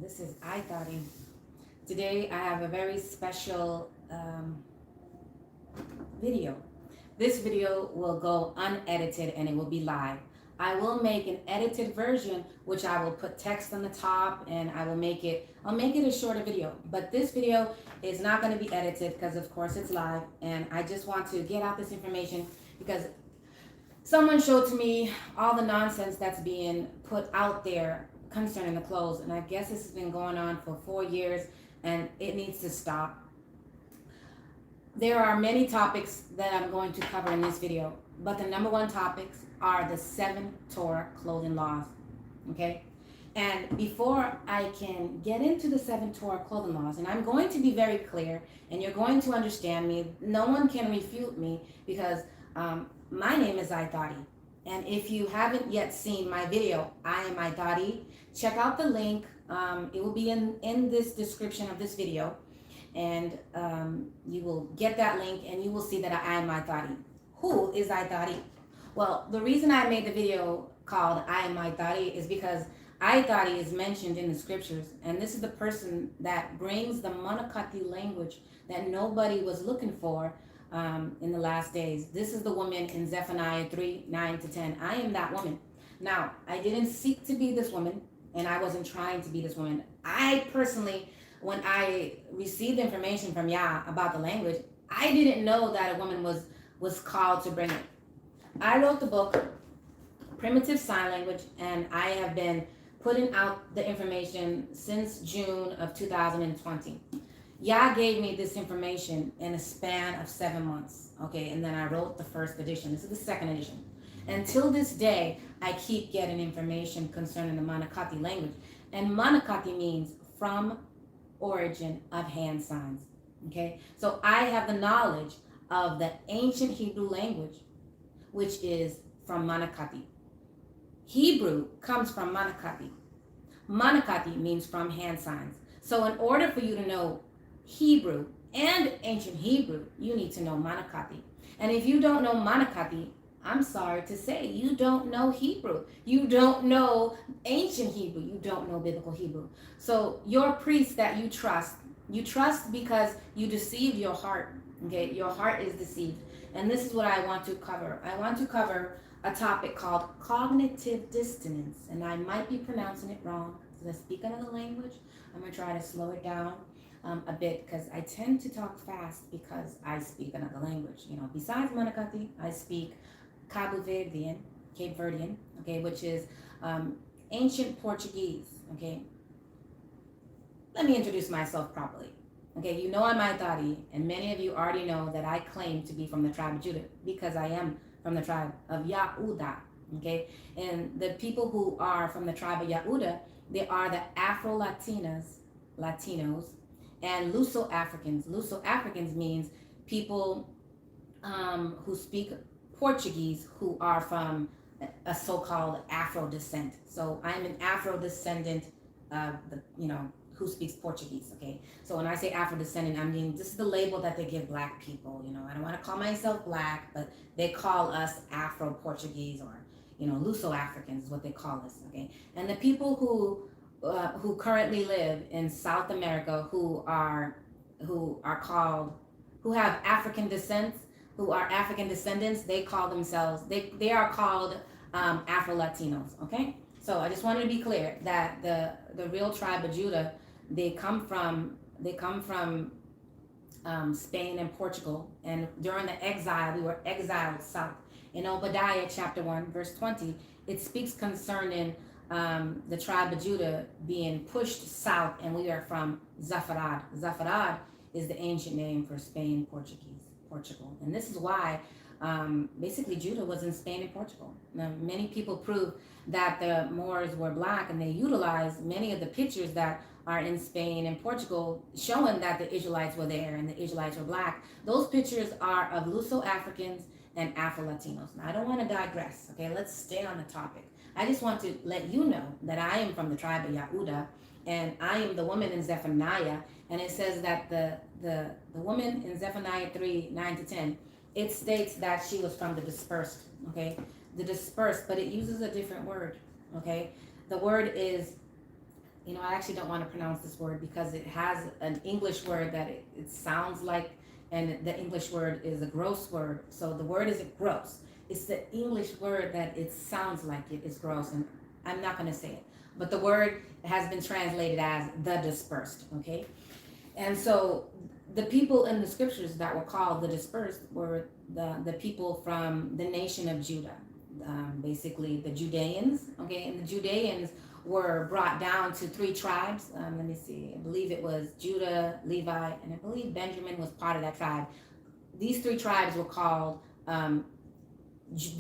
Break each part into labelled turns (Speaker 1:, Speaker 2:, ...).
Speaker 1: This is I Thoughty. Today I have a very special video. This video will go unedited and it will be live. I will make an edited version which I will put text on the top and I'll make it a shorter video. But this video is not going to be edited because of course it's live, and I just want to get out this information because someone showed to me all the nonsense that's being put out there concerning the clothes, and I guess this has been going on for 4 years and it needs to stop. There are many topics that I'm going to cover in this video, but the number one topics are the 7 Torah clothing laws, okay? And before I can get into the 7 Torah clothing laws, and I'm going to be very clear, and you're going to understand me, no one can refute me because my name is Aitari. And if you haven't yet seen my video, I am Aitari, check out the link. It will be in this description of this video. And you will get that link and you will see that I am Aitari. Who is Aitari? Well, the reason I made the video called I am Aitari is because Aitari is mentioned in the scriptures, and this is the person that brings the Monocoty language that nobody was looking for in the last days. This is the woman in Zephaniah 3:9-10. I am that woman. Now, I didn't seek to be this woman, and I wasn't trying to be this woman. I personally, when I received information from Yah about the language, I didn't know that a woman was called to bring it. I wrote the book, Primitive Sign Language, and I have been putting out the information since June of 2020. Yah gave me this information in a span of 7 months, okay? And then I wrote the first edition. This is the second edition. Until this day, I keep getting information concerning the Monocoty language. And Monocoty means from origin of hand signs, okay? So I have the knowledge of the ancient Hebrew language, which is from Monocoty. Hebrew comes from Monocoty. Monocoty means from hand signs. So in order for you to know Hebrew and ancient Hebrew, you need to know Monocoty. And if you don't know Monocoty, I'm sorry to say, you don't know Hebrew. You don't know ancient Hebrew. You don't know biblical Hebrew. So your priest that you trust because you deceive your heart. Okay, your heart is deceived. And this is what I want to cover. I want to cover a topic called cognitive dissonance. And I might be pronouncing it wrong because I speak another language. I'm going to try to slow it down a bit because I tend to talk fast because I speak another language. You know, besides Monocoty, I speak Cabo Verdean, Cape Verdean, okay, which is ancient Portuguese, okay. Let me introduce myself properly. Okay, you know I'm Aitari, and many of you already know that I claim to be from the tribe of Judah because I am from the tribe of Yahuda, okay? And the people who are from the tribe of Yahuda, they are the Latinos, and Luso-Africans. Luso-Africans means people who speak Portuguese who are from a so-called Afro descent. So I'm an Afro descendant of who speaks Portuguese, okay? So when I say Afro-descendant, I mean, this is the label that they give black people, I don't want to call myself black, but they call us Afro-Portuguese or, Luso-Africans is what they call us, okay? And the people who currently live in South America who have African descent, who are African descendants, they call themselves, they are called Afro-Latinos, okay? So I just wanted to be clear that the real tribe of Judah, they come from Spain and Portugal, and during the exile, we were exiled south. In Obadiah chapter 1, verse 20, it speaks concerning the tribe of Judah being pushed south, and we are from Zafarad. Zafarad is the ancient name for Spain, Portugal. And this is why basically Judah was in Spain and Portugal. Now, many people prove that the Moors were black, and they utilized many of the pictures that are in Spain and Portugal showing that the Israelites were there and the Israelites were black. Those pictures are of Luso-Africans and Afro-Latinos. Now, I don't want to digress, okay? Let's stay on the topic. I just want to let you know that I am from the tribe of Yahuda, and I am the woman in Zephaniah, and it says that the woman in Zephaniah 3:9-10, it states that she was from the dispersed, okay? The dispersed, but it uses a different word, okay? The word is you know, I actually don't want to pronounce this word because it has an English word that it sounds like, and the English word is a gross word. So the word isn't gross. It's the English word that it sounds like it is gross, and I'm not going to say it. But the word has been translated as the dispersed, okay? And so the people in the scriptures that were called the dispersed were the people from the nation of Judah, basically the Judeans, okay? And the Judeans were brought down to three tribes. Let me see, I believe it was Judah, Levi, and I believe Benjamin was part of that tribe. These three tribes were called the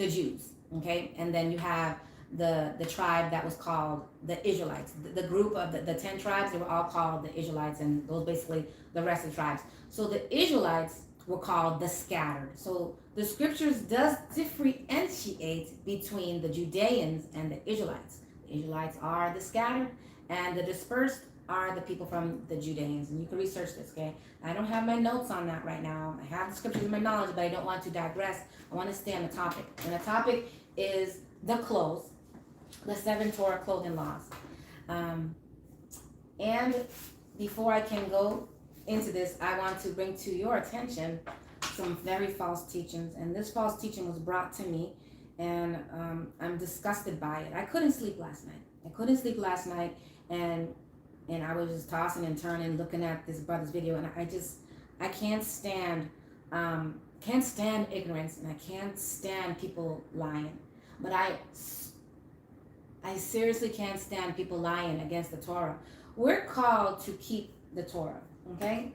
Speaker 1: Jews, okay? And then you have the tribe that was called the Israelites. The group of the 10 tribes, they were all called the Israelites, and those basically the rest of the tribes. So the Israelites were called the scattered. So the scriptures does differentiate between the Judeans and the Israelites. The Israelites are the scattered, and the dispersed are the people from the Judeans. And you can research this, okay? I don't have my notes on that right now. I have the scriptures in my knowledge, but I don't want to digress. I want to stay on the topic. And the topic is the clothes, the 7 Torah clothing laws. And before I can go into this, I want to bring to your attention some very false teachings. And this false teaching was brought to me, and I'm disgusted by it. I couldn't sleep last night. And I was just tossing and turning, looking at this brother's video, and I can't stand ignorance, and I can't stand people lying. But I seriously can't stand people lying against the Torah. We're called to keep the Torah, okay?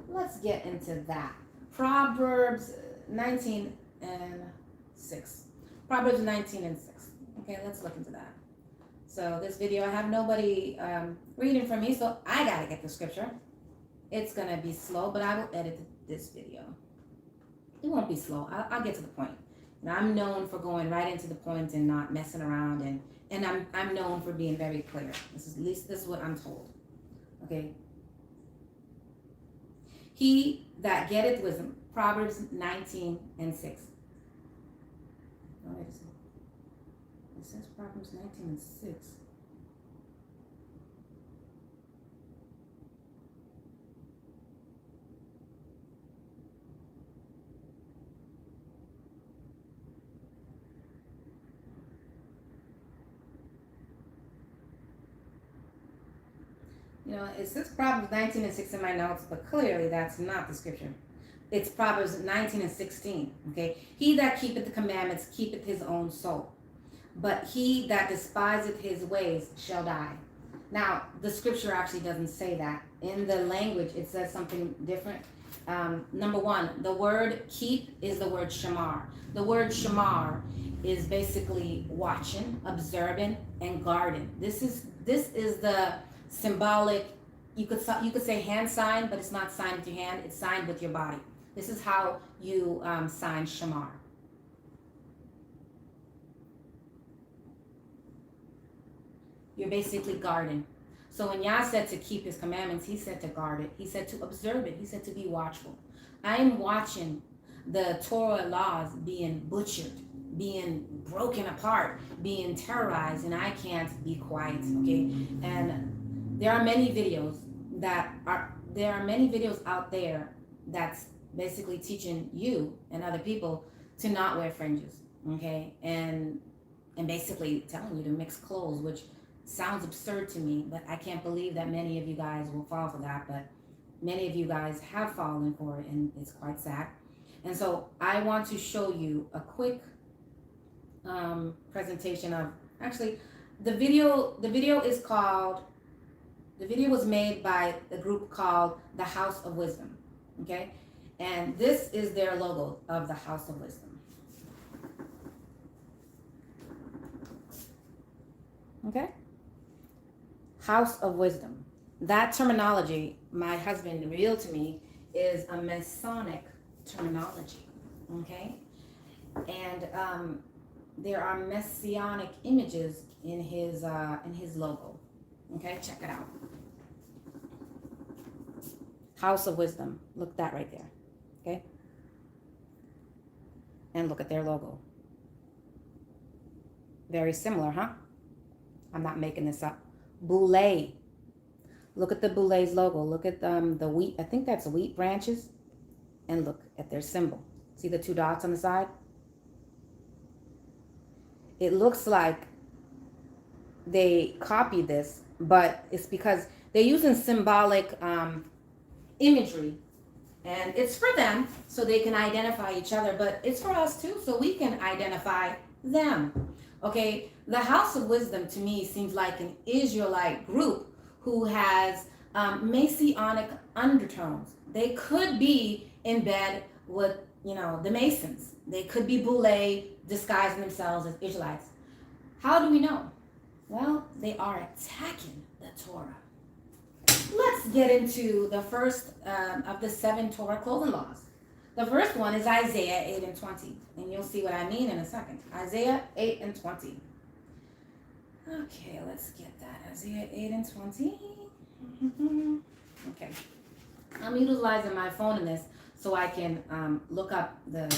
Speaker 1: Let's get into that. Proverbs 19 and 6. Proverbs 19 and 6. Okay, let's look into that. So this video, I have nobody reading for me, so I gotta get the scripture. It's gonna be slow, but I will edit this video. It won't be slow. I'll get to the point. Now, I'm known for going right into the point and not messing around, and I'm known for being very clear. This is what I'm told. Okay. He that getteth wisdom, Proverbs 19 and 6. Oh, wait a second. It says Proverbs 19 and 6. You know, it says Proverbs 19 and 6 in my notes, but clearly that's not the scripture. It's Proverbs 19 and 16, okay? He that keepeth the commandments keepeth his own soul, but he that despiseth his ways shall die. Now, the scripture actually doesn't say that. In the language, it says something different. Number one, the word keep is the word shamar. The word shamar is basically watching, observing, and guarding. This is the symbolic, you could say hand sign, but it's not signed with your hand, it's signed with your body. This is how you sign shamar. You're basically guarding. So when Yah said to keep his commandments, he said to guard it. He said to observe it. He said to be watchful. I'm watching the Torah laws being butchered, being broken apart, being terrorized, and I can't be quiet, okay? And there are many videos out there that's basically teaching you and other people to not wear fringes, okay? And basically telling you to mix clothes, which sounds absurd to me, but I can't believe that many of you guys will fall for that, but many of you guys have fallen for it, and it's quite sad. And so I want to show you a quick presentation of, actually, the video was made by a group called the House of Wisdom, okay? And this is their logo of the House of Wisdom. Okay? House of Wisdom. That terminology, my husband revealed to me, is a Masonic terminology, okay? And there are messianic images in his logo, okay? Check it out. House of Wisdom. Look that right there, okay? And look at their logo. Very similar, huh? I'm not making this up. Boule Look at the Boulet's logo. Look at the wheat. I think that's wheat branches. And look at their symbol. See the 2 dots on the side? It looks like they copied this, but it's because they're using symbolic imagery. And it's for them so they can identify each other, but it's for us too so we can identify them. Okay, the House of Wisdom to me seems like an Israelite group who has Messianic undertones. They could be in bed with, the Masons. They could be Boule disguising themselves as Israelites. How do we know? Well, they are attacking the Torah. Let's get into the first of the 7 Torah clothing laws. The first one is Isaiah 8 and 20. And you'll see what I mean in a second. Isaiah 8 and 20. Okay, let's get that. Isaiah 8 and 20. Okay. I'm utilizing my phone in this so I can look up the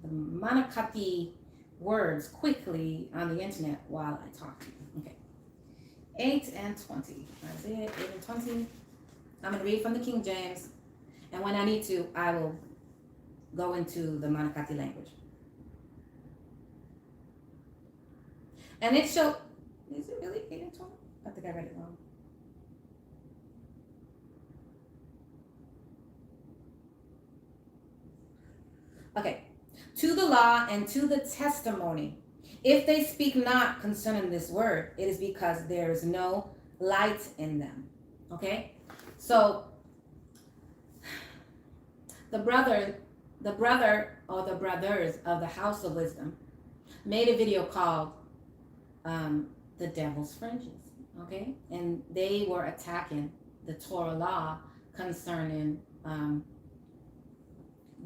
Speaker 1: Manakati words quickly on the internet while I talk to you. Okay. 8 and 20. Isaiah 8 and 20. I'm going to read from the King James. And when I need to, I will go into the Manakati language. And it shall... Is it really 8 and 20? I think I read it wrong. Okay. To the law and to the testimony. If they speak not concerning this word, it is because there is no light in them. Okay? So, the brother or the brothers of the House of Wisdom made a video called The Devil's Fringes. Okay? And they were attacking the Torah law concerning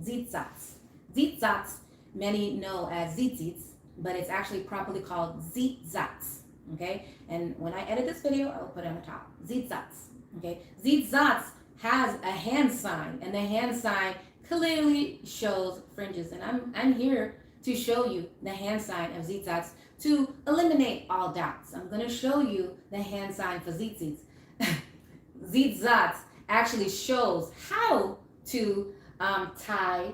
Speaker 1: zitzats. Zitzats, many know as zitzits, but it's actually properly called zitzats. Okay? And when I edit this video, I will put it on the top. Zitzats. Okay? Zitzats has a hand sign, and the hand sign clearly shows fringes. And I'm here to show you the hand sign of zitzats to eliminate all doubts. I'm going to show you the hand sign for zitzits. Zitzats actually shows how to tie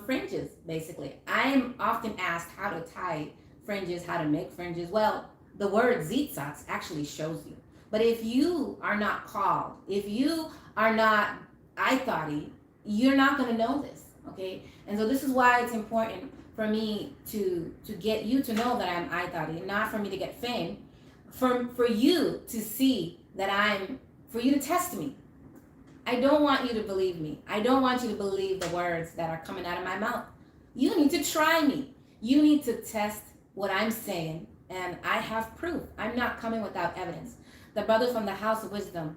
Speaker 1: fringes, basically. I am often asked how to tie fringes, how to make fringes. Well, the word zitzats actually shows you. But if you are not called, if you are not Ithari, you're not going to know this, okay? And so this is why it's important for me to get you to know that I'm Ithari, not for me to get fame, for you to see that for you to test me. I don't want you to believe me. I don't want you to believe the words that are coming out of my mouth. You need to try me. You need to test what I'm saying, and I have proof. I'm not coming without evidence. The brothers from the House of Wisdom,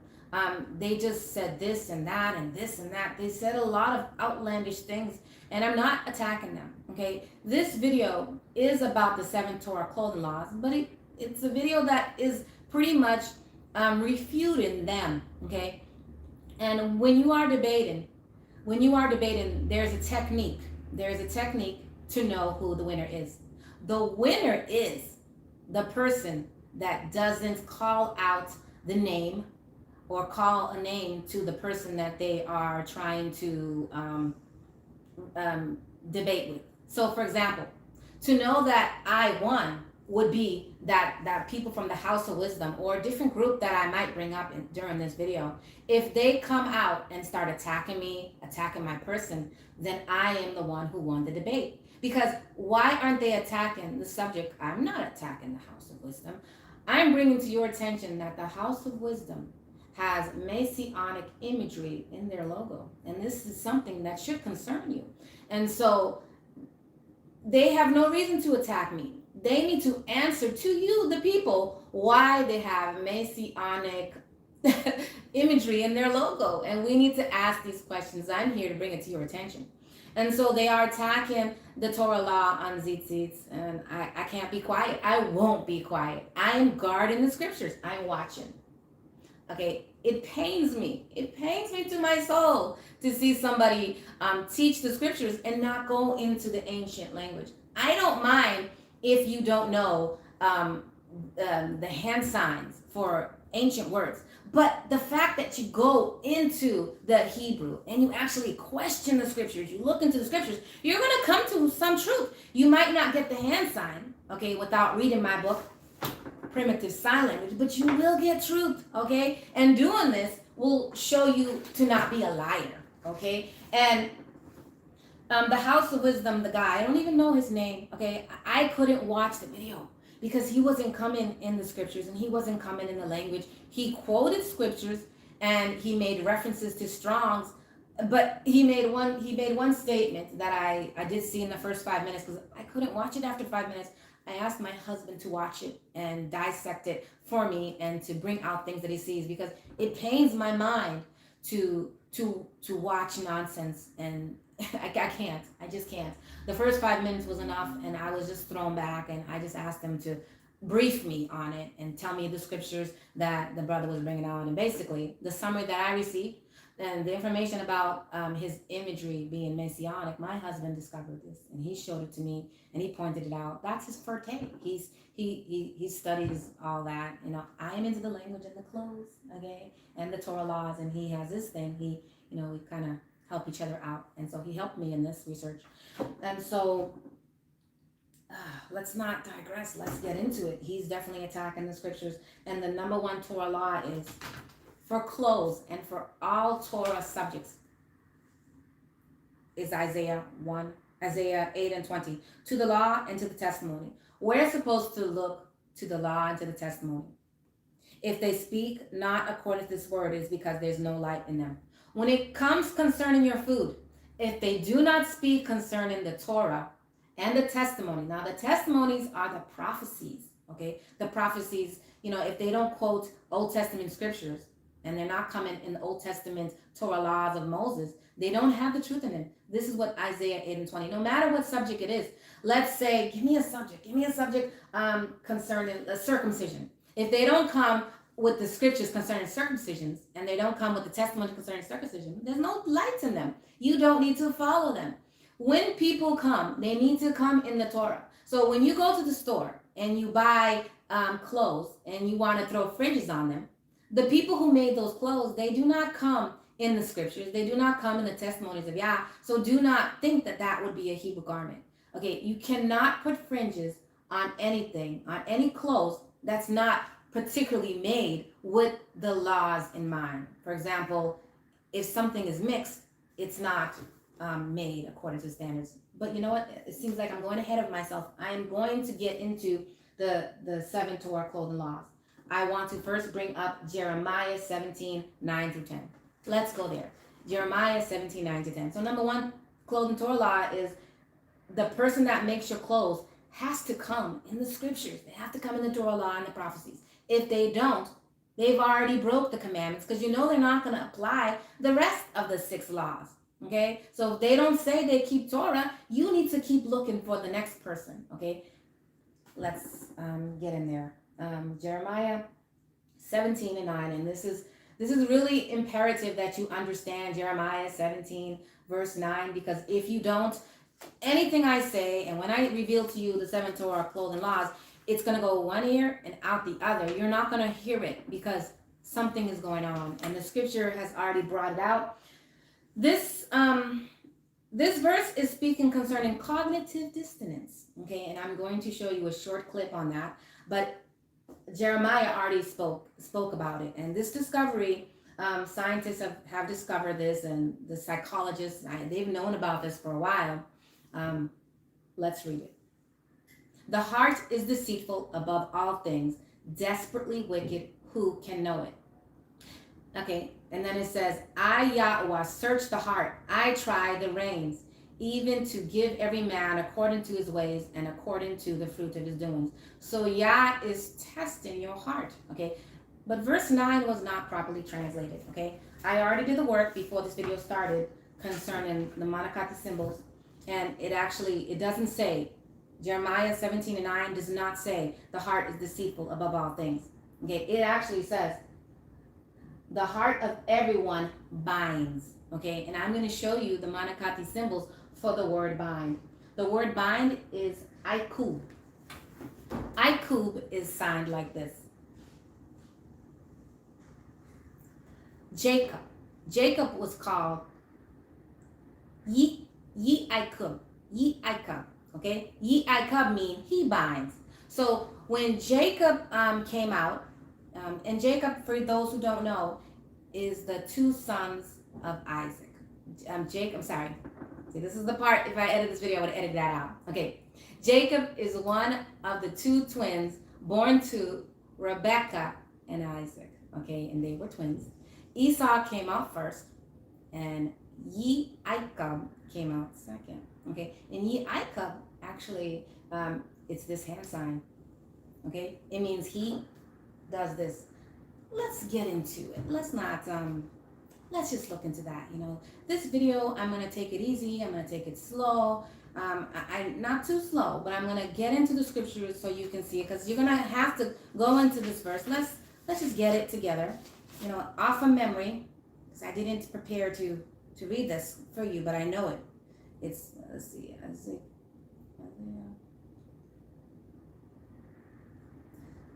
Speaker 1: they just said this and that and this and that. They said a lot of outlandish things, and I'm not attacking them, okay? This video is about the 7 Torah clothing laws, but it's a video that is pretty much refuting them, okay? And when you are debating, there's a technique. There's a technique to know who the winner is. The winner is the person that doesn't call out the name or call a name to the person that they are trying to debate with. So, for example, to know that I won would be that people from the House of Wisdom or a different group that I might bring up during this video, if they come out and start attacking me, attacking my person, then I am the one who won the debate. Because why aren't they attacking the subject? I'm not attacking the House of Wisdom. I'm bringing to your attention that the House of Wisdom has Messianic imagery in their logo. And this is something that should concern you. And so they have no reason to attack me. They need to answer to you, the people, why they have Messianic imagery in their logo. And we need to ask these questions. I'm here to bring it to your attention. And so they are attacking the Torah law on zitzits, and I can't be quiet. I won't be quiet. I am guarding the scriptures. I'm watching. Okay, it pains me. It pains me to my soul to see somebody teach the scriptures and not go into the ancient language. I don't mind if you don't know the hand signs for ancient words, But the fact that you go into the Hebrew and you actually question the scriptures, you look into the scriptures, you're going to come to some truth. You might not get the hand sign, okay, without reading my book, Primitive Sign Language, but you will get truth, okay? And doing this will show you to not be a liar, okay? And the House of Wisdom, the guy, I don't even know his name, okay? I couldn't watch the video because he wasn't coming in the scriptures and he wasn't coming in the language. He quoted scriptures and he made references to Strong's, but he made one statement that I did see in the first 5 minutes because I couldn't watch it after 5 minutes. I asked my husband to watch it and dissect it for me and to bring out things that he sees because it pains my mind to watch nonsense, and I just can't. The first 5 minutes was enough and I was just thrown back, and I just asked him to brief me on it and tell me the scriptures that the brother was bringing out. And basically the summary that I received and the information about his imagery being messianic, my husband discovered this and he showed it to me and he pointed it out. That's his forte. He studies all that. You know, I'm into the language and the clothes, okay, and the Torah laws, and he has this thing. We kind of help each other out, and so he helped me in this research. And so let's not digress. Let's get into it. He's definitely attacking the scriptures, and the number one Torah law is for clothes and for all Torah subjects is Isaiah 8 and 20. To the law and to the testimony. We're supposed to look to the law and to the testimony. If they speak not according to this word, it is because there's no light in them. When it comes concerning your food, if they do not speak concerning the Torah and the testimony. Now the testimonies are the prophecies, okay? The prophecies, if they don't quote Old Testament scriptures, and they're not coming in the Old Testament Torah laws of Moses, they don't have the truth in them. This is what Isaiah 8 and 20, no matter what subject it is. Let's say, give me a subject concerning the circumcision. If they don't come with the scriptures concerning circumcisions, and they don't come with the testimony concerning circumcision, there's no light in them. You don't need to follow them. When people come, they need to come in the Torah. So when you go to the store and you buy clothes and you want to throw fringes on them, the people who made those clothes, they do not come in the scriptures. They do not come in the testimonies of Yah. So do not think that that would be a Hebrew garment. Okay, you cannot put fringes on anything, on any clothes that's not particularly made with the laws in mind. For example, if something is mixed, it's not made according to standards. But you know what? It seems like I'm going ahead of myself. I am going to get into the 7 Torah clothing laws. I want to first bring up Jeremiah 17, 9 through 10. Let's go there. Jeremiah 17, 9 to 10. So number one, clothing Torah law is the person that makes your clothes has to come in the scriptures. They have to come in the Torah law and the prophecies. If they don't, they've already broke the commandments because they're not going to apply the rest of the 6 laws. Okay? So if they don't say they keep Torah, you need to keep looking for the next person. Okay? Let's get in there. Jeremiah 17 and 9, and this is really imperative that you understand Jeremiah 17 verse 9, because if you don't, anything I say, and when I reveal to you the 7 Torah clothing laws, it's going to go one ear and out the other. You're not going to hear it because something is going on, and the scripture has already brought it out. This verse is speaking concerning cognitive dissonance, okay, and I'm going to show you a short clip on that, but Jeremiah already spoke about it, and this discovery, scientists have discovered this, and the psychologists, they've known about this for a while. Let's read it. The heart is deceitful above all things, desperately wicked. Who can know it? Okay, and then it says, I, Yahweh, search the heart. I try the reins, even to give every man according to his ways and according to the fruit of his doings. So Yah is testing your heart, okay? But verse 9 was not properly translated, okay? I already did the work before this video started concerning the Monocotic symbols, and it doesn't say, Jeremiah 17 and 9 does not say the heart is deceitful above all things, okay? It actually says the heart of everyone binds, okay? And I'm going to show you the Monocotic symbols for the word bind. The word bind is Aikub. Aikub is signed like this. Jacob. Jacob was called Ye-Ikub. Ye-Ikub. Okay? Ye-Ikub means he binds. So when Jacob came out, and Jacob, for those who don't know, is the two sons of Isaac. Sorry. See, this is the part, if I edit this video, I would edit that out. Okay. Jacob is one of the two twins born to Rebekah and Isaac. Okay, and they were twins. Esau came out first, and Ye-Ikub came out second. Okay, and Ye-Ikub, actually, it's this hand sign. Okay, it means he does this. Let's get into it. Let's just look into that. This video, I'm going to take it easy. I'm going to take it slow. I'm not too slow, but I'm going to get into the scriptures so you can see it, because you're going to have to go into this verse. Let's just get it together, off of memory, because I didn't prepare to read this for you, but I know it. It's, let's see.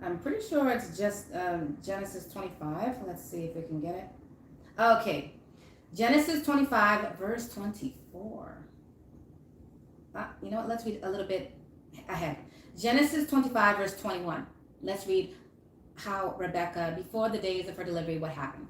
Speaker 1: I'm pretty sure it's just Genesis 25. Let's see if we can get it. Okay, Genesis 25, verse 24. You know what? Let's read a little bit ahead. Genesis 25, verse 21. Let's read how Rebekah, before the days of her delivery, what happened.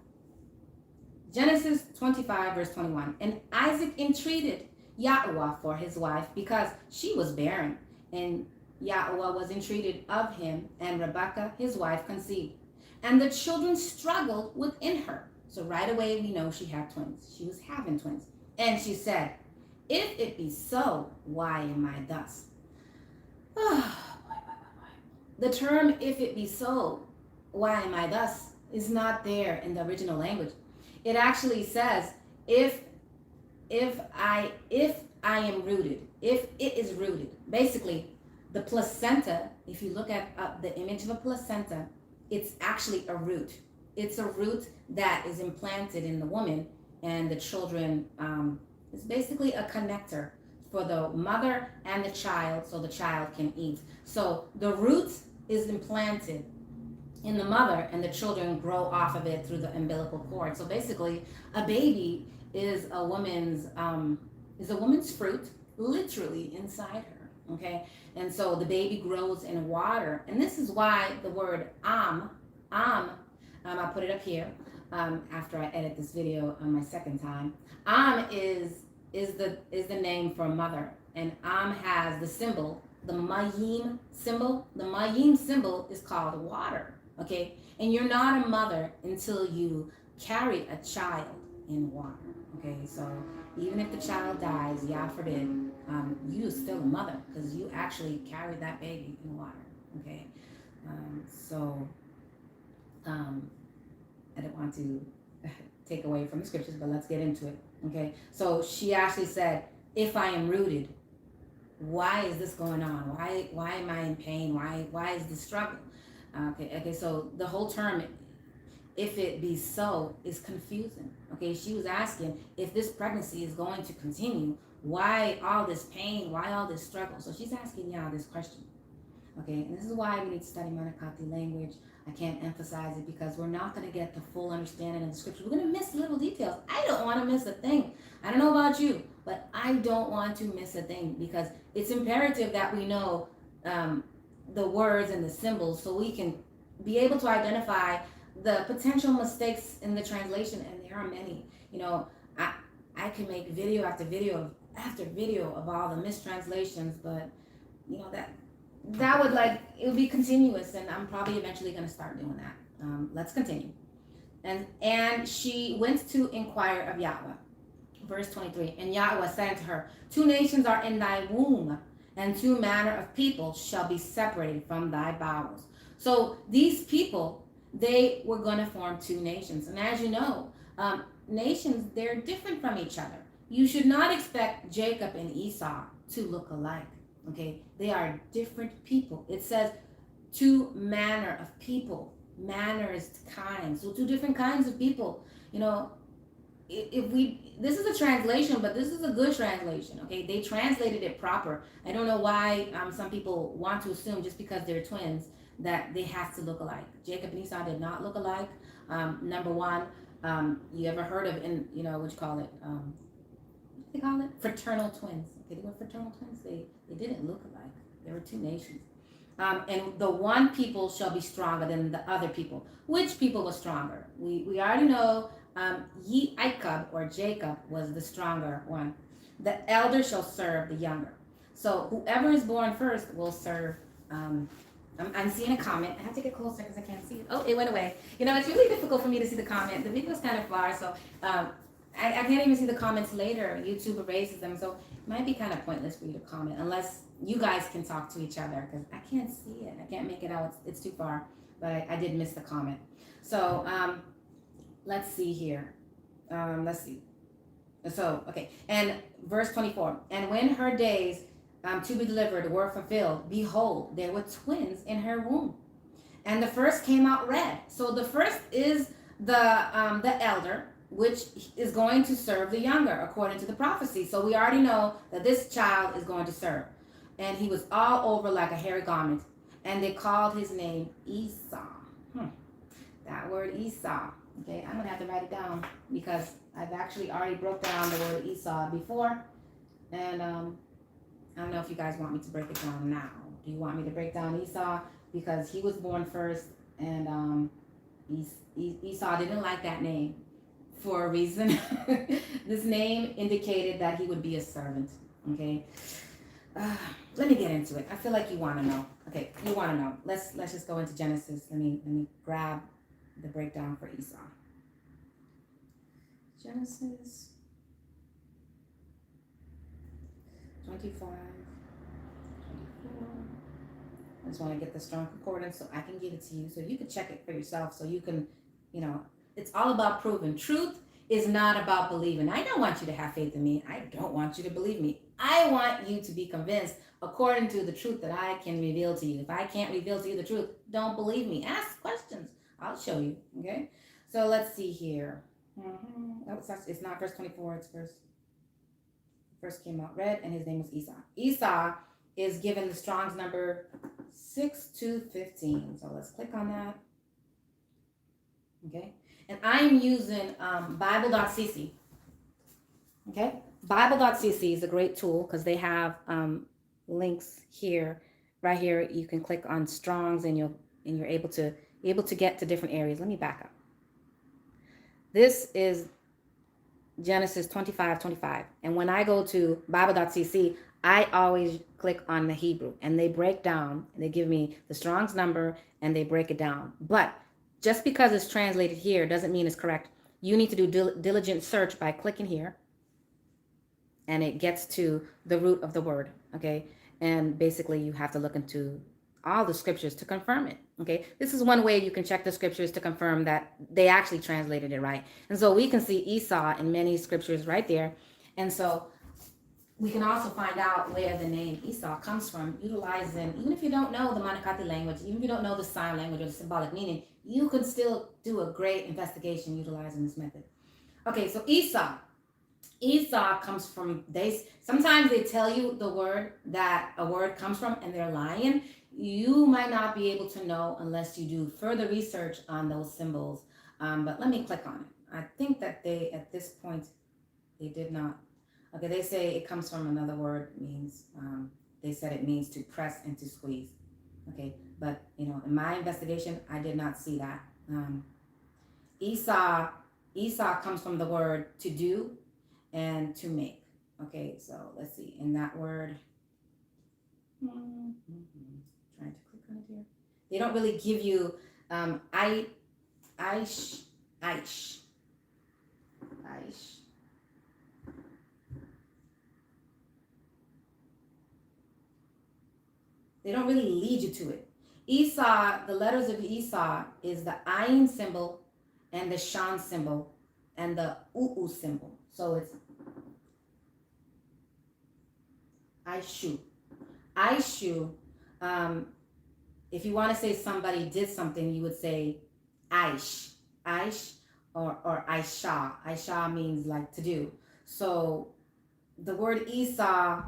Speaker 1: Genesis 25, verse 21. And Isaac entreated Yahweh for his wife because she was barren, and Yahweh was entreated of him, and Rebekah, his wife, conceived. And the children struggled within her. So right away we know she had twins. She was having twins. And she said, if it be so, why am I thus? The term, if it be so, why am I thus, is not there in the original language. It actually says, if I am rooted, if it is rooted. Basically, the placenta, if you look at the image of a placenta, it's actually a root. It's a root that is implanted in the woman, and the children, it's basically a connector for the mother and the child, so the child can eat. So the root is implanted in the mother, and the children grow off of it through the umbilical cord. So basically, a baby is a woman's fruit, literally inside her. Okay, and so the baby grows in water, and this is why the word I'll put it up here after I edit this video on my second time. Is the name for mother, and has the symbol, the mayim symbol. The mayim symbol is called water. Okay, and you're not a mother until you carry a child in water. Okay, so even if the child dies, God forbid, you're still a mother because you actually carried that baby in water. Okay, I don't want to take away from the scriptures, but let's get into it. Okay, so she actually said, if I am rooted, why is this going on? Why am I in pain? Why is this struggle? Okay, so the whole term, if it be so, is confusing. Okay, she was asking if this pregnancy is going to continue, why all this pain? Why all this struggle? So she's asking y'all this question. Okay, and this is why we need to study Manakati language. I can't emphasize it because we're not going to get the full understanding of the scripture. We're going to miss little details. I don't want to miss a thing. I don't know about you, but I don't want to miss a thing because it's imperative that we know the words and the symbols so we can be able to identify the potential mistakes in the translation, and there are many. I can make video after video after video of all the mistranslations, but that would it would be continuous, and I'm probably eventually going to start doing that. Let's continue. And she went to inquire of Yahweh. Verse 23, and Yahweh said to her, 2 nations are in thy womb, and 2 manner of people shall be separated from thy bowels. So these people, they were going to form 2 nations. And as you know, nations, they're different from each other. You should not expect Jacob and Esau to look alike. Okay, they are different people. It says 2 manner of people. Manner is kind. So 2 different kinds of people. This is a translation, but this is a good translation. Okay, they translated it proper. I don't know why some people want to assume just because they're twins that they have to look alike. Jacob and Esau did not look alike. Number one, You ever heard of, what you call it? What they call it? Fraternal twins. Okay, they were fraternal twins. They didn't look alike. There were two nations. And the one people shall be stronger than the other people. Which people was stronger? We already know Jacob or Jacob was the stronger one. The elder shall serve the younger. So whoever is born first will serve. I'm seeing a comment. I have to get closer because I can't see it. Oh, it went away. It's really difficult for me to see the comment. The video is kind of far, so I can't even see the comments later. YouTube erases them, so it might be kind of pointless for you to comment unless you guys can talk to each other, because I can't see it. I can't make it out. It's too far, but I did miss the comment. So let's see here. Let's see. So, okay. And verse 24. And when her days to be delivered were fulfilled, behold, there were twins in her womb. And the first came out red. So the first is the elder, which is going to serve the younger, according to the prophecy. So we already know that this child is going to serve. And he was all over like a hairy garment. And they called his name Esau. That word Esau. Okay, I'm going to have to write it down because I've actually already broke down the word Esau before. And I don't know if you guys want me to break it down now. Do you want me to break down Esau? Because he was born first, and Esau didn't like that name for a reason. This name indicated that he would be a servant. Okay. Let me get into it. I feel like you want to know. Okay, you want to know. Let's just go into Genesis. Let me grab the breakdown for Esau. Genesis 25, 24. I just want to get the strong concordance so I can give it to you so you can check it for yourself, so you can, it's all about proving. Truth is not about believing. I don't want you to have faith in me. I don't want you to believe me. I want you to be convinced according to the truth that I can reveal to you. If I can't reveal to you the truth, don't believe me. Ask questions. I'll show you. Okay? So let's see here. It's not verse 24. It's first came out red, and his name was Esau. Esau is given the Strong's number 6-15. So let's click on that. Okay? And I'm using Bible.cc. Okay? Bible.cc is a great tool because they have links here. Right here, you can click on Strong's and you're able to get to different areas. Let me back up. This is Genesis 25:25. And when I go to Bible.cc, I always click on the Hebrew, and they break down, and they give me the Strong's number, and they break it down. But just because it's translated here doesn't mean it's correct. You need to do diligent search by clicking here, and it gets to the root of the word, okay? And basically, you have to look into all the scriptures to confirm it, okay? This is one way you can check the scriptures to confirm that they actually translated it right. And so we can see Esau in many scriptures right there. And so we can also find out where the name Esau comes from, utilizing, even if you don't know the Manakati language, even if you don't know the sign language or the symbolic meaning, you can still do a great investigation utilizing this method. Okay, so Esau comes from, sometimes they tell you the word that a word comes from and they're lying. You might not be able to know unless you do further research on those symbols. But let me click on it. I think that at this point, they did not. Okay, they say it comes from another word, means, they said it means to press and to squeeze. Okay, but, in my investigation, I did not see that. Esau comes from the word to do and to make. Okay, so let's see. In that word, trying to click on it here. They don't really give you Aish. They don't really lead you to it. Esau, the letters of Esau is the Ayin symbol and the Shan symbol and the U'u symbol. So it's Aishu. Aishu, if you want to say somebody did something, you would say Aish. Aish or Aisha. Aisha means like to do. So the word Esau,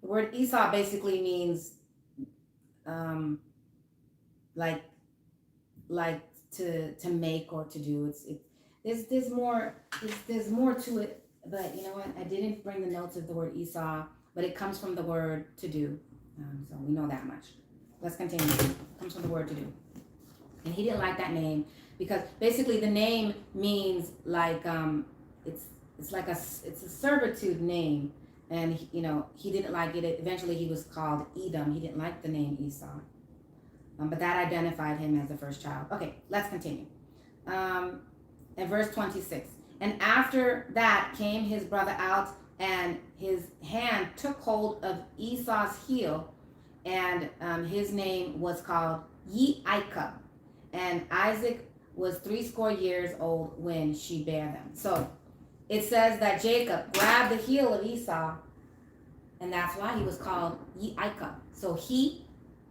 Speaker 1: the word Esau basically means like to make or to do. There's more to it. But you know what? I didn't bring the notes of the word Esau, but it comes from the word to do. So we know that much. Let's continue. It comes from the word to do. And he didn't like that name because basically the name means like it's like it's a servitude name, and he didn't like it. Eventually he was called Edom. He didn't like the name Esau, but that identified him as the first child. Okay, let's continue. At verse 26. And after that came his brother out, and his hand took hold of Esau's heel, and his name was called Jacob. And Isaac was 80 years old when she bare them. So it says that Jacob grabbed the heel of Esau, and that's why he was called Jacob. So he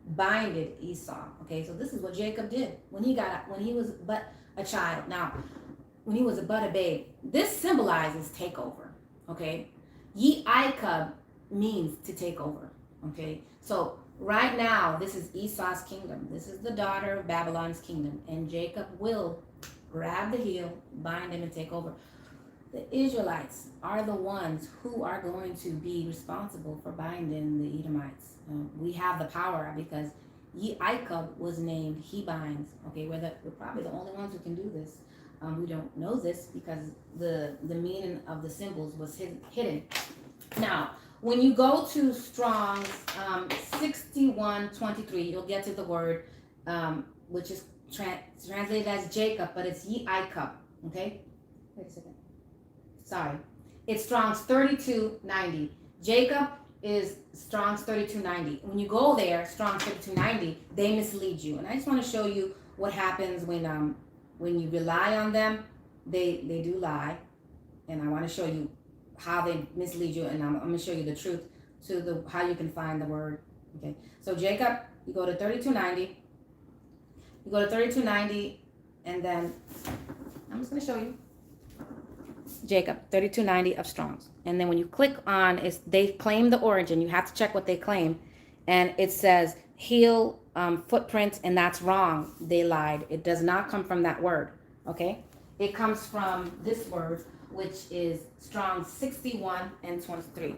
Speaker 1: binded Esau. Okay, so this is what Jacob did when he was but a child. Now, when he was but a babe, this symbolizes takeover. Okay, Jacob means to take over. Okay, so right now this is Esau's kingdom. This is the daughter of Babylon's kingdom, and Jacob will grab the heel, bind him, and take over. The Israelites are the ones who are going to be responsible for binding the Edomites. We have the power because Jacob was named he binds. Okay, we're probably the only ones who can do this. We don't know this because the meaning of the symbols was hidden. Now, when you go to Strong's 6123, you'll get to the word which is translated as Jacob, but it's Jacob. Okay, wait a second. Sorry, it's Strong's 3290. Jacob is Strong's 3290. When you go there, Strong's 3290, they mislead you, and I just want to show you what happens when you rely on them. They do lie, and I want to show you how they mislead you, and I'm going to show you the truth to how you can find the word. Okay, so Jacob, you go to 3290. You go to 3290, and then I'm just going to show you Jacob 3290 of Strong's, and then when you click on is they claim the origin. You have to check what they claim, and it says heel footprint, and that's wrong. They lied. It does not come from that word. Okay, it comes from this word, which is Strong's 61 and 23.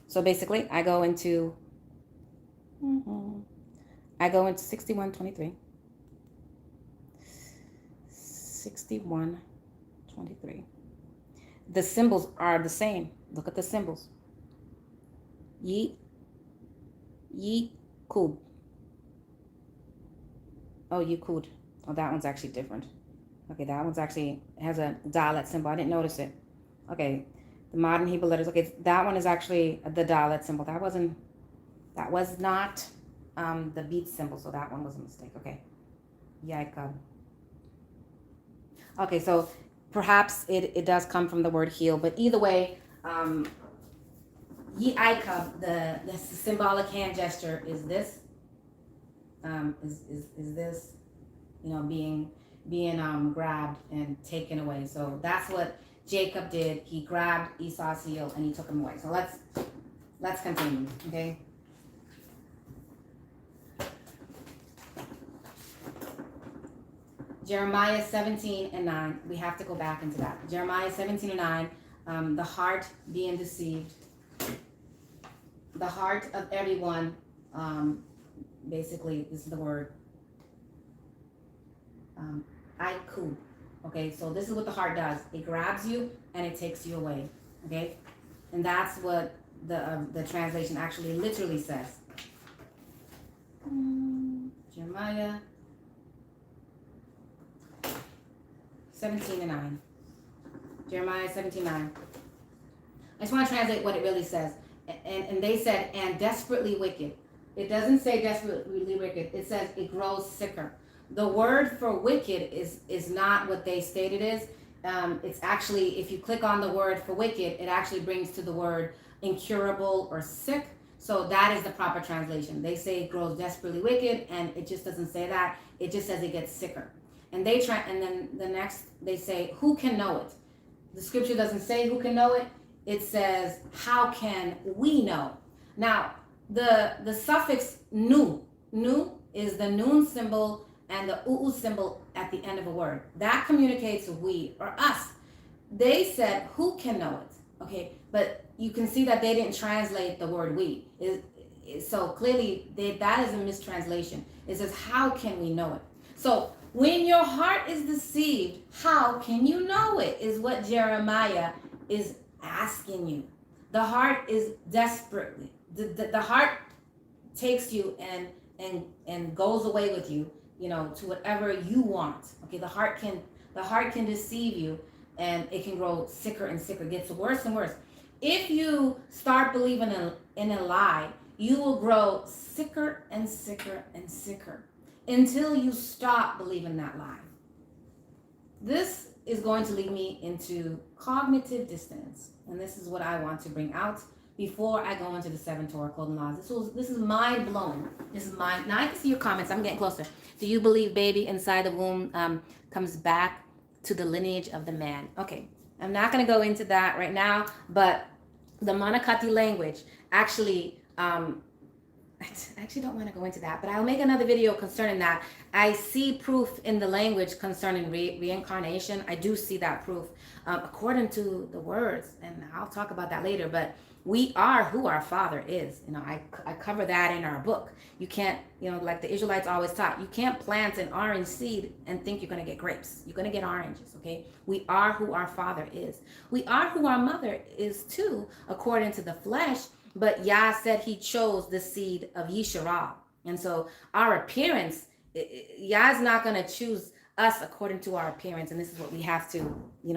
Speaker 1: So basically, I go into 6123. 6123. The symbols are the same. Look at the symbols. Yikud. Oh, Yikud. Oh, that one's actually different. Okay, that one's actually has a dalet symbol. I didn't notice it. Okay, the modern Hebrew letters. Okay, that one is actually the dalet symbol. That was not the beat symbol, so that one was a mistake. Okay, Jacob. Okay, so perhaps it does come from the word heel, but either way, Jacob, the symbolic hand gesture is this. Is this, being grabbed and taken away. So that's what Jacob did. He grabbed Esau's heel and he took him away. So let's continue. Okay. Jeremiah 17 and 9. We have to go back into that. Jeremiah 17 and 9. The heart being deceived. The heart of everyone. Basically, this is the word. Aikud. Okay, so this is what the heart does. It grabs you and it takes you away. Okay, and that's what the translation actually literally says. Jeremiah 17 and 9. Jeremiah 17:9. I just want to translate what it really says. And they said, and desperately wicked. It doesn't say desperately wicked. It says it grows sicker. The word for wicked is not what they stated is. It's actually, if you click on the word for wicked, it actually brings to the word incurable or sick. So that is the proper translation. They say it grows desperately wicked, and it just doesn't say that. It just says it gets sicker. And then the next they say, who can know it? The scripture doesn't say who can know it. It says, how can we know? Now, the suffix nu is the noon symbol and the symbol at the end of a word. That communicates we or us. They said, who can know it? Okay, but you can see that they didn't translate the word we. So clearly that is a mistranslation. It says, how can we know it? So when your heart is deceived, how can you know it? Is what Jeremiah is asking you. The heart is desperately, the heart takes you and goes away with you, to whatever you want. Okay, the heart can deceive you, and it can grow sicker and sicker, gets worse and worse. If you start believing in a lie, you will grow sicker and sicker and sicker until you stop believing that lie. This is going to lead me into cognitive dissonance, and this is what I want to bring out before I go into the 7 Torah clothing laws. This is mind blowing. This is mind. Now I can see your comments. I'm getting closer. Do you believe baby inside the womb comes back to the lineage of the man? Okay, I'm not going to go into that right now, but the Manakati language actually. I actually don't want to go into that, but I'll make another video concerning that. I see proof in the language concerning reincarnation. I do see that proof according to the words, and I'll talk about that later. But we are who our father is. I cover that in our book. You can't, like the Israelites always taught, you can't plant an orange seed and think you're going to get grapes. You're going to get oranges, okay? We are who our father is. We are who our mother is too, according to the flesh. But Yah said he chose the seed of yeshar'al. And so our appearance, Yah's not going to choose us according to our appearance. And this is what we have to,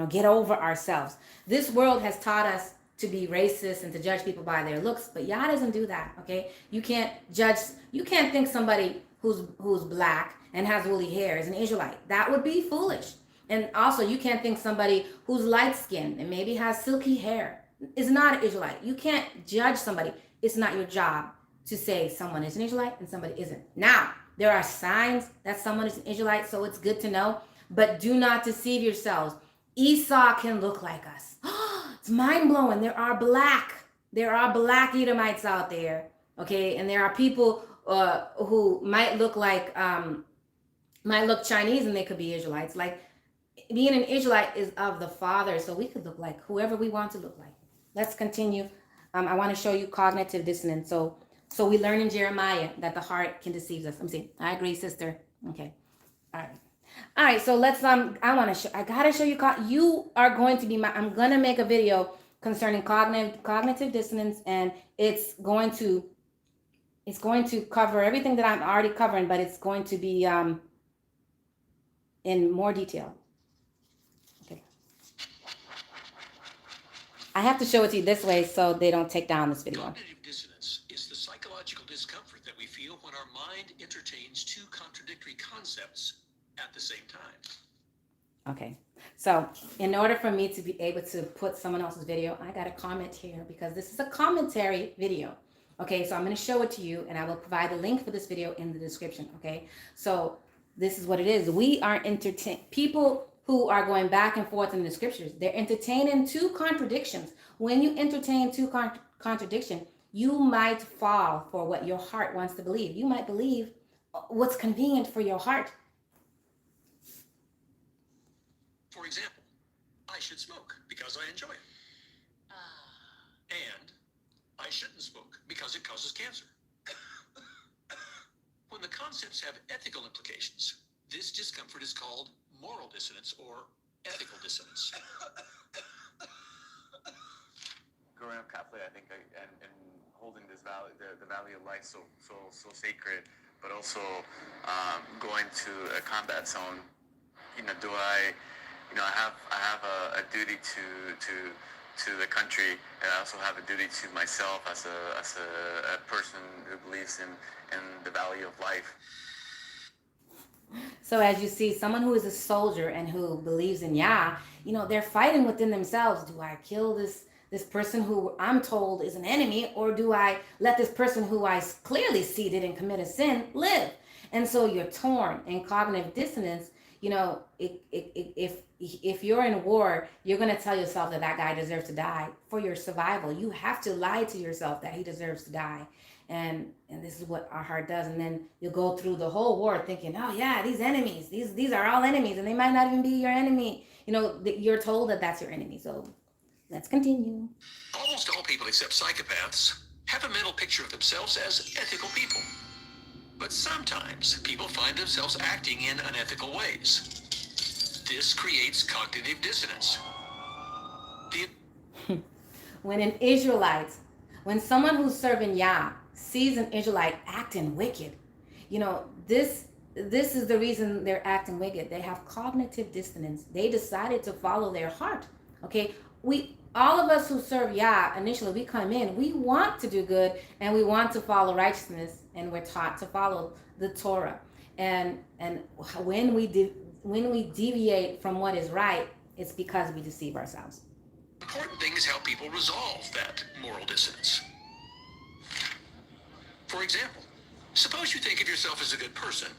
Speaker 1: get over ourselves. This world has taught us to be racist and to judge people by their looks, but Yah doesn't do that, okay? You can't think somebody who's black and has woolly hair is an Israelite. That would be foolish. And also, you can't think somebody who's light-skinned and maybe has silky hair is not an Israelite. You can't judge somebody. It's not your job to say someone is an Israelite and somebody isn't. Now, there are signs that someone is an Israelite, so it's good to know, but do not deceive yourselves. Esau can look like us. It's mind-blowing. There are black Edomites out there, okay? And there are people who might look Chinese and they could be Israelites. Like, being an Israelite is of the Father, so we could look like whoever we want to look like. Let's continue. I want to show you cognitive dissonance. So we learn in Jeremiah that the heart can deceive us. Let me see. I agree, sister. Okay. All right. So let's I gotta show you. You are going to be I'm gonna make a video concerning cognitive dissonance, and it's going to cover everything that I'm already covering, but it's going to be in more detail. I have to show it to you this way so they don't take down this video.
Speaker 2: Cognitive dissonance is the psychological discomfort that we feel when our mind entertains two contradictory concepts at the same time.
Speaker 1: Okay, so in order for me to be able to put someone else's video, I got to comment here because this is a commentary video. Okay, so I'm going to show it to you, and I will provide the link for this video in the description. Okay, so this is what it is. We are people who are going back and forth in the scriptures. They're entertaining two contradictions. When you entertain two contradictions, you might fall for what your heart wants to believe. You might believe what's convenient for your heart.
Speaker 2: For example, I should smoke because I enjoy it. And I shouldn't smoke because it causes cancer. When the concepts have ethical implications, this discomfort is called moral dissonance or ethical dissonance.
Speaker 3: Growing up Catholic, I think, and holding this value, the value of life so sacred, but also going to a combat zone. I have a duty to the country, and I also have a duty to myself as a person who believes in the value of life.
Speaker 1: So as you see, someone who is a soldier and who believes in Yah, they're fighting within themselves. Do I kill this person who I'm told is an enemy, or do I let this person who I clearly see didn't commit a sin live? And so you're torn. In cognitive dissonance, if you're in war, you're going to tell yourself that guy deserves to die for your survival. You have to lie to yourself that he deserves to die. and this is what our heart does. And then you'll go through the whole war thinking, oh yeah, these enemies, these are all enemies, and they might not even be your enemy. You're told that that's your enemy. So let's continue.
Speaker 2: Almost all people except psychopaths have a mental picture of themselves as ethical people. But sometimes people find themselves acting in unethical ways. This creates cognitive dissonance.
Speaker 1: When someone who's serving Yah sees an Israelite acting wicked, this is the reason they're acting wicked. They have cognitive dissonance. They decided to follow their heart. Okay, all of us who serve Yah, initially we come in, we want to do good and we want to follow righteousness, and we're taught to follow the Torah. And when we deviate from what is right, it's because we deceive ourselves.
Speaker 2: The important thing is how people resolve that moral dissonance. For example, suppose you think of yourself as a good person,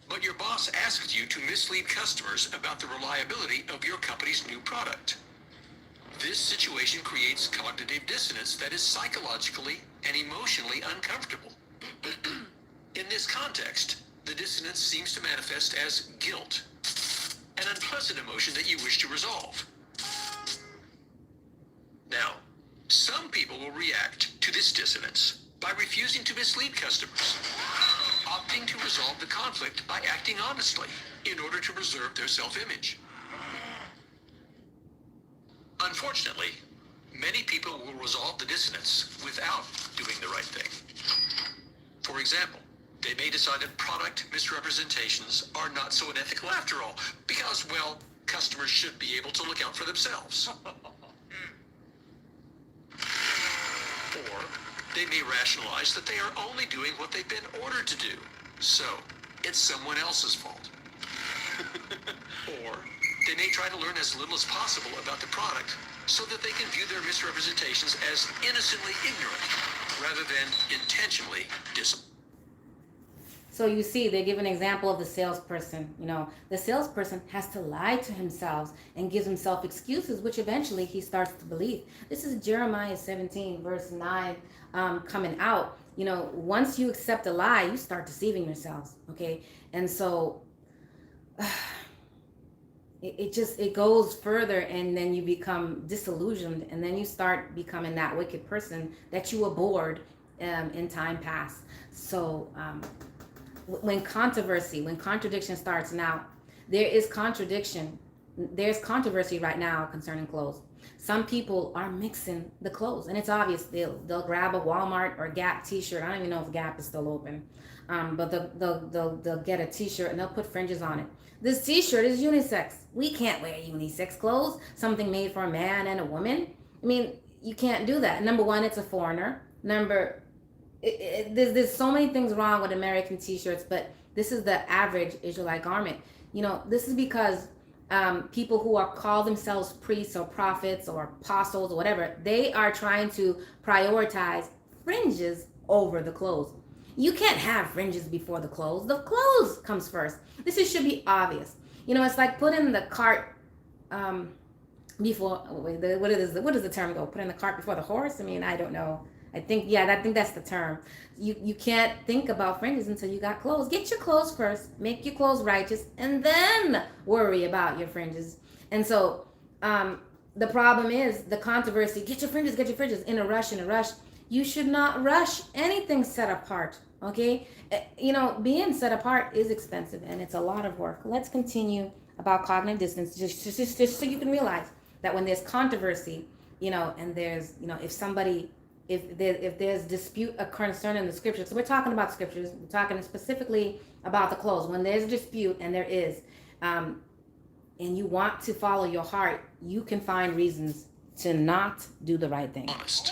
Speaker 2: but your boss asks you to mislead customers about the reliability of your company's new product. This situation creates cognitive dissonance that is psychologically and emotionally uncomfortable. In this context, the dissonance seems to manifest as guilt, an unpleasant emotion that you wish to resolve. Now, some people will react to this dissonance by refusing to mislead customers, opting to resolve the conflict by acting honestly in order to preserve their self-image. Unfortunately, many people will resolve the dissonance without doing the right thing. For example, they may decide that product misrepresentations are not so unethical after all, because, well, customers should be able to look out for themselves. Or they may rationalize that they are only doing what they've been ordered to do, so it's someone else's fault. Or they may try to learn as little as possible about the product so that they can view their misrepresentations as innocently ignorant rather than intentionally dishonest.
Speaker 1: So you see, they give an example of the salesperson. The salesperson has to lie to himself and gives himself excuses, which eventually he starts to believe. This is Jeremiah 17, verse 9, coming out. Once you accept a lie, you start deceiving yourselves, okay? And so it goes further, and then you become disillusioned, and then you start becoming that wicked person that you abhorred in time past. So when contradiction starts, now there's controversy right now concerning clothes. Some people are mixing the clothes, and it's obvious. They'll grab a Walmart or Gap t-shirt. I don't even know if Gap is still open, but they'll get a t-shirt and they'll put fringes on it. This t-shirt is unisex. We can't wear unisex clothes, something made for a man and a woman. I mean, you can't do that. Number one, it's a foreigner. There's so many things wrong with American t-shirts, but this is the average Israelite garment. This is because people who call themselves priests or prophets or apostles or whatever, they are trying to prioritize fringes over the clothes. You can't have fringes before the clothes. The clothes comes first. Should be obvious. It's like putting the cart before, what is the term go? Put in the cart before the horse? I mean, I don't know. I think that's the term. You can't think about fringes until you got clothes. Get your clothes first, make your clothes righteous, and then worry about your fringes. And so the problem is the controversy, get your fringes, in a rush. You should not rush anything set apart, okay? Being set apart is expensive, and it's a lot of work. Let's continue about cognitive dissonance, just so you can realize that when there's controversy, and there's, if there's dispute concerning the scriptures, so we're talking about scriptures, we're talking specifically about the clothes. When there's a dispute, and there is, and you want to follow your heart, you can find reasons to not do the right thing.
Speaker 2: Honest.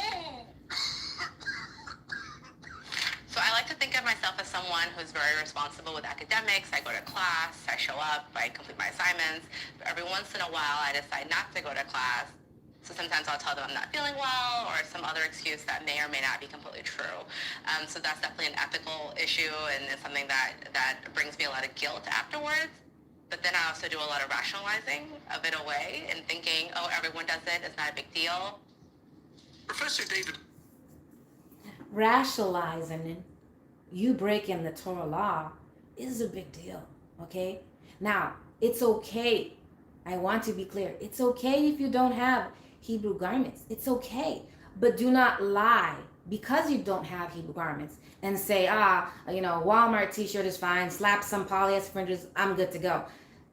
Speaker 4: So I like to think of myself as someone who's very responsible with academics. I go to class, I show up, I complete my assignments, but every once in a while I decide not to go to class. So sometimes I'll tell them I'm not feeling well, or some other excuse that may or may not be completely true. So that's definitely an ethical issue, and it's something that brings me a lot of guilt afterwards. But then I also do a lot of rationalizing of it away and thinking, oh, everyone does it, it's not a big deal.
Speaker 2: Professor David.
Speaker 1: rationalizing you breaking the Torah law is a big deal, okay? Now, it's okay. I want to be clear. It's okay if you don't have Hebrew garments. It's okay. But do not lie because you don't have Hebrew garments and say, Walmart t-shirt is fine, slap some polyester fringes, I'm good to go.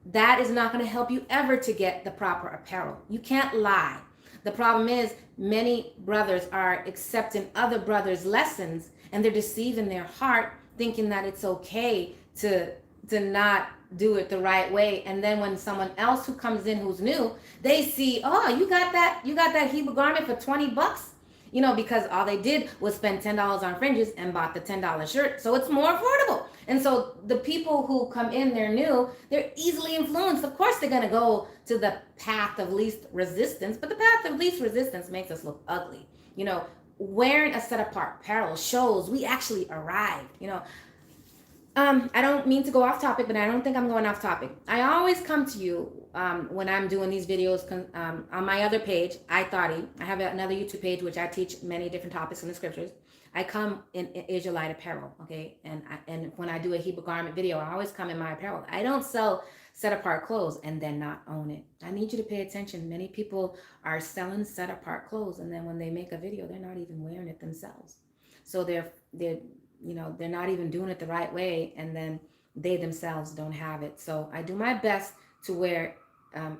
Speaker 1: That is not going to help you ever to get the proper apparel. You can't lie. The problem is many brothers are accepting other brothers' lessons and they're deceiving their heart, thinking that it's okay to not do it the right way. And then when someone else who comes in who's new, they see, oh, you got that Hebrew garment for $20, because all they did was spend $10 on fringes and bought the $10 shirt. So it's more affordable. And so the people who come in, they're new, they're easily influenced. Of course, they're going to go to the path of least resistance, but the path of least resistance makes us look ugly. Wearing a set apart apparel shows we actually arrived. I don't mean to go off topic, but I don't think I'm going off topic. I always come to you when I'm doing these videos on my other page, I have another YouTube page which I teach many different topics in the scriptures. I come in Israelite apparel, okay? And when I do a Hebrew garment video, I always come in my apparel. I don't sell set apart clothes and then not own it. I need you to pay attention. Many people are selling set apart clothes, and then when they make a video, they're not even wearing it themselves. So they're not even doing it the right way, and then they themselves don't have it. So I do my best to wear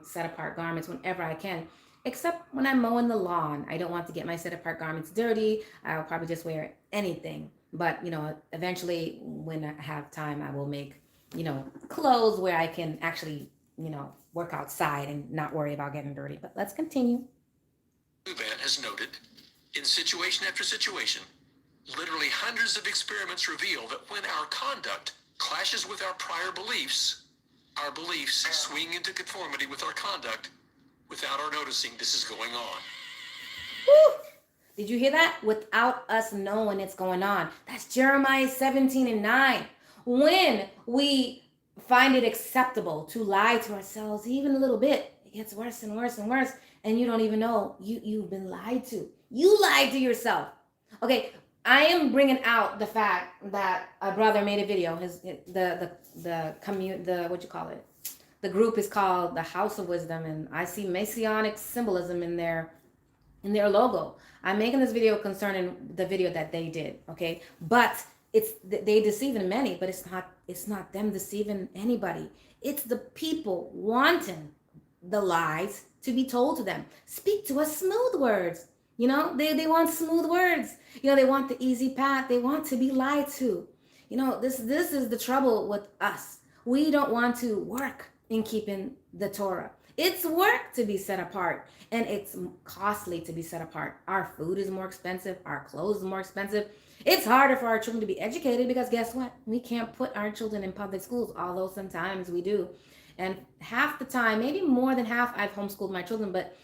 Speaker 1: set apart garments whenever I can, except when I'm mowing the lawn. I don't want to get my set apart garments dirty. I'll probably just wear anything. But, eventually when I have time, I will make, clothes where I can actually, work outside and not worry about getting dirty. But let's continue.
Speaker 2: Van has noted, in situation after situation, literally hundreds of experiments reveal that when our conduct clashes with our prior beliefs, our beliefs swing into conformity with our conduct without our noticing this is going on.
Speaker 1: Woo! Did you hear that? Without us knowing it's going on. That's Jeremiah 17:9. When we find it acceptable to lie to ourselves even a little bit, it gets worse and worse and worse, and you don't even know you've been lied to. You lied to yourself. Okay, I am bringing out the fact that a brother made a video. The group is called the House of Wisdom, and I see Messianic symbolism in their logo. I'm making this video concerning the video that they did, okay? But they deceiving many, but it's not them deceiving anybody. It's the people wanting the lies to be told to them. Speak to us smooth words. They want smooth words. They want the easy path. They want to be lied to. This is the trouble with us. We don't want to work in keeping the Torah. It's work to be set apart, and it's costly to be set apart. Our food is more expensive. Our clothes are more expensive. It's harder for our children to be educated because guess what? We can't put our children in public schools, although sometimes we do. And half the time, maybe more than half, I've homeschooled my children, but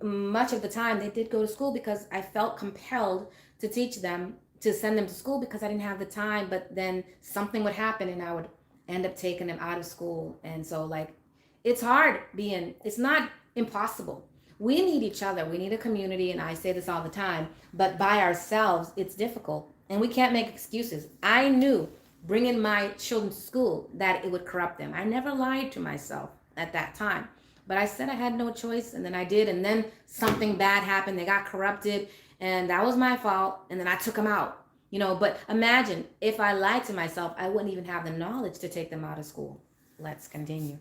Speaker 1: much of the time they did go to school because I felt compelled to teach them, to send them to school because I didn't have the time. But then something would happen and I would end up taking them out of school. And so it's hard it's not impossible. We need each other. We need a community. And I say this all the time, but by ourselves, it's difficult and we can't make excuses. I knew bringing my children to school that it would corrupt them. I never lied to myself at that time, but I said I had no choice. And then I did. And then something bad happened. They got corrupted and that was my fault. And then I took them out, but imagine if I lied to myself, I wouldn't even have the knowledge to take them out of school. Let's continue.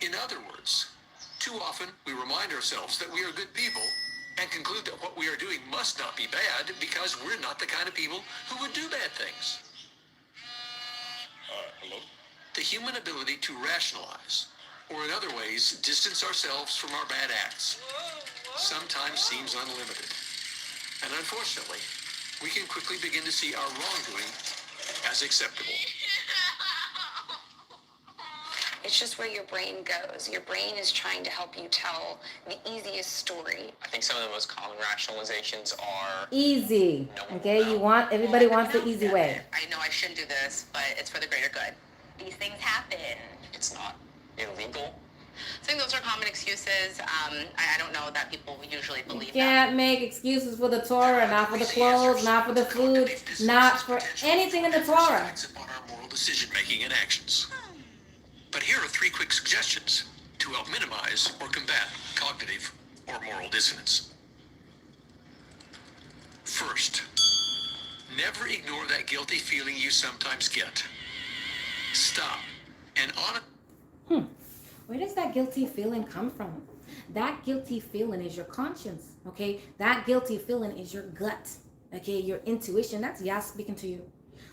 Speaker 2: In other words, too often we remind ourselves that we are good people and conclude that what we are doing must not be bad because we're not the kind of people who would do bad things. Hello? The human ability to rationalize, or in other ways, distance ourselves from our bad acts, sometimes seems unlimited. And unfortunately, we can quickly begin to see our wrongdoing as acceptable.
Speaker 5: It's just where your brain goes. Your brain is trying to help you tell the easiest story.
Speaker 6: I think some of the most common rationalizations are
Speaker 1: easy. Okay, everybody wants the easy way.
Speaker 4: I know I shouldn't do this, but it's for the greater good. These things happen.
Speaker 6: it's not illegal,
Speaker 4: So I think those are common excuses. I don't know that people usually
Speaker 1: You
Speaker 4: believe
Speaker 1: can't make excuses for the Torah, not for the clothes, not for the food, not for anything in the Torah.
Speaker 2: Upon our moral decision-making and actions. But here are 3 quick suggestions to help minimize or combat cognitive or moral dissonance. First, never ignore that guilty feeling you sometimes get. Stop and honor.
Speaker 1: Where does that guilty feeling come from? That guilty feeling is your conscience, okay? That guilty feeling is your gut, okay? Your intuition. That's Yah speaking to you.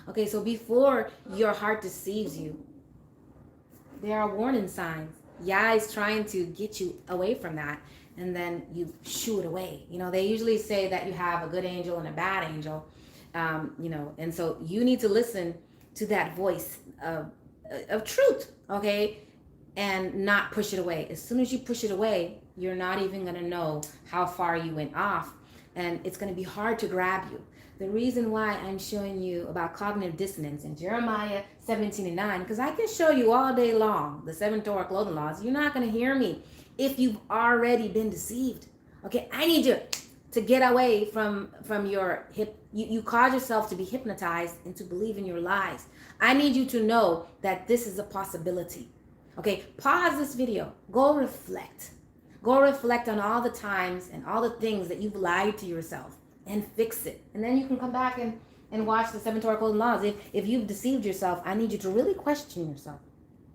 Speaker 1: Okay, so before your heart deceives you, there are warning signs. Yah is trying to get you away from that, and then you shoo it away. You know, they usually say that you have a good angel and a bad angel, you know, and so you need to listen to that voice of truth, okay? And not push it away. As soon as you push it away, you're not even going to know how far you went off, and it's going to be hard to grab you. The reason why I'm showing you about cognitive dissonance in Jeremiah 17:9, because I can show you all day long the 7 Torah clothing laws. You're not going to hear me if you've already been deceived. Okay, I need you to get away from your you cause yourself to be hypnotized into believing your lies. I need you to know that this is a possibility. Okay, pause this video. Go reflect. Go reflect on all the times and all the things that you've lied to yourself and fix it. And then you can come back and watch the 7 Torah clothing laws. If you've deceived yourself, I need you to really question yourself.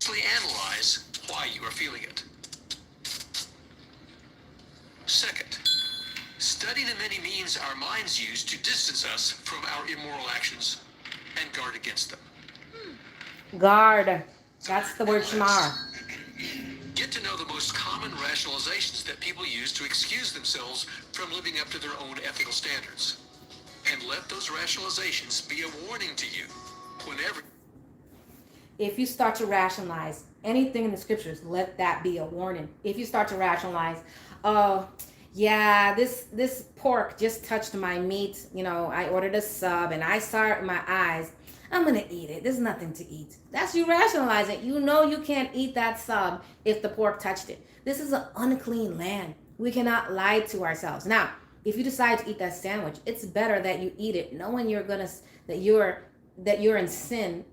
Speaker 2: Analyze why you are feeling it. Second, study the many means our minds use to distance us from our immoral actions and guard against them.
Speaker 1: Guard. That's the word shamar.
Speaker 2: Get to know the most common rationalizations that people use to excuse themselves from living up to their own ethical standards. And let those rationalizations be a warning to you whenever.
Speaker 1: If you start to rationalize anything in the scriptures, let that be a warning. If you start to rationalize, oh, yeah, this pork just touched my meat. You know, I ordered a sub and I saw it in my eyes. I'm going to eat it. There's nothing to eat. That's you rationalizing. You know you can't eat that sub if the pork touched it. This is an unclean land. We cannot lie to ourselves. Now, if you decide to eat that sandwich, it's better that you eat it knowing that you're in sin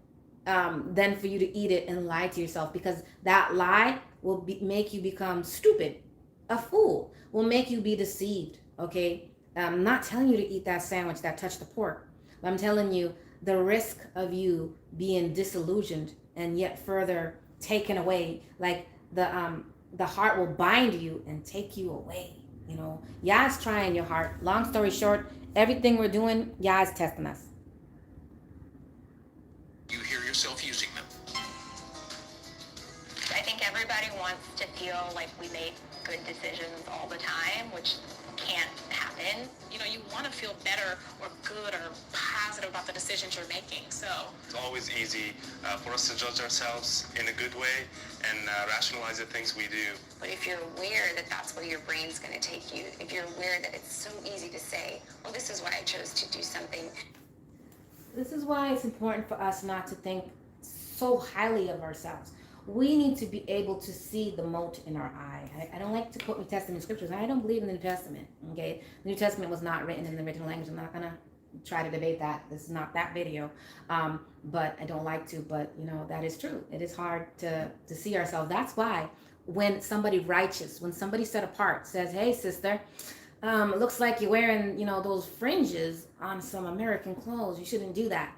Speaker 1: than for you to eat it and lie to yourself, because that lie will make you become stupid. A fool will make you be deceived, okay? I'm not telling you to eat that sandwich that touched the pork, but I'm telling you the risk of you being disillusioned and yet further taken away, like the heart will bind you and take you away. You know, Yah's trying your heart. Long story short, everything we're doing, Yah's testing us.
Speaker 2: You hear yourself using them.
Speaker 5: I think everybody wants to feel like we make good decisions all the time, which can't happen.
Speaker 7: You know, you want to feel better or good or positive about the decisions you're making. So
Speaker 8: it's always easy for us to judge ourselves in a good way and rationalize the things we do.
Speaker 5: But if you're aware that that's where your brain's going to take you, if you're aware that it's so easy to say, well, this is why I chose to do something.
Speaker 1: This is why it's important for us not to think so highly of ourselves. We need to be able to see the mote in our eye. I don't like to quote New Testament scriptures. I don't believe in the New Testament, okay? The New Testament was not written in the original language. I'm not going to try to debate that. This is not that video, but I don't like to. But, you know, that is true. It is hard to see ourselves. That's why when somebody righteous, when somebody set apart says, hey, sister, it looks like you're wearing, you know, those fringes on some American clothes. You shouldn't do that.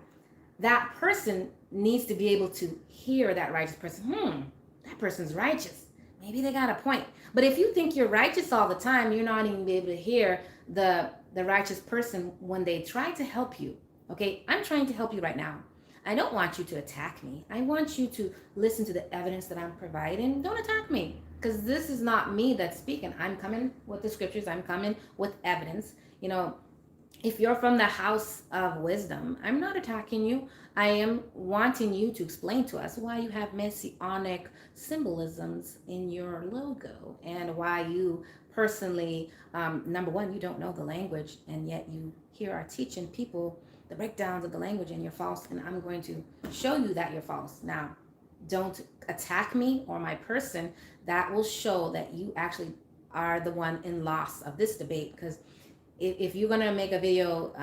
Speaker 1: That person needs to be able to hear that righteous person. That person's righteous. Maybe they got a point. But if you think you're righteous all the time, you're not even be able to hear the righteous person when they try to help you. Okay, I'm trying to help you right now. I don't want you to attack me. I want you to listen to the evidence that I'm providing. Don't attack me, because this is not me that's speaking. I'm coming with the scriptures. I'm coming with evidence. You know, if you're from the house of wisdom, I'm not attacking you. I am wanting you to explain to us why you have messianic symbolisms in your logo, and why you personally, number one, you don't know the language, and yet you here are teaching people the breakdowns of the language, and you're false, and I'm going to show you that you're false. Now, don't attack me or my person, that will show that you actually are the one in loss of this debate. Because if you're going to make a video,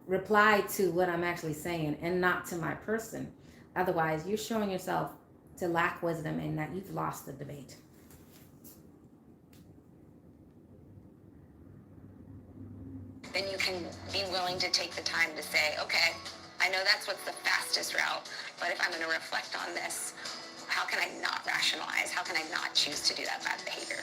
Speaker 1: reply to what I'm actually saying and not to my person. Otherwise, you're showing yourself to lack wisdom and that you've lost the debate.
Speaker 5: Then you can be willing to take the time to say, okay, I know that's what's the fastest route, but if I'm going to reflect on this, how can I not rationalize? How can I not choose to do that bad behavior?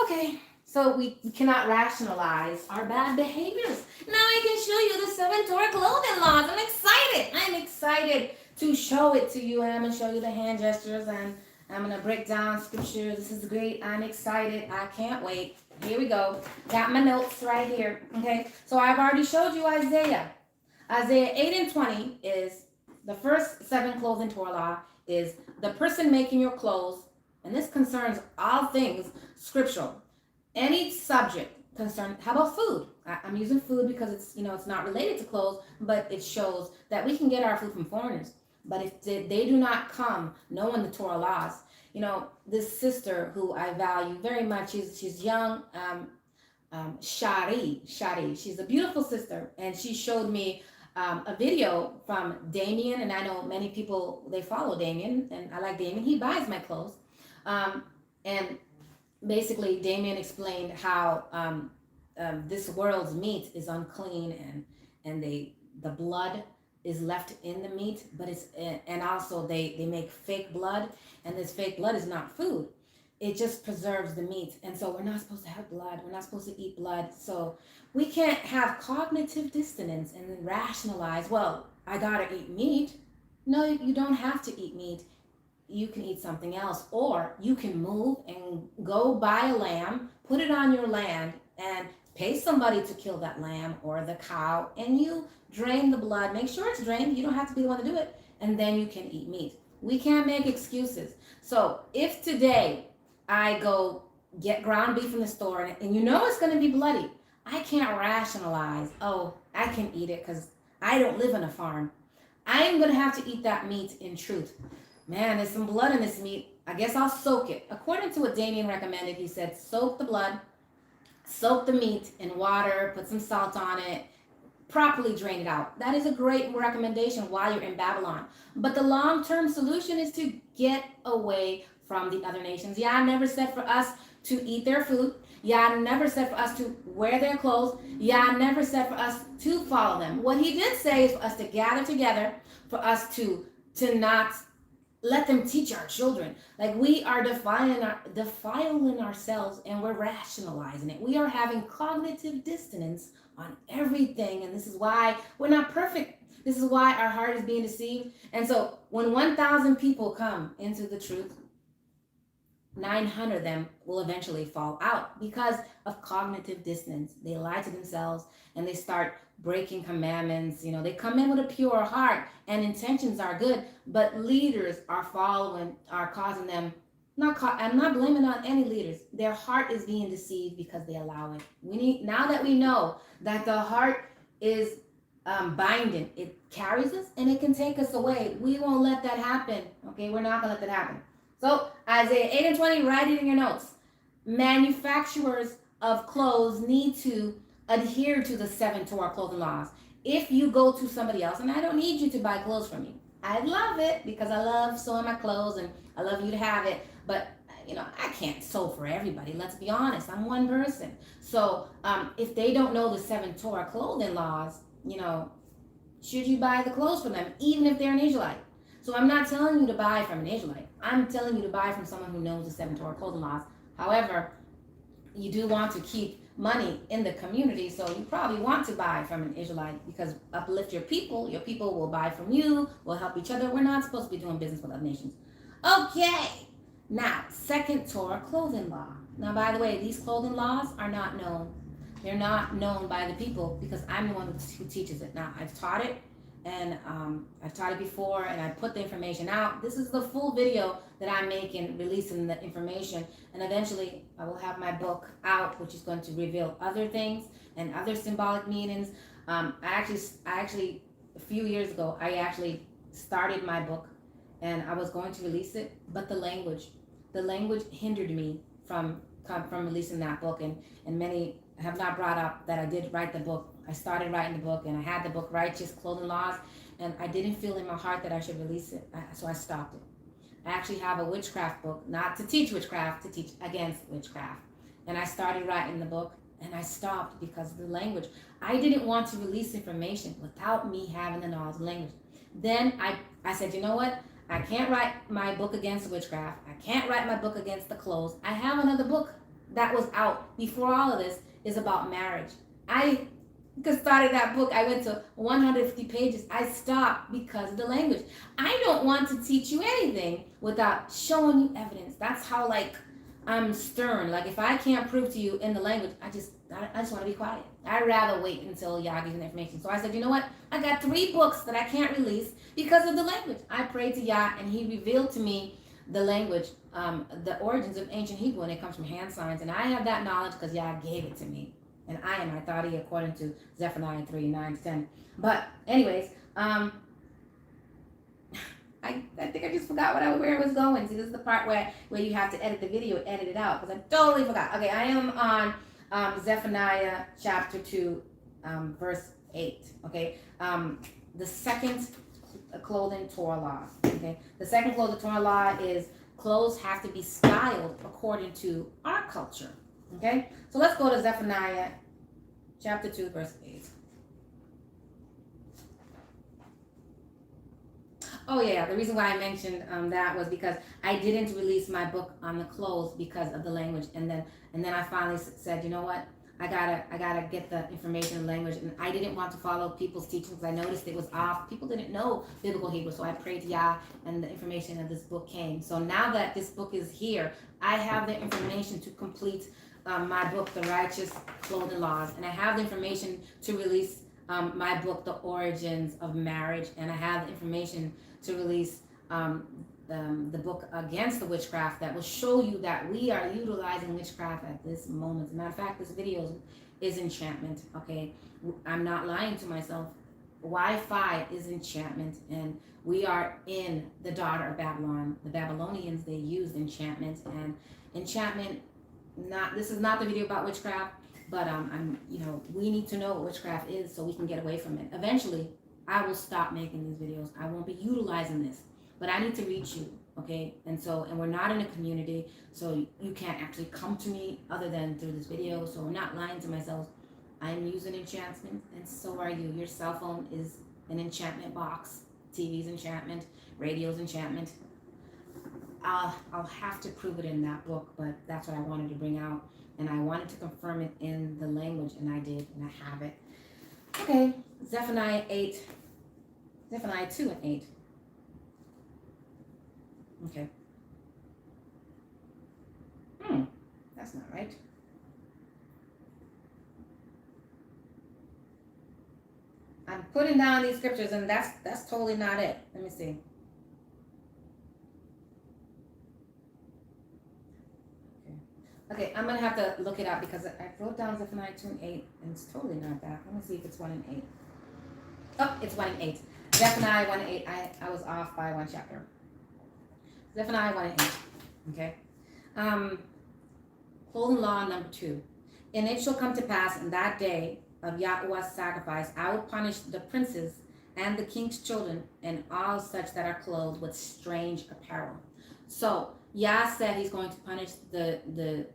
Speaker 1: Okay, so we cannot rationalize our bad behaviors. Now I can show you the 7 Torah clothing laws. I'm excited. I'm excited to show it to you, and I'm going to show you the hand gestures, and I'm going to break down scriptures. This is great. I'm excited. I can't wait. Here we go. Got my notes right here. Okay, so I've already showed you Isaiah. Isaiah 8 and 20 is the first 7 clothing Torah law, is the person making your clothes, and this concerns all things scriptural. Any subject concerned. How about food? I'm using food because it's, it's not related to clothes, but it shows that we can get our food from foreigners. But if they do not come knowing the Torah laws, this sister who I value very much, she's young, Shari. She's a beautiful sister, and she showed me a video from Damien, and I know many people, they follow Damien, and I like Damien. He buys my clothes. And basically, Damien explained how this world's meat is unclean, and the blood is left in the meat, but and also they make fake blood, and this fake blood is not food. It just preserves the meat, and so we're not supposed to have blood. We're not supposed to eat blood. So we can't have cognitive dissonance and then rationalize, well, I gotta eat meat. No, you don't have to eat meat. You can eat something else, or you can move and go buy a lamb, put it on your land, and pay somebody to kill that lamb or the cow, and you drain the blood. Make sure it's drained. You don't have to be the one to do it, and then you can eat meat. We can't make excuses. So if today I go get ground beef from the store, and it's going to be bloody, I can't rationalize, oh, I can eat it because I don't live on a farm. I'm going to have to eat that meat in truth. Man, there's some blood in this meat. I guess I'll soak it. According to what Damien recommended, he said, soak the blood, soak the meat in water, put some salt on it, properly drain it out. That is a great recommendation while you're in Babylon. But the long-term solution is to get away from the other nations. Yah never said for us to eat their food. Yah never said for us to wear their clothes. Yah never said for us to follow them. What he did say is for us to gather together, for us to not let them teach our children. Like, we are defiling ourselves, and we're rationalizing it. We are having cognitive dissonance on everything, and this is why we're not perfect. This is why our heart is being deceived. And so when 1,000 people come into the truth, 900 of them will eventually fall out because of cognitive dissonance. They lie to themselves, and they start breaking commandments. They come in with a pure heart and intentions are good, but leaders are causing them, I'm not blaming on any leaders. Their heart is being deceived because they allow it. Now that we know that the heart is binding, it carries us and it can take us away. We won't let that happen. Okay, we're not gonna let that happen. So Isaiah 8 and 20, write it in your notes. Manufacturers of clothes need to adhere to the 7 Torah clothing laws. If you go to somebody else, and I don't need you to buy clothes from me. I love it because I love sewing my clothes and I love you to have it. But, I can't sew for everybody. Let's be honest. I'm one person. So if they don't know the 7 Torah clothing laws, should you buy the clothes from them, even if they're an Israelite? So I'm not telling you to buy from an Israelite. I'm telling you to buy from someone who knows the 7 Torah clothing laws. However, you do want to keep money in the community, so you probably want to buy from an Israelite because uplift your people will buy from you, will help each other. We're not supposed to be doing business with other nations. Okay, now, 2nd Torah clothing law. Now, by the way, these clothing laws are not known. They're not known by the people because I'm the one who teaches it. Now, I've taught it, and I've taught it before, and I put the information out. This is the full video that I'm making, releasing the information, and eventually I will have my book out, which is going to reveal other things and other symbolic meanings. I actually a few years ago, I actually started my book and I was going to release it, but the language hindered me from releasing that book. And many have not brought up that I did write the book. I started writing the book and I had the book Righteous Clothing Laws, and I didn't feel in my heart that I should release it, so I stopped it. I actually have a witchcraft book, not to teach witchcraft, to teach against witchcraft. And I started writing the book and I stopped because of the language. I didn't want to release information without me having the knowledge of language. Then I said, you know what? I can't write my book against witchcraft. I can't write my book against the clothes. I have another book that was out before all of this, is about marriage. I started that book. I went to 150 pages. I stopped because of the language. I don't want to teach you anything without showing you evidence. That's how I'm stern. Like if I can't prove to you in the language, I just want to be quiet. I'd rather wait until Yah gives me the information. So I said, you know what? I got 3 books that I can't release because of the language. I prayed to Yah and he revealed to me the language, the origins of ancient Hebrew, and it comes from hand signs. And I have that knowledge because Yah gave it to me. And I am my thoughty according to Zephaniah 3:9-10. But anyways, I think I just forgot where it was going. See, this is the part where you have to edit the video, edit it out, because I totally forgot. Okay, I am on Zephaniah chapter 2, verse 8. Okay, the second clothing Torah law. Okay, the second clothing Torah law is clothes have to be styled according to our culture. Okay, so let's go to Zephaniah chapter 2, verse 8. Oh yeah, the reason why I mentioned that was because I didn't release my book on the clothes because of the language, and then I finally said, you know what, I gotta get the information in language, and I didn't want to follow people's teachings. I noticed it was off. People didn't know biblical Hebrew, so I prayed to Yah, and the information of this book came. So now that this book is here, I have the information to complete my book, The Righteous Clothing Laws, and I have the information to release my book, The Origins of Marriage, and I have the information to release the book Against the Witchcraft that will show you that we are utilizing witchcraft at this moment. As a matter of fact, this video is enchantment, okay? I'm not lying to myself. Wi-Fi is enchantment, and we are in the daughter of Babylon. The Babylonians, they used enchantment, and enchantment, this is not the video about witchcraft, but we need to know what witchcraft is so we can get away from it. Eventually, I will stop making these videos. I won't be utilizing this, but I need to reach you, okay? And we're not in a community, so you can't actually come to me other than through this video. So I'm not lying to myself. I'm using enchantment, and so are you. Your cell phone is an enchantment box. TV's enchantment, radio's enchantment. I'll have to prove it in that book, but that's what I wanted to bring out, and I wanted to confirm it in the language, and I did, and I have it. Okay, Zephaniah 2 and 8. Okay. That's not right. I'm putting down these scriptures, and that's totally not it. Let me see. Okay, I'm gonna have to look it up because I wrote down Zephaniah 2 and 8, and it's totally not that. Let me see if it's 1 and 8. Oh, it's 1 and 8. Zephaniah 1 and 8. I was off by 1 chapter. Zephaniah 1 and 8. Okay. Clothing law number 2. And it shall come to pass in that day of Yahweh's sacrifice, I will punish the princes and the king's children and all such that are clothed with strange apparel. So Yah said he's going to punish the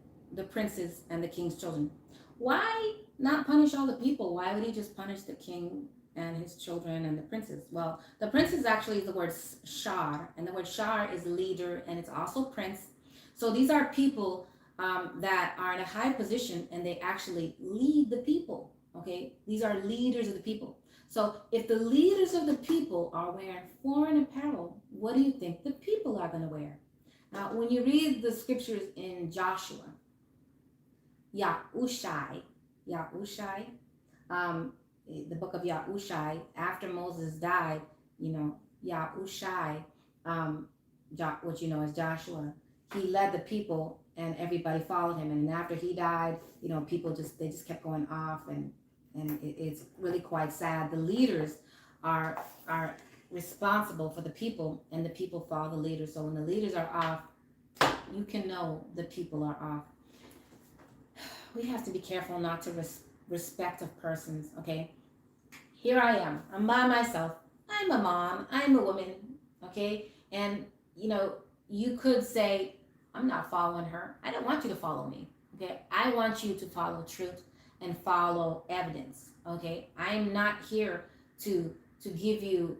Speaker 1: princes and the king's children. Why not punish all the people? Why would he just punish the king and his children and the princes? Well, the princes actually is the word shar, and the word shar is leader, and it's also prince. So these are people that are in a high position, and they actually lead the people. Okay, these are leaders of the people. So if the leaders of the people are wearing foreign apparel, what do you think the people are going to wear? Now, when you read the scriptures in Joshua, Yahushai, the book of Yahushai, after Moses died, Yahushai, what you know as Joshua, he led the people and everybody followed him. And after he died, people just kept going off, and it's really quite sad. The leaders are responsible for the people, and the people follow the leaders. So when the leaders are off, you can know the people are off. We have to be careful not to respect of persons, okay? Here I am. I'm by myself. I'm a mom. I'm a woman, okay? And, you could say, I'm not following her. I don't want you to follow me, okay? I want you to follow truth and follow evidence, okay? I'm not here to give you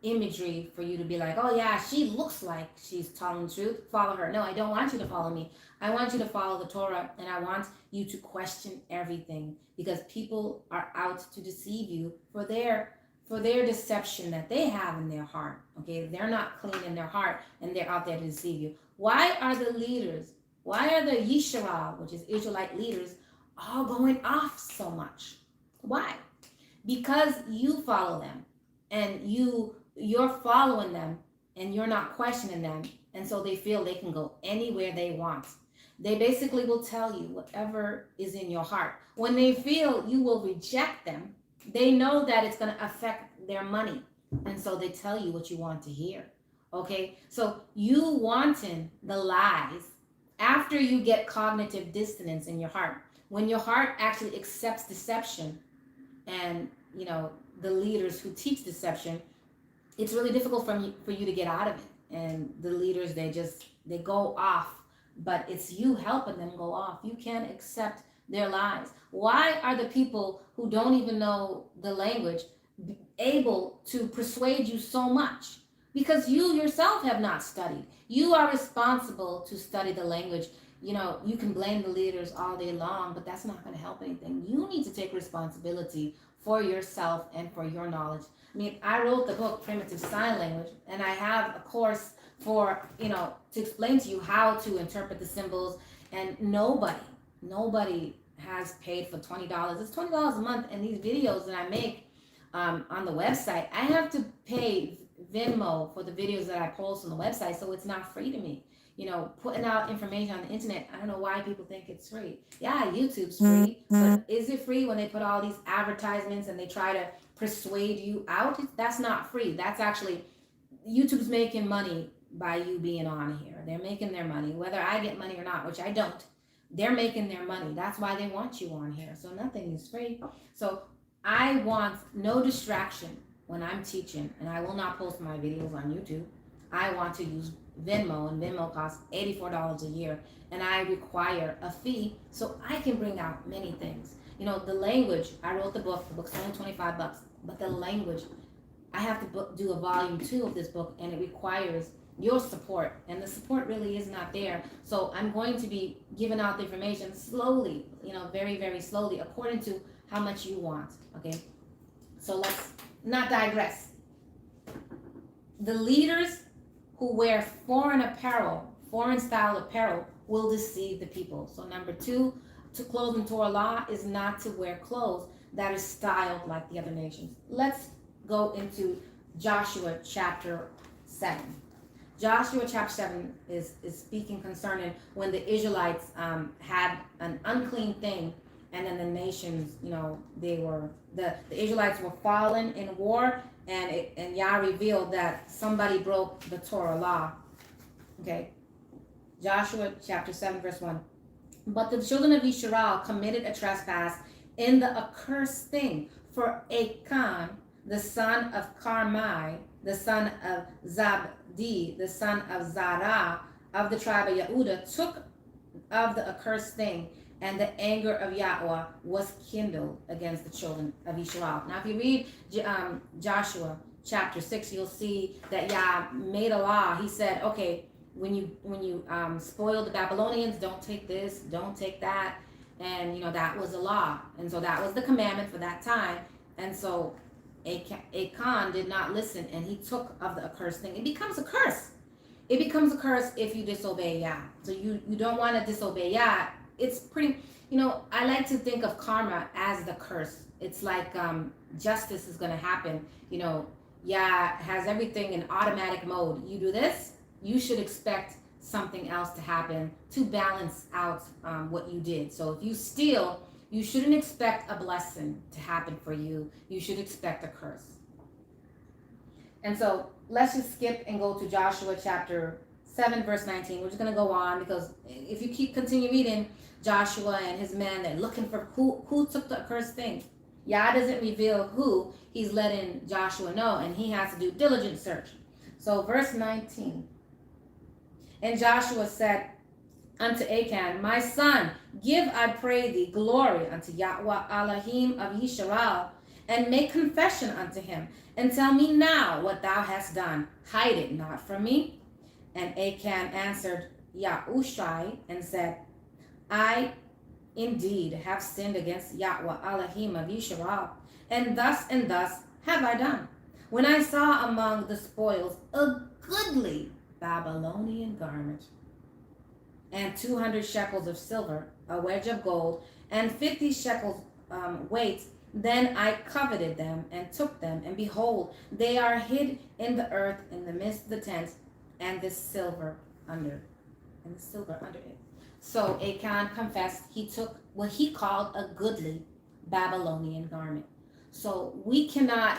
Speaker 1: imagery for you to be like, oh yeah, she looks like she's telling the truth. Follow her. No, I don't want you to follow me. I want you to follow the Torah, and I want you to question everything, because people are out to deceive you for their deception that they have in their heart. Okay, they're not clean in their heart, and they're out there to deceive you. Why are the leaders? Why are the yeshar'al, which is Israelite leaders, all going off so much? Why? Because you follow them, and you're following them, and you're not questioning them, and so they feel they can go anywhere they want. They basically will tell you whatever is in your heart. When they feel you will reject them, they know that it's going to affect their money, and so they tell you what you want to hear. Okay, so you wanting the lies after you get cognitive dissonance in your heart, when your heart actually accepts deception, and the leaders who teach deception, it's really difficult for you to get out of it. And the leaders, they go off, but it's you helping them go off. You can't accept their lies. Why are the people who don't even know the language able to persuade you so much? Because you yourself have not studied. You are responsible to study the language. You can blame the leaders all day long, but that's not going to help anything. You need to take responsibility for yourself and for your knowledge. I mean, I wrote the book Primitive Sign Language, and I have a course for, to explain to you how to interpret the symbols, and nobody has paid for $20. It's $20 a month, and these videos that I make on the website, I have to pay Venmo for the videos that I post on the website, so it's not free to me. Putting out information on the internet, I don't know why people think it's free. Yeah, YouTube's free, but is it free when they put all these advertisements and they try to persuade you out? That's not free. That's actually, YouTube's making money by you being on here. They're making their money, whether I get money or not, which I don't. They're making their money. That's why they want you on here. So nothing is free. So I want no distraction when I'm teaching, and I will not post my videos on YouTube. I want to use Venmo, and Venmo costs $84 a year, and I require a fee so I can bring out many things. The language, I wrote the book's only $25, but the language, I have to do a volume 2 of this book, and it requires your support, and the support really is not there. So I'm going to be giving out the information slowly, very, very slowly, according to how much you want, okay? So let's not digress. The leaders who wear foreign style apparel will deceive the people. So number 2, to clothe in Torah law is not to wear clothes that is styled like the other nations. Let's go into Joshua chapter 7. Joshua chapter 7 is speaking concerning when the Israelites had an unclean thing, and then the nations, the Israelites were fallen in war, and Yah revealed that somebody broke the Torah law. Okay, Joshua chapter 7 verse 1. But the children of yeshar'al committed a trespass in the accursed thing, for Achan, the son of Carmi, the son of Zabdi, the son of Zara, of the tribe of Yehudah, took of the accursed thing, and the anger of Yahweh was kindled against the children of Israel. Now, if you read Joshua chapter 6, you'll see that Yah made a law. He said, okay, when you spoil the Babylonians, don't take this, don't take that, and that was a law, and so that was the commandment for that time. And so Achan did not listen, and he took of the accursed thing. It becomes a curse. It becomes a curse if you disobey Yah. So you don't want to disobey Yah. It's pretty, I like to think of karma as the curse. It's like justice is going to happen. Yah has everything in automatic mode. You do this, you should expect something else to happen to balance out what you did. So if you steal, you shouldn't expect a blessing to happen for you. You should expect a curse. And so let's just skip and go to Joshua chapter 7, verse 19. We're just going to go on because if you continue reading, Joshua and his men, they're looking for who took the accursed thing. Yah doesn't reveal who. He's letting Joshua know, and he has to do diligent search. So verse 19. And Joshua said unto Achan, my son, give, I pray thee, glory unto Yahweh Elohim of Yeshar'al, and make confession unto him, and tell me now what thou hast done. Hide it not from me. And Achan answered Yahushai and said, I indeed have sinned against Yahweh Elohim of Yeshar'al, and thus have I done. When I saw among the spoils a goodly Babylonian garment, and 200 shekels of silver, a wedge of gold, and 50 shekels weight, then I coveted them and took them, and behold, they are hid in the earth in the midst of the tent, and the silver under it. So Achan confessed he took what he called a goodly Babylonian garment. So we cannot,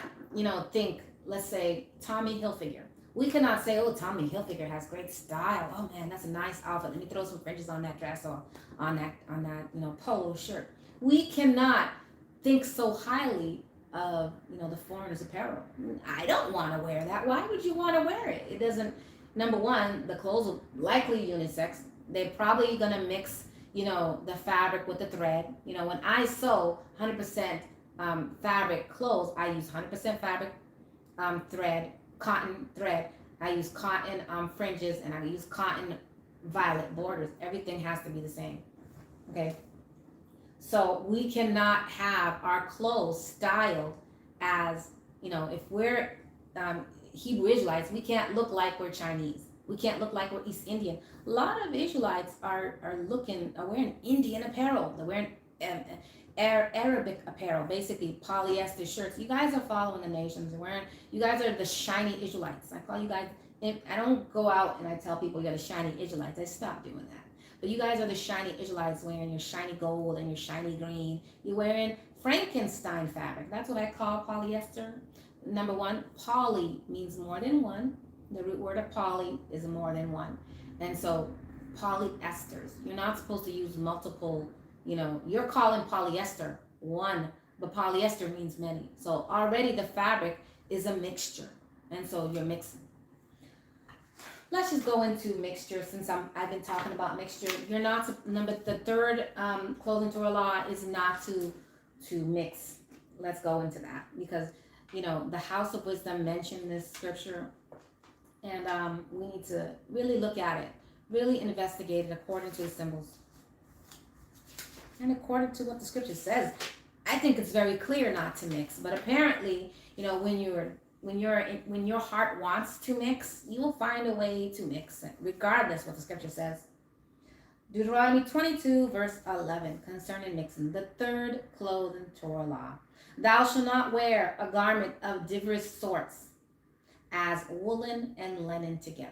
Speaker 1: think, let's say Tommy Hilfiger. We cannot say, oh, Tommy Hilfiger has great style. Oh man, that's a nice outfit. Let me throw some fringes on that dress or on that polo shirt. We cannot think so highly of the foreigner's apparel. I don't want to wear that. Why would you want to wear it? It doesn't. Number one, the clothes are likely unisex. They're probably gonna mix the fabric with the thread. When I sew 100% fabric clothes, I use 100% fabric thread, cotton thread. I use cotton fringes, and I use cotton violet borders. Everything has to be the same. Okay. So we cannot have our clothes styled as, if we're Hebrew Israelites, we can't look like we're Chinese. We can't look like we're East Indian. A lot of Israelites are wearing Indian apparel. They're wearing Arabic apparel, basically polyester shirts. You guys are following the nations. You guys are the shiny Israelites. I call you guys, I don't go out and I tell people you're the shiny Israelites. I stopped doing that. But you guys are the shiny Israelites, wearing your shiny gold and your shiny green. You're wearing Frankenstein fabric. That's what I call polyester. Number one, poly means more than one. The root word of poly is more than one. And so polyesters, you're not supposed to use multiple, you're calling polyester one, but polyester means many. So already the fabric is a mixture. And so you're mixing. Let's just go into mixture since I've been talking about mixture. You're not, the third clothing Torah law is not to mix. Let's go into that because, the house of wisdom mentioned this scripture, and we need to really look at it, really investigate it according to the symbols and according to what the scripture says. I think it's very clear not to mix, but apparently, when your heart wants to mix, you will find a way to mix it, regardless what the scripture says. Deuteronomy 22, verse 11, concerning mixing, the third clothing Torah law. Thou shalt not wear a garment of diverse sorts, as woolen and linen together.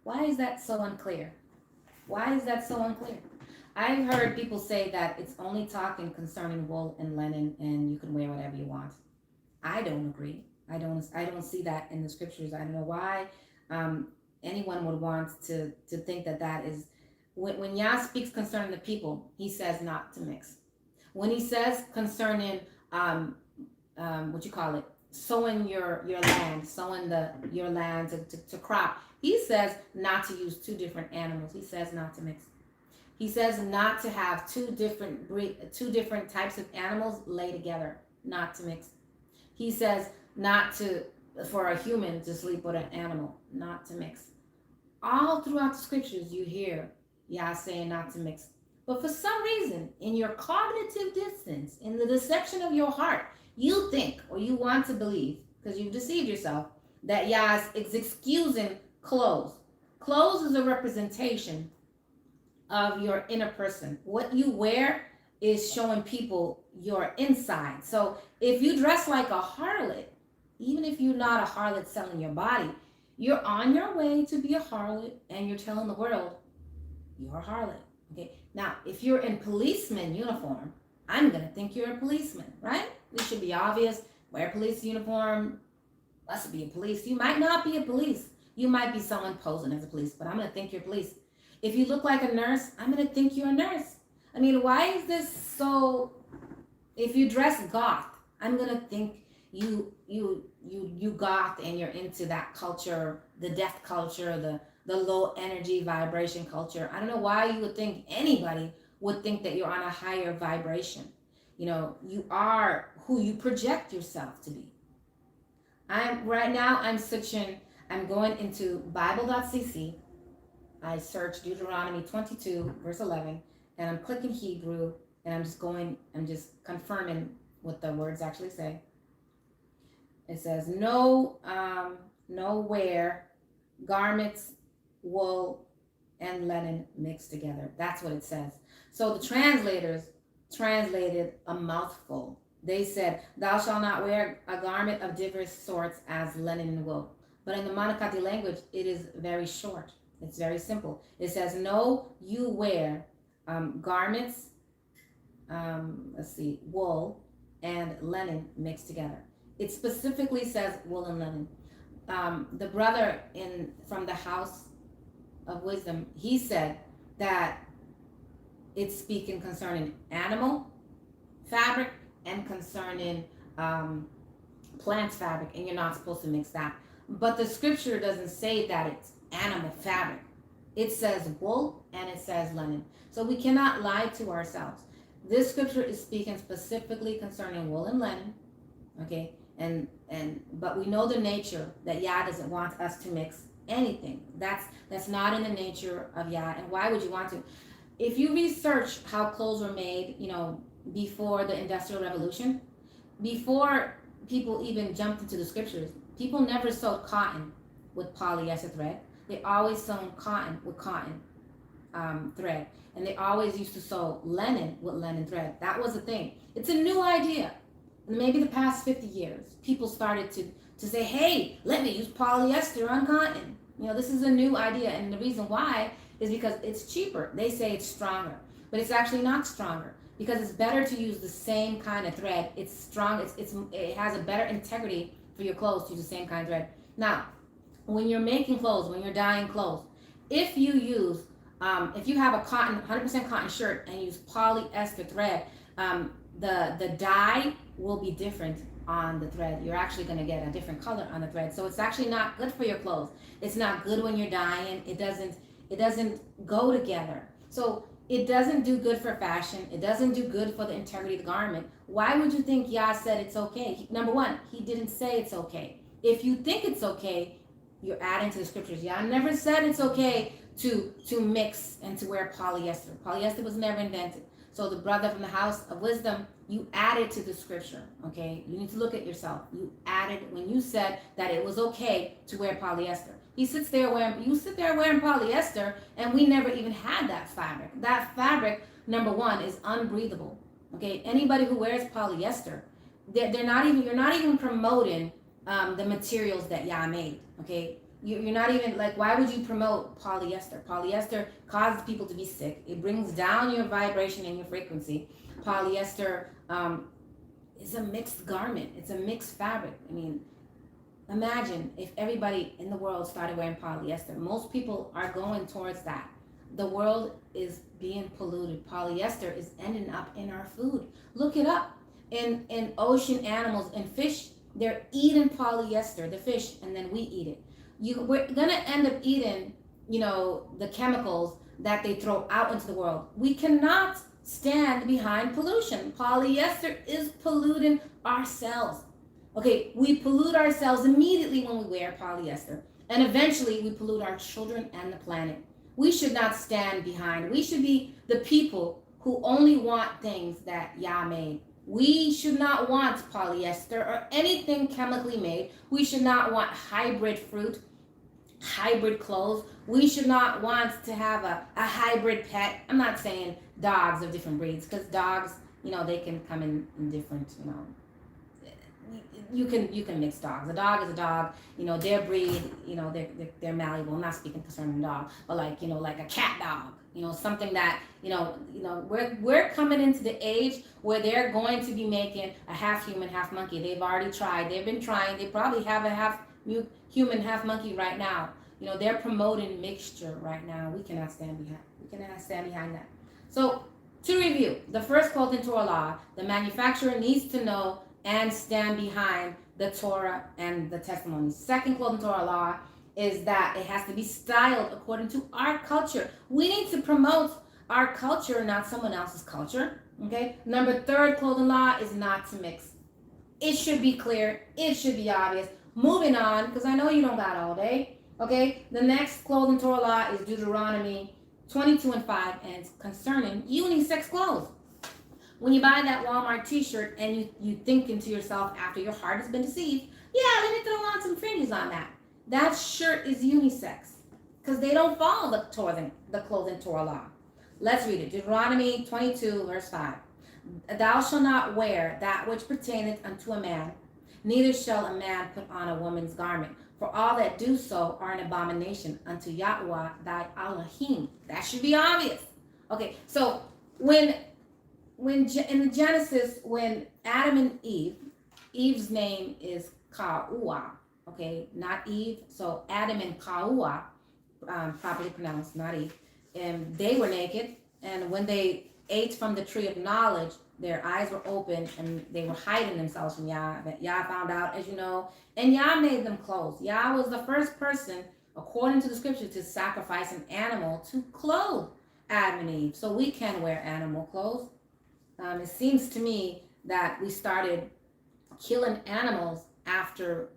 Speaker 1: Why is that so unclear? Why is that so unclear? I've heard people say that it's only talking concerning wool and linen, and you can wear whatever you want. I don't agree. I don't see that in the scriptures. I don't know why anyone would want to think that is when Yah speaks concerning the people, he says not to mix. When he says concerning sowing your land, your land to crop, he says not to use two different animals. He says not to mix. He says not to have two different types of animals lay together, not to mix. He says for a human to sleep with an animal, not to mix. All throughout the scriptures, you hear Yah saying not to mix. But for some reason, in your cognitive distance, in the deception of your heart, you think or you want to believe, because you've deceived yourself, that Yah is excusing clothes. Clothes is a representation of your inner person. What you wear is showing people your inside. So if you dress like a harlot, even if you're not a harlot selling your body, you're on your way to be a harlot, and you're telling the world you're a harlot. Okay. Now, if you're in policeman uniform, I'm gonna think you're a policeman, right? It should be obvious. wear a police uniform. Let's be a police. You might not be a police. You might be someone posing as a police, but I'm going to think you're police. If you look like a nurse, I'm going to think you're a nurse. I mean, why is this so? If you dress goth, I'm going to think you goth and you're into that culture, the death culture, the low energy vibration culture. I don't know why you would think anybody would think that you're on a higher vibration. You know, you are who you project yourself to be. I'm going into Bible.cc. I search Deuteronomy 22 verse 11, and I'm clicking Hebrew, and I'm just confirming what the words actually say. It says no wear garments, wool and linen mixed together. That's what it says. So the translators translated a mouthful. They said, thou shalt not wear a garment of diverse sorts as linen and wool. But in the Monocoty language, it is very short. It's very simple. It says, no, you wear garments, wool and linen mixed together. It specifically says wool and linen. The brother from the House of Wisdom, he said that it's speaking concerning animal fabric and concerning plant fabric, and you're not supposed to mix that. But the scripture doesn't say that it's animal fabric. It says wool and it says linen. So we cannot lie to ourselves. This scripture is speaking specifically concerning wool and linen, okay? But we know the nature that Yah doesn't want us to mix anything. That's not in the nature of Yah. And why would you want to? If you research how clothes were made, before the Industrial Revolution, before people even jumped into the scriptures, people never sewed cotton with polyester thread. They always sewn cotton with cotton thread. And they always used to sew linen with linen thread. That was the thing. It's a new idea. Maybe the past 50 years, people started to say, hey, let me use polyester on cotton. This is a new idea. And the reason why is because it's cheaper. They say it's stronger, but it's actually not stronger, because it's better to use the same kind of thread. It's strong. It has a better integrity for your clothes to use the same kind of thread. Now, when you're making clothes, when you're dyeing clothes, if you use, if you have a 100% cotton shirt and use polyester thread, the dye will be different on the thread. You're actually going to get a different color on the thread. So it's actually not good for your clothes. It's not good when you're dyeing. It doesn't go together. So it doesn't do good for fashion. It doesn't do good for the integrity of the garment. Why would you think Yah said it's okay? Number one, he didn't say it's okay. If you think it's okay, you're adding to the scriptures. Yah never said it's okay to mix and to wear polyester. Polyester was never invented. So the brother from the House of Wisdom, you added to the scripture, okay? You need to look at yourself. You added when you said that it was okay to wear polyester. You sit there wearing polyester, and we never even had that fabric. That fabric, number one, is unbreathable, okay? Anybody who wears polyester, you're not even promoting the materials that Yah made, okay? You're not even, why would you promote polyester? Polyester causes people to be sick. It brings down your vibration and your frequency. Polyester is a mixed garment. It's a mixed fabric. I mean, imagine if everybody in the world started wearing polyester. Most people are going towards that. The world is being polluted. Polyester is ending up in our food. Look it up. In ocean animals and fish, they're eating polyester, the fish, and then we eat it. We're gonna end up eating, the chemicals that they throw out into the world. We cannot stand behind pollution. Polyester is polluting ourselves. Okay, we pollute ourselves immediately when we wear polyester, and eventually we pollute our children and the planet. We should not stand behind. We should be the people who only want things that Yah made. We should not want polyester or anything chemically made. We should not want hybrid fruit, hybrid clothes. We should not want to have a hybrid pet. I'm not saying dogs of different breeds, because dogs, they can come in different, you can mix dogs. A dog is a dog. Their breed. They're malleable. I'm not speaking concerning the dog, but like a cat dog. Something that we're coming into the age where they're going to be making a half human, half monkey. They've already tried. They've been trying. They probably have a half human, half monkey right now. They're promoting mixture right now. We cannot stand behind that. So to review, the first clothing Torah law, the manufacturer needs to know and stand behind the Torah and the testimonies. Second clothing Torah law is that it has to be styled according to our culture. We need to promote our culture, not someone else's culture. Okay. Number third clothing law is not to mix. It should be clear. It should be obvious. Moving on, because I know you don't got all day. Okay. The next clothing Torah law is Deuteronomy 22:5, and it's concerning unisex clothes. When you buy that Walmart t-shirt and you thinking to yourself after your heart has been deceived, yeah, let me throw on some fringes on that. That shirt is unisex because they don't follow the clothing Torah law. Let's read it. Deuteronomy 22, verse 5. Thou shalt not wear that which pertaineth unto a man, neither shall a man put on a woman's garment. For all that do so are an abomination unto Yahweh thy Elohim. That should be obvious. Okay, so when in the Genesis, when Adam and Eve's name is Ka'ua, okay, not Eve. So Adam and Ka'ua, properly pronounced, not Eve, and they were naked. And when they ate from the tree of knowledge, their eyes were open and they were hiding themselves from Yah. But Yah found out, as you know, and Yah made them clothes. Yah was the first person, according to the scripture, to sacrifice an animal to clothe Adam and Eve. So we can wear animal clothes. It seems to me that we started killing animals after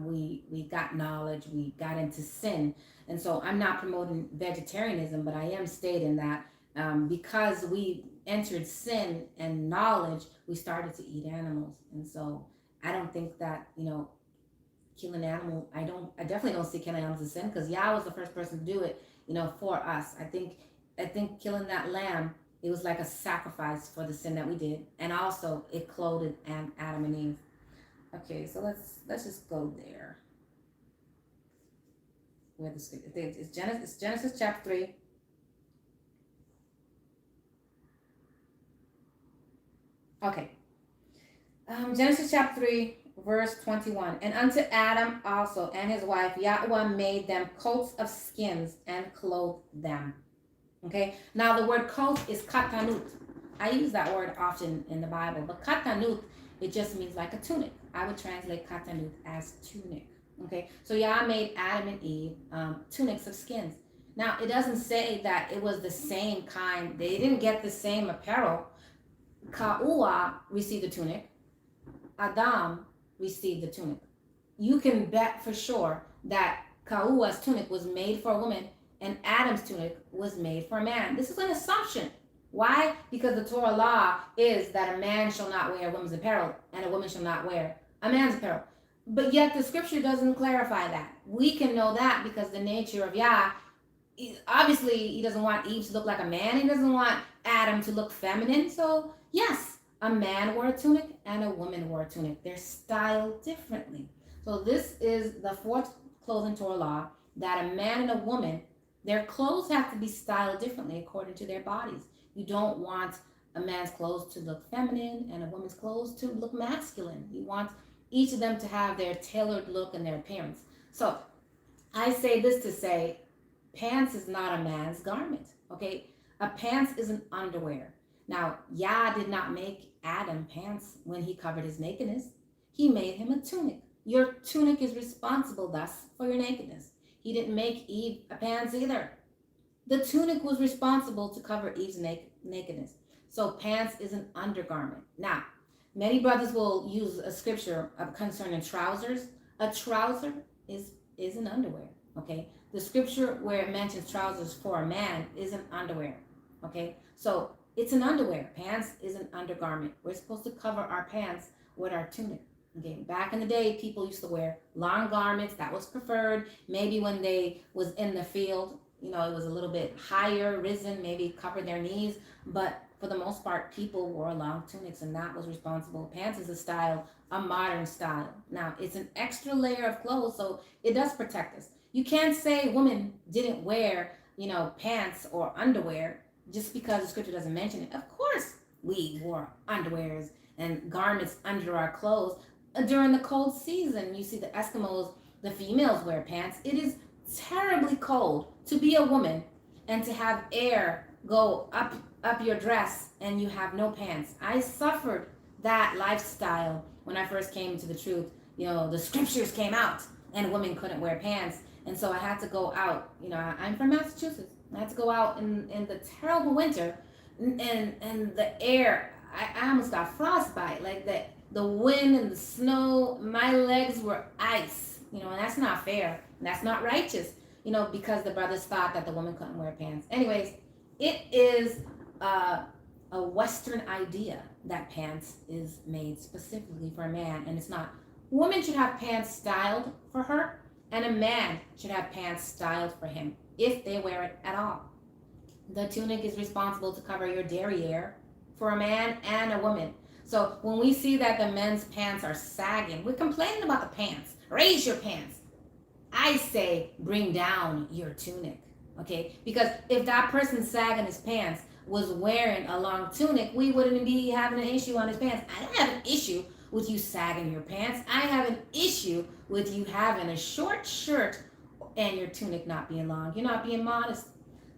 Speaker 1: we got knowledge, we got into sin. And so I'm not promoting vegetarianism, but I am stating that because we entered sin and knowledge, we started to eat animals. And so I don't think that, killing animals, I definitely don't see killing animals as sin, because Yah was the first person to do it, for us. I think killing that lamb, it was like a sacrifice for the sin that we did. And also it clothed Adam and Eve. Okay, so let's just go there. Where it's Genesis chapter 3. Okay. Genesis chapter 3, verse 21. And unto Adam also and his wife Yahweh made them coats of skins and clothed them. Okay. Now the word coat is katanut. I use that word often in the Bible, but katanut, it just means like a tunic. I would translate katanut as tunic. Okay. So Yah made Adam and Eve tunics of skins. Now it doesn't say that it was the same kind. They didn't get the same apparel. Ka'ua received the tunic. Adam received the tunic. You can bet for sure that Ka'ua's tunic was made for a woman and Adam's tunic was made for a man. This is an assumption. Why? Because the Torah law is that a man shall not wear a woman's apparel and a woman shall not wear a man's apparel. But yet the scripture doesn't clarify that. We can know that because the nature of Yah, obviously he doesn't want Eve to look like a man. He doesn't want Adam to look feminine. So yes, a man wore a tunic and a woman wore a tunic. They're styled differently. So this is the fourth clothing Torah law, that a man and a woman, their clothes have to be styled differently according to their bodies. You don't want a man's clothes to look feminine and a woman's clothes to look masculine. You want each of them to have their tailored look and their appearance. So I say this to say, pants is not a man's garment, okay? A pants is an underwear. Now, Yah did not make Adam pants when he covered his nakedness. He made him a tunic. Your tunic is responsible thus for your nakedness. He didn't make Eve a pants either. The tunic was responsible to cover Eve's nakedness. So pants is an undergarment. Now, many brothers will use a scripture concerning trousers. A trouser is an underwear, okay? The scripture where it mentions trousers for a man is an underwear, okay? So it's an underwear. Pants is an undergarment. We're supposed to cover our pants with our tunic. Okay, back in the day, people used to wear long garments. That was preferred. Maybe when they was in the field, it was a little bit higher risen, maybe covered their knees. But for the most part, people wore long tunics, and that was responsible. Pants is a style, a modern style. Now, it's an extra layer of clothes, so it does protect us. You can't say women didn't wear, pants or underwear just because the scripture doesn't mention it. Of course, we wore underwears and garments under our clothes. During the cold season, you see the Eskimos, the females wear pants. It is terribly cold to be a woman and to have air go up your dress and you have no pants. I suffered that lifestyle when I first came to the truth. The scriptures came out and women couldn't wear pants. And so I had to go out. I'm from Massachusetts. I had to go out in the terrible winter and the air, I almost got frostbite. Like the wind and the snow, my legs were ice. And that's not fair. That's not righteous. Because the brothers thought that the woman couldn't wear pants. Anyways, it is a Western idea that pants is made specifically for a man, and it's not. Women should have pants styled for her, and a man should have pants styled for him if they wear it at all. The tunic is responsible to cover your derriere for a man and a woman. So when we see that the men's pants are sagging, we're complaining about the pants. Raise your pants. I say bring down your tunic, okay? Because if that person sagging his pants was wearing a long tunic, we wouldn't be having an issue on his pants. I don't have an issue with you sagging your pants. I have an issue with you having a short shirt and your tunic not being long. You're not being modest.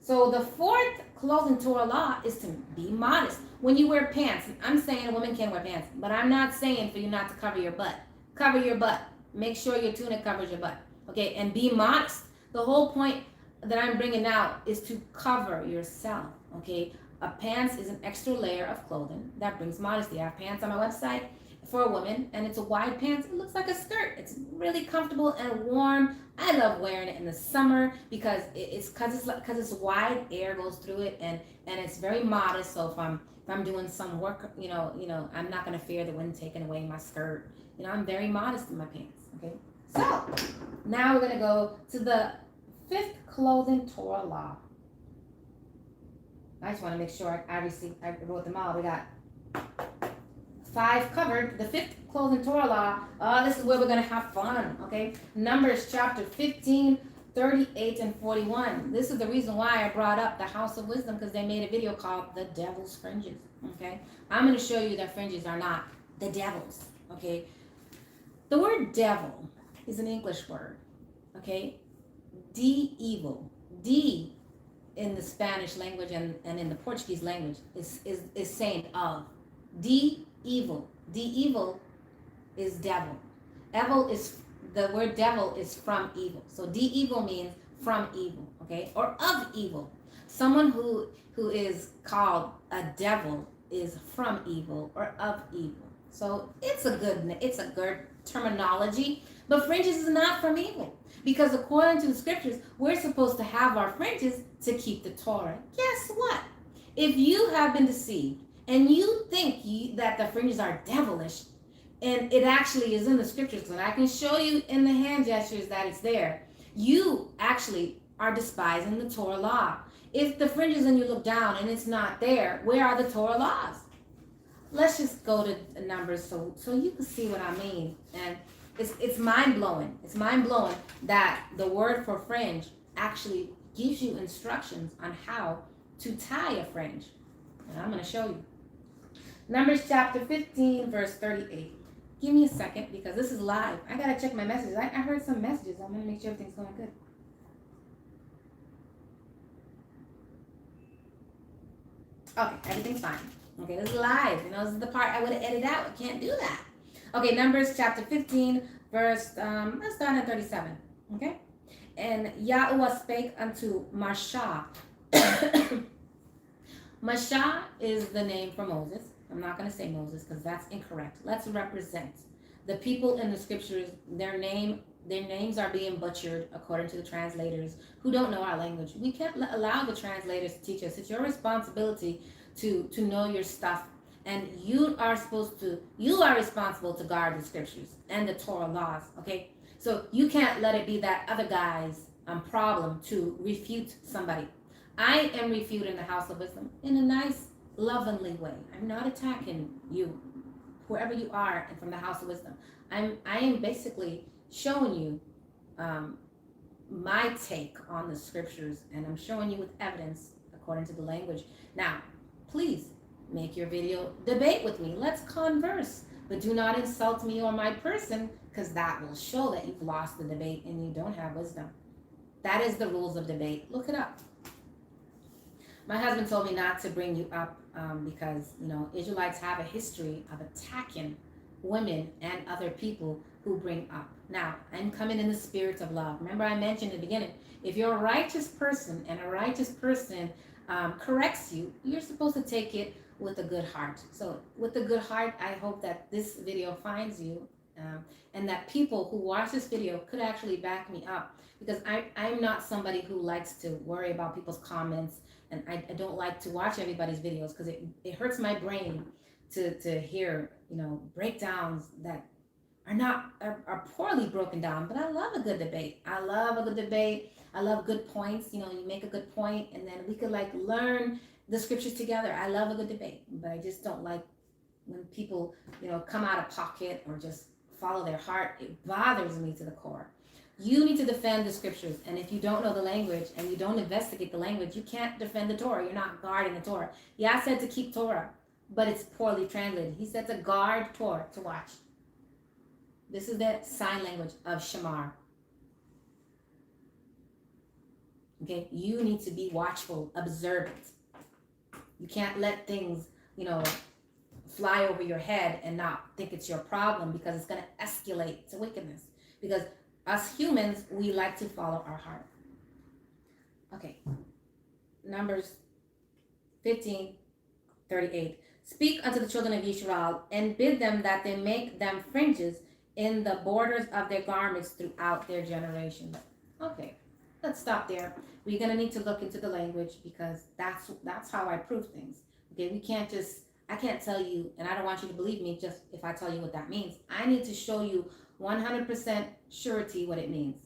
Speaker 1: So the fourth clothing Torah law is to be modest. When you wear pants, I'm saying a woman can wear pants, but I'm not saying for you not to cover your butt. Cover your butt. Make sure your tunic covers your butt. Okay, and be modest. The whole point that I'm bringing out is to cover yourself. Okay, a pants is an extra layer of clothing that brings modesty. I have pants on my website for a woman, and it's a wide pants. It looks like a skirt. It's really comfortable and warm. I love wearing it in the summer because it's wide. Air goes through it, and it's very modest. So if I'm doing some work, I'm not gonna fear the wind taking away my skirt. I'm very modest in my pants. Okay. So, now we're going to go to the fifth clothing Torah law. I just want to make sure I wrote them all. We got 5 covered. The fifth clothing Torah law, this is where we're going to have fun, okay? Numbers chapter 15, 38, and 41. This is the reason why I brought up the House of Wisdom, because they made a video called The Devil's Fringes, okay? I'm going to show you that fringes are not the devil's, okay? The word devil is an English word, okay? Evil. D in the Spanish language and in the Portuguese language is saying of. Evil. Evil is devil. The word devil is from evil. So evil means from evil, okay? Or of evil. Someone who is called a devil is from evil or of evil. So it's a good terminology, but fringes is not from evil, because according to the scriptures, we're supposed to have our fringes to keep the Torah. Guess what? If you have been deceived and you think that the fringes are devilish, and it actually is in the scriptures, and I can show you in the hand gestures that it's there, you actually are despising the Torah law. If the fringes and you look down and it's not there, where are the Torah laws? Let's just go to Numbers so you can see what I mean. And it's mind-blowing. It's mind-blowing that the word for fringe actually gives you instructions on how to tie a fringe. And I'm going to show you. Numbers chapter 15, verse 38. Give me a second because this is live. I got to check my messages. I heard some messages. I'm going to make sure everything's going good. Okay, everything's fine. Okay, this is live. This is the part I would have edited out. I can't do that. Okay, Numbers chapter 15, verse, let's start at 37. Okay? And Yahweh spake unto Mashah. Mashah is the name for Moses. I'm not going to say Moses because that's incorrect. Let's represent. The people in the scriptures, their names are being butchered according to the translators who don't know our language. We can't allow the translators to teach us. It's your responsibility to know your stuff, and you are responsible to guard the scriptures and the Torah laws, okay? So you can't let it be that other guy's problem to refute somebody. I am refuting the House of Wisdom in a nice lovingly way. I'm not attacking you, whoever you are, and from the house of wisdom. I am basically showing you my take on the scriptures, and I'm showing you with evidence according to the language. Now, please make your video debate with me. Let's converse, but do not insult me or my person, because that will show that you've lost the debate and you don't have wisdom. That is the rules of debate. Look it up. My husband told me not to bring you up because, Israelites have a history of attacking women and other people who bring up. Now, I'm coming in the spirit of love. Remember, I mentioned in the beginning, if you're a righteous person and a righteous person corrects you, you're supposed to take it with a good heart. So with a good heart, I hope that this video finds you and that people who watch this video could actually back me up, because I'm not somebody who likes to worry about people's comments, and I don't like to watch everybody's videos because it hurts my brain to hear, breakdowns that are poorly broken down. But I love a good debate. I love a good debate. I love good points. You make a good point and then we could learn the scriptures together. I love a good debate, but I just don't like when people, come out of pocket or just follow their heart. It bothers me to the core. You need to defend the scriptures. And if you don't know the language and you don't investigate the language, you can't defend the Torah. You're not guarding the Torah. Yah said to keep Torah, but it's poorly translated. He said to guard Torah, to watch. This is the sign language of Shamar. Okay, you need to be watchful, observant. You can't let things, fly over your head and not think it's your problem, because it's going to escalate to wickedness. Because us humans, we like to follow our heart. Okay, Numbers 15:38. Speak unto the children of yeshar'al and bid them that they make them fringes in the borders of their garments throughout their generations. Okay, let's stop there. We're going to need to look into the language, because that's how I prove things. Okay, I can't tell you, and I don't want you to believe me just if I tell you what that means. I need to show you 100% surety what it means.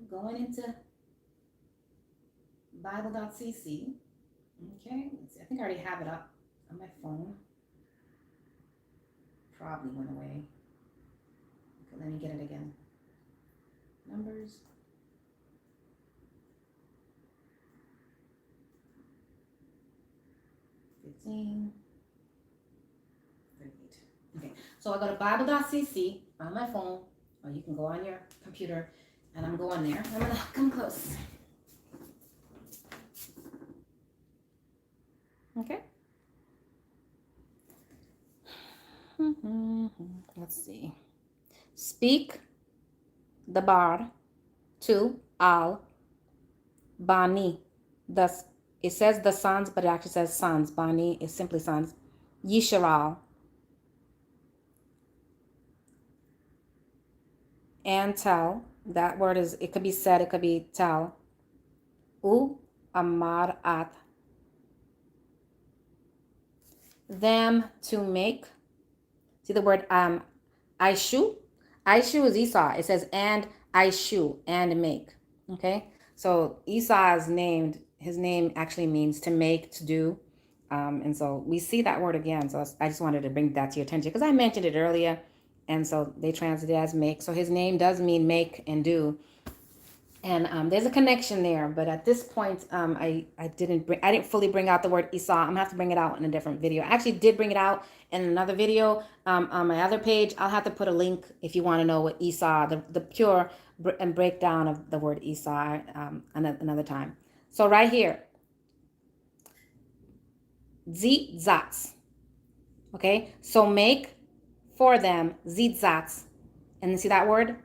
Speaker 1: Going into Bible.cc. Okay, let's see. I think I already have it up on my phone. Probably went away. Okay, let me get it again. Numbers. Okay, so I go to Bible.cc on my phone, or you can go on your computer, and I'm going there. I'm gonna come close. Okay. Let's see. Speak the bar to al bani. Thus, it says the sons, but it actually says sons. Bani is simply sons. Yeshar'al. And tell. That word is, it could be said, it could be tell. U amar at. Them to make. See the word Aishu? Aishu is Esau. It says and Aishu, and make. Okay? So Esau is named, his name actually means to make, to do. And so we see that word again. So I just wanted to bring that to your attention because I mentioned it earlier. And so they translate it as make. So his name does mean make and do. And there's a connection there. But at this point, I didn't fully bring out the word Esau. I'm gonna have to bring it out in a different video. I actually did bring it out in another video on my other page. I'll have to put a link if you want to know what Esau, the pure and breakdown of the word Esau another time. So right here, zitzats. Okay, so make for them zitzats. And you see that word?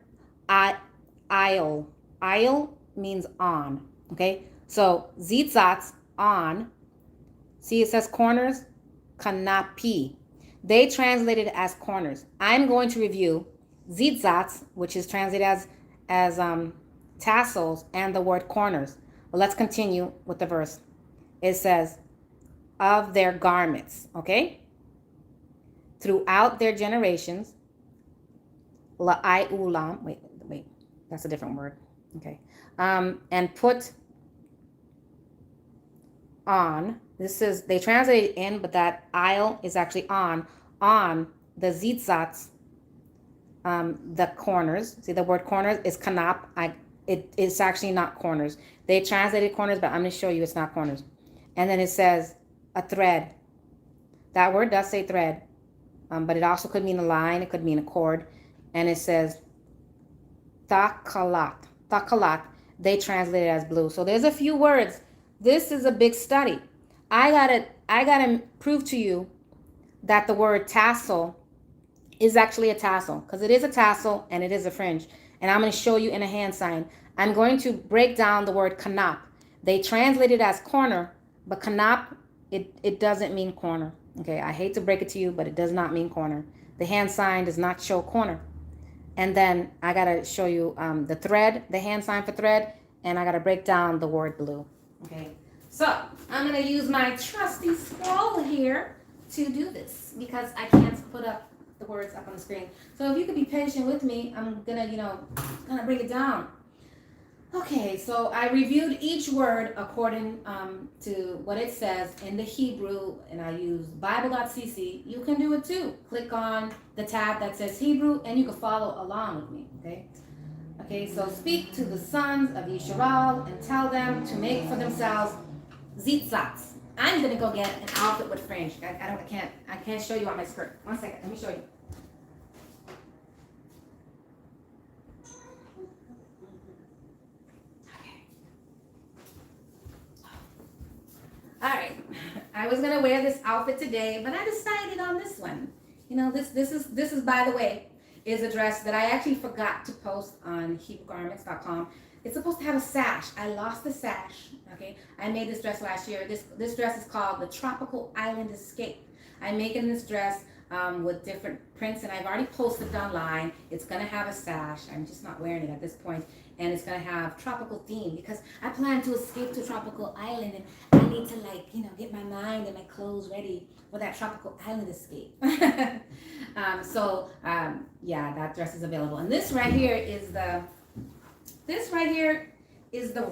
Speaker 1: Aisle. Aisle means on. Okay, so zitzats, on. See, it says corners. Kanapi. They translated it as corners. I'm going to review zitzats, which is translated as tassels, and the word corners. But let's continue with the verse. It says, of their garments, okay? Throughout their generations, la'ai ulam, wait, that's a different word, okay? And put on, they translate in, but that aisle is actually on the zitzats, the corners. See, the word corners is kanap. It's actually not corners. They translated corners, but I'm going to show you it's not corners. And then it says a thread. That word does say thread, but it also could mean a line. It could mean a cord. And it says takalat. Takalat. They translate it as blue. So there's a few words. This is a big study. I gotta prove to you that the word tassel is actually a tassel, because it is a tassel and it is a fringe. And I'm going to show you in a hand sign. I'm going to break down the word kanap. They translate it as corner, but kanap, it doesn't mean corner. Okay, I hate to break it to you, but it does not mean corner. The hand sign does not show corner. And then I got to show you the thread, the hand sign for thread, and I got to break down the word blue. Okay, so I'm going to use my trusty scroll here to do this, because I can't put up the words up on the screen. So if you could be patient with me, I'm gonna, gonna break it down. Okay, so I reviewed each word according to what it says in the Hebrew, and I used Bible.cc. You can do it too. Click on the tab that says Hebrew, and you can follow along with me. Okay, so speak to the sons of yeshar'al and tell them to make for themselves zitzats. I'm gonna go get an outfit with fringe. I can't show you on my skirt. One second, let me show you. Okay. All right. I was gonna wear this outfit today, but I decided on this one. This is by the way, is a dress that I actually forgot to post on HebrewGarments.com. It's supposed to have a sash. I lost the sash. Okay, I made this dress last year. This dress is called the Tropical Island Escape. I'm making this dress with different prints, and I've already posted it online. It's gonna have a sash. I'm just not wearing it at this point, and it's gonna have tropical theme because I plan to escape to a tropical island, and I need to get my mind and my clothes ready for that tropical island escape. Yeah, that dress is available, and this right here is the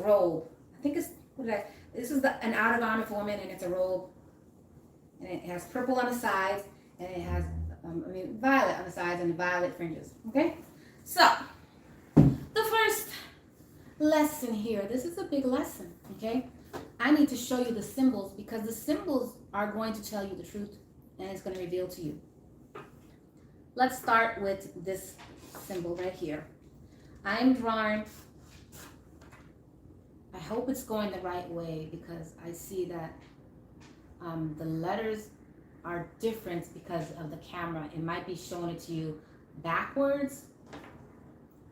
Speaker 1: robe. I think this is an outer garment for women, and it's a robe, and it has purple on the sides, and it has violet on the sides and violet fringes. Okay, so the first lesson here. This is a big lesson. Okay, I need to show you the symbols because the symbols are going to tell you the truth, and it's going to reveal to you. Let's start with this symbol right here. I'm drawing. I hope it's going the right way because I see that the letters are different because of the camera. It might be showing it to you backwards.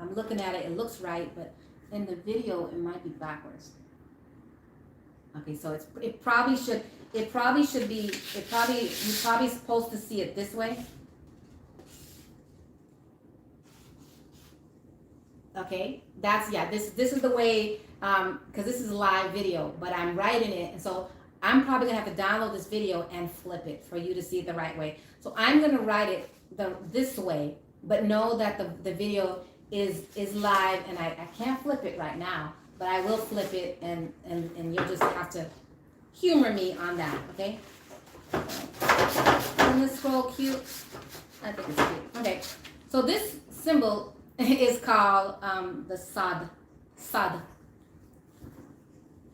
Speaker 1: I'm looking at it, it looks right, but in the video it might be backwards. Okay, so you're probably supposed to see it this way. Okay, this is the way, because this is a live video, but I'm writing it, and so I'm probably gonna have to download this video and flip it for you to see it the right way. So I'm gonna write it this way, but know that the video is live, and I can't flip it right now, but I will flip it, and you'll just have to humor me on that, okay? Isn't this scroll cute? I think it's cute. Okay, so this symbol is called the sad.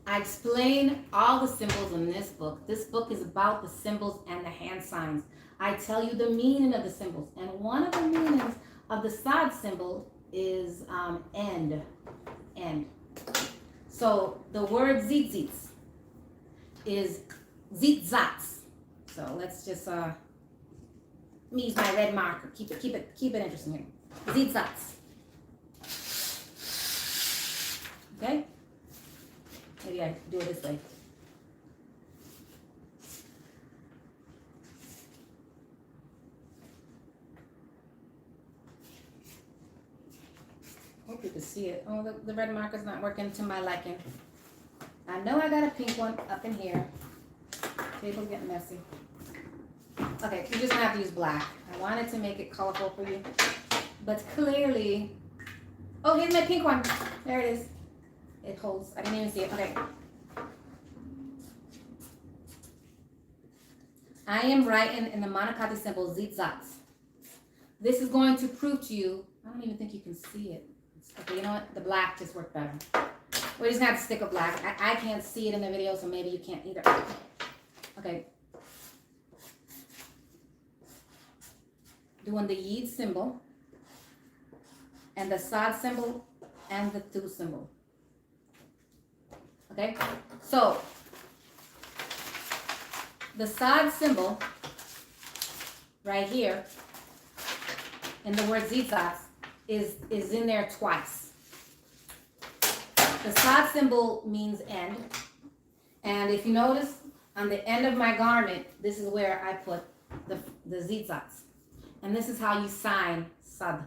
Speaker 1: I explain all the symbols in this book. This book is about the symbols and the hand signs. I tell you the meaning of the symbols, and one of the meanings of the sad symbol is end. So the word zitzits is zitzats. So let's just let me use my red marker. Keep it interesting here. Zitzats. Okay? Maybe I do it this way. Hope you can see it. Oh, the red marker's not working to my liking. I know I got a pink one up in here. Table's getting messy. Okay, you're just gonna have to use black. I wanted to make it colorful for you, but clearly, oh, here's my pink one. There it is. It holds. I didn't even see it. Okay. I am writing in the Monocoty symbol zit-zats. This is going to prove to you. I don't even think you can see it. Okay, you know what? The black just worked better. We're just gonna have to stick with black. I can't see it in the video, so maybe you can't either. Okay. Doing the yid symbol and the sad symbol and the tu symbol. Okay, so the sad symbol right here in the word zit-zats is in there twice. The sad symbol means end, and if you notice on the end of my garment, this is where I put the zit-zats. And this is how you sign sad.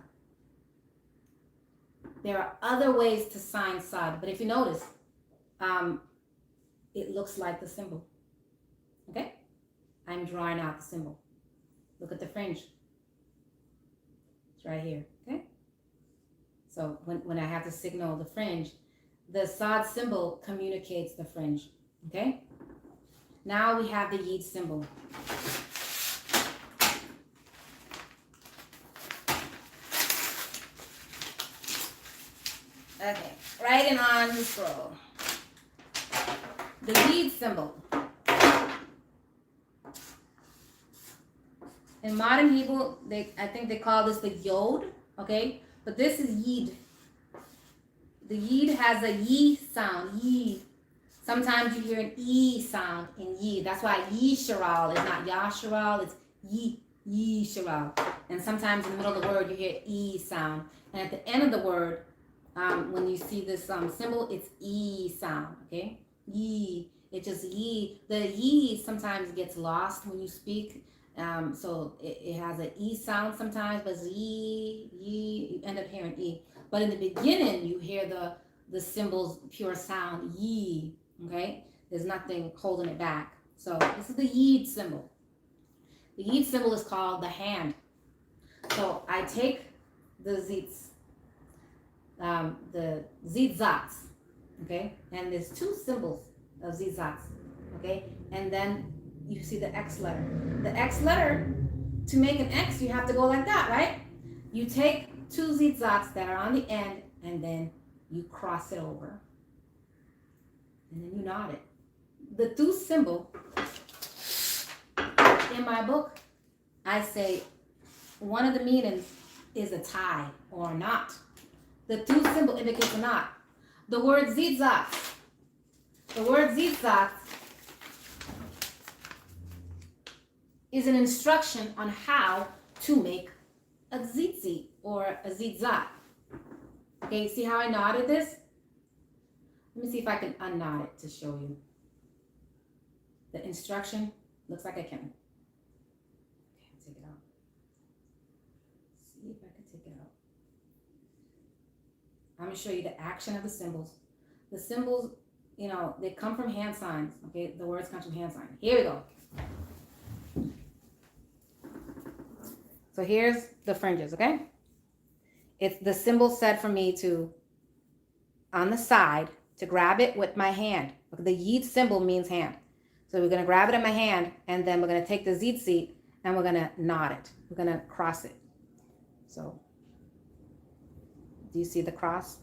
Speaker 1: There are other ways to sign sad, but if you notice, it looks like the symbol. Okay? I'm drawing out the symbol. Look at the fringe. It's right here. Okay? So when I have to signal the fringe, the sad symbol communicates the fringe. Okay? Now we have the yid symbol. Okay, writing on the scroll. The yid symbol. In modern Hebrew, I think they call this the yod, okay? But this is yid. The yid has a ye sound, ye. Sometimes you hear an e sound in ye. That's why yeshar'al is not yeshar'al, it's yeshar'al. And sometimes in the middle of the word, you hear e sound. And at the end of the word, when you see this symbol, it's e sound, okay? Ye, it's just ye. The ye sometimes gets lost when you speak. So it has an e sound sometimes, but it's ye, you end up hearing e. But in the beginning, you hear the symbol's pure sound, ye, okay? There's nothing holding it back. So this is the yid symbol. The yid symbol is called the hand. So I take the zit-zats, okay? And there's two symbols of zit-zats, okay? And then you see the X letter. The X letter, to make an X, you have to go like that, right? You take two zit-zats that are on the end, and then you cross it over. And then you knot it. The tu symbol, in my book, I say one of the meanings is a tie or a knot. The tu symbol indicates a knot. The word zit-zats, is an instruction on how to make a tzitzit or a zit-zat. Okay, see how I knotted this? Let me see if I can unknot it to show you. The instruction looks like I can. Okay, take it out. See if I can take it out. I'm going to show you the action of the symbols. The symbols, you know, they come from hand signs. Okay, the words come from hand signs. Here we go. So here's the fringes, okay? It's the symbol said for me to, on the side, to grab it with my hand. The yid symbol means hand. So we're going to grab it in my hand, and then we're going to take the tzitzit, and we're going to knot it. We're going to cross it. So, do you see the cross?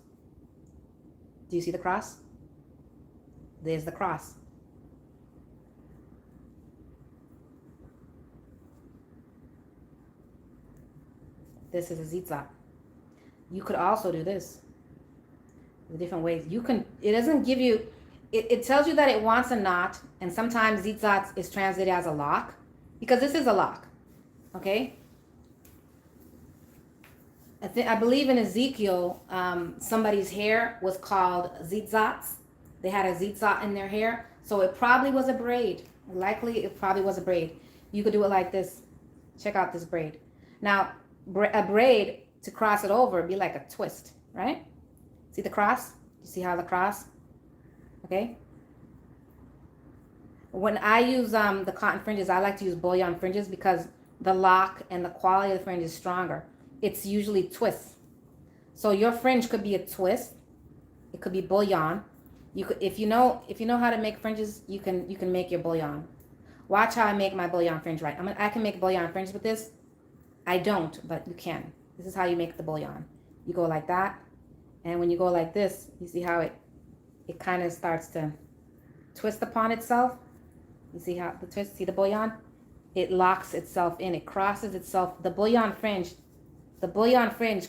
Speaker 1: Do you see the cross? There's the cross. This is a zit-zat. You could also do this. There's different ways. You can, it doesn't give you, it tells you that it wants a knot, and sometimes zit-zat is translated as a lock, because this is a lock, okay? I believe in Ezekiel, somebody's hair was called zit-zats. They had a zit-zat in their hair, so it probably was a braid. Likely, it probably was a braid. You could do it like this. Check out this braid. Now, a braid, to cross it over, would be like a twist, right? See the cross? You see how the cross? Okay? When I use the cotton fringes, I like to use bullion fringes because the lock and the quality of the fringe is stronger. It's usually twists. So your fringe could be a twist. It could be bullion. You could, if you know how to make fringes, you can make your bullion. Watch how I make my bullion fringe right. I can make bullion fringe with this. I don't, but you can. This is how you make the bullion. You go like that, and when you go like this, you see how it kind of starts to twist upon itself. You see how the twist, see the bullion? It locks itself in, it crosses itself. The bullion fringe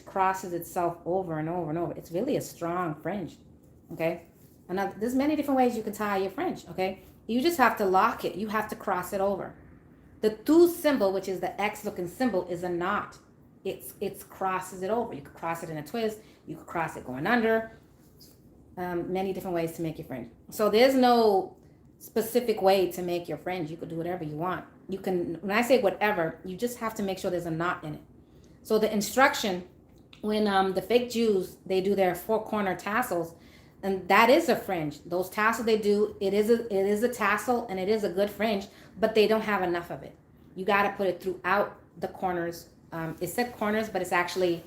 Speaker 1: crosses itself over and over and over. It's really a strong fringe, okay? And there's many different ways you can tie your fringe, okay? You just have to lock it. You have to cross it over. The tu symbol, which is the X looking symbol, is a knot. It crosses it over. You could cross it in a twist. You could cross it going under. Many different ways to make your fringe. So there's no specific way to make your fringe. You could do whatever you want. You can, when I say whatever, you just have to make sure there's a knot in it. So the instruction, when the fake Jews, they do their 4-corner tassels, and that is a fringe. Those tassels they do, it is a tassel and it is a good fringe, but they don't have enough of it. You got to put it throughout the corners. It said corners, but it's actually,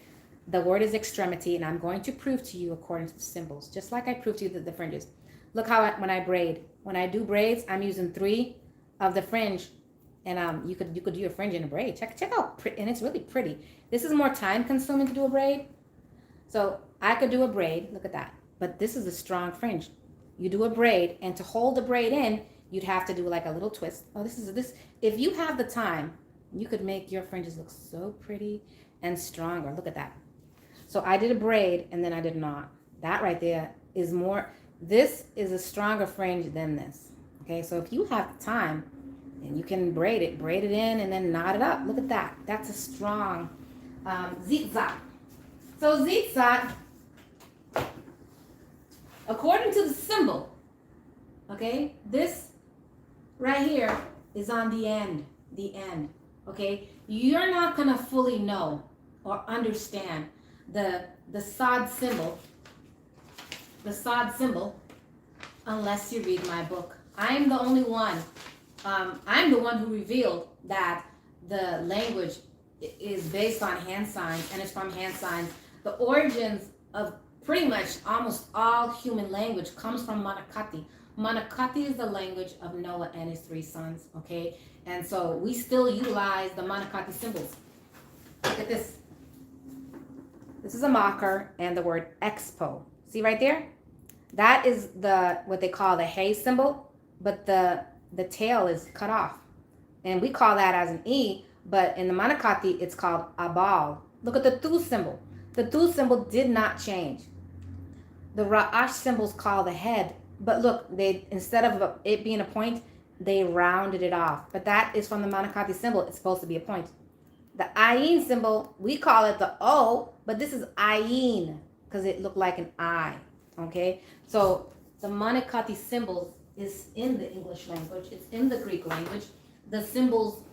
Speaker 1: the word is extremity, and I'm going to prove to you according to the symbols, just like I proved to you the fringes. Look how when I braid. When I do braids, I'm using 3 of the fringe, and you could do a fringe in a braid. Check out, and it's really pretty. This is more time consuming to do a braid. So I could do a braid, look at that. But this is a strong fringe. You do a braid, and to hold the braid in, you'd have to do like a little twist. Oh, this. If you have the time, you could make your fringes look so pretty and stronger. Look at that. So I did a braid, and then I did a knot. That right there is more, this is a stronger fringe than this. Okay, so if you have the time, and you can braid it in, and then knot it up. Look at that. That's a strong zitzat. So zitzat, according to the symbol, okay, this right here is on the end, okay? You're not gonna fully know or understand the sod symbol, unless you read my book. I'm the only one, I'm the one who revealed that the language is based on hand signs, and it's from hand signs. The origins of pretty much almost all human language comes from Manakati. Manakati is the language of Noah and his 3 sons, okay? And so we still utilize the Manakati symbols. Look at this. This is a marker and the word expo. See right there? That is what they call the hay symbol, but the tail is cut off. And we call that as an E, but in the Manakati, it's called abal. Look at the tu symbol. The tu symbol did not change. The Ra'ash symbols call the head, but look, they, instead of it being a point, they rounded it off. But that is from the Manakati symbol. It's supposed to be a point. The Ayin symbol, we call it the O, but this is Ayin because it looked like an I. Okay, so the Manakati symbols is in the English language. It's in the Greek language. The symbols,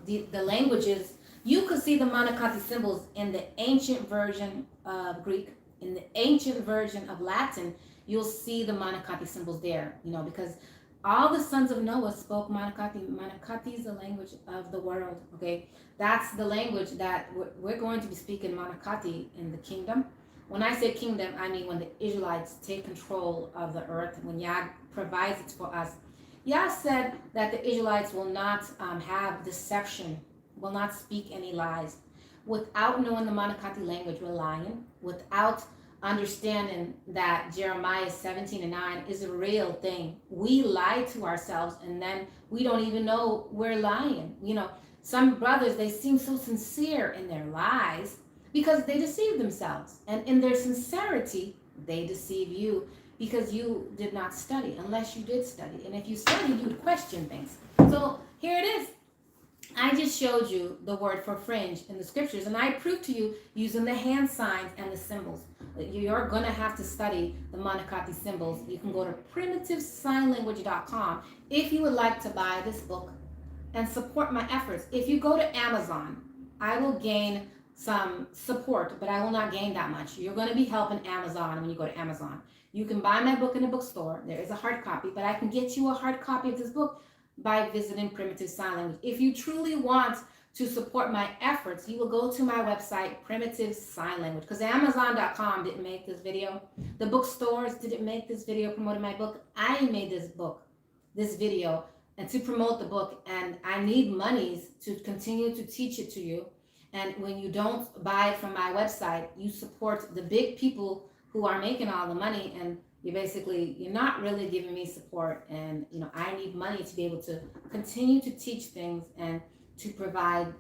Speaker 1: the languages, you could see the Manakati symbols in the ancient version of Greek. In the ancient version of Latin, you'll see the Manakati symbols there, you know, because all the sons of Noah spoke Manakati. Manakati is the language of the world, okay? That's the language that we're going to be speaking Manakati in the kingdom. When I say kingdom, I mean when the Israelites take control of the earth, when Yah provides it for us. Yah said that the Israelites will not have deception, will not speak any lies. Without knowing the Manakati language, we're lying. Without understanding that Jeremiah 17:9 is a real thing, we lie to ourselves, and then we don't even know we're lying. You know, some brothers, they seem so sincere in their lies because they deceive themselves, and in their sincerity they deceive you because you did not study, unless you did study. And if you studied, you would question things. So here it is. I just showed you the word for fringe in the scriptures, and I proved to you using the hand signs and the symbols. You're going to have to study the Manakati symbols. You can go to primitivesignlanguage.com if you would like to buy this book and support my efforts. If you go to Amazon, I will gain some support, but I will not gain that much. You're going to be helping Amazon when you go to Amazon. You can buy my book in a bookstore. There is a hard copy, but I can get you a hard copy of this book by visiting Primitive Sign Language. If you truly want to support my efforts, you will go to my website, Primitive Sign Language, because Amazon.com didn't make this video. The bookstores didn't make this video promoting my book. I made this video, and to promote the book, and I need monies to continue to teach it to you. And when you don't buy it from my website, you support the big people who are making all the money, and you're not really giving me support. And I need money to be able to continue to teach things and to provide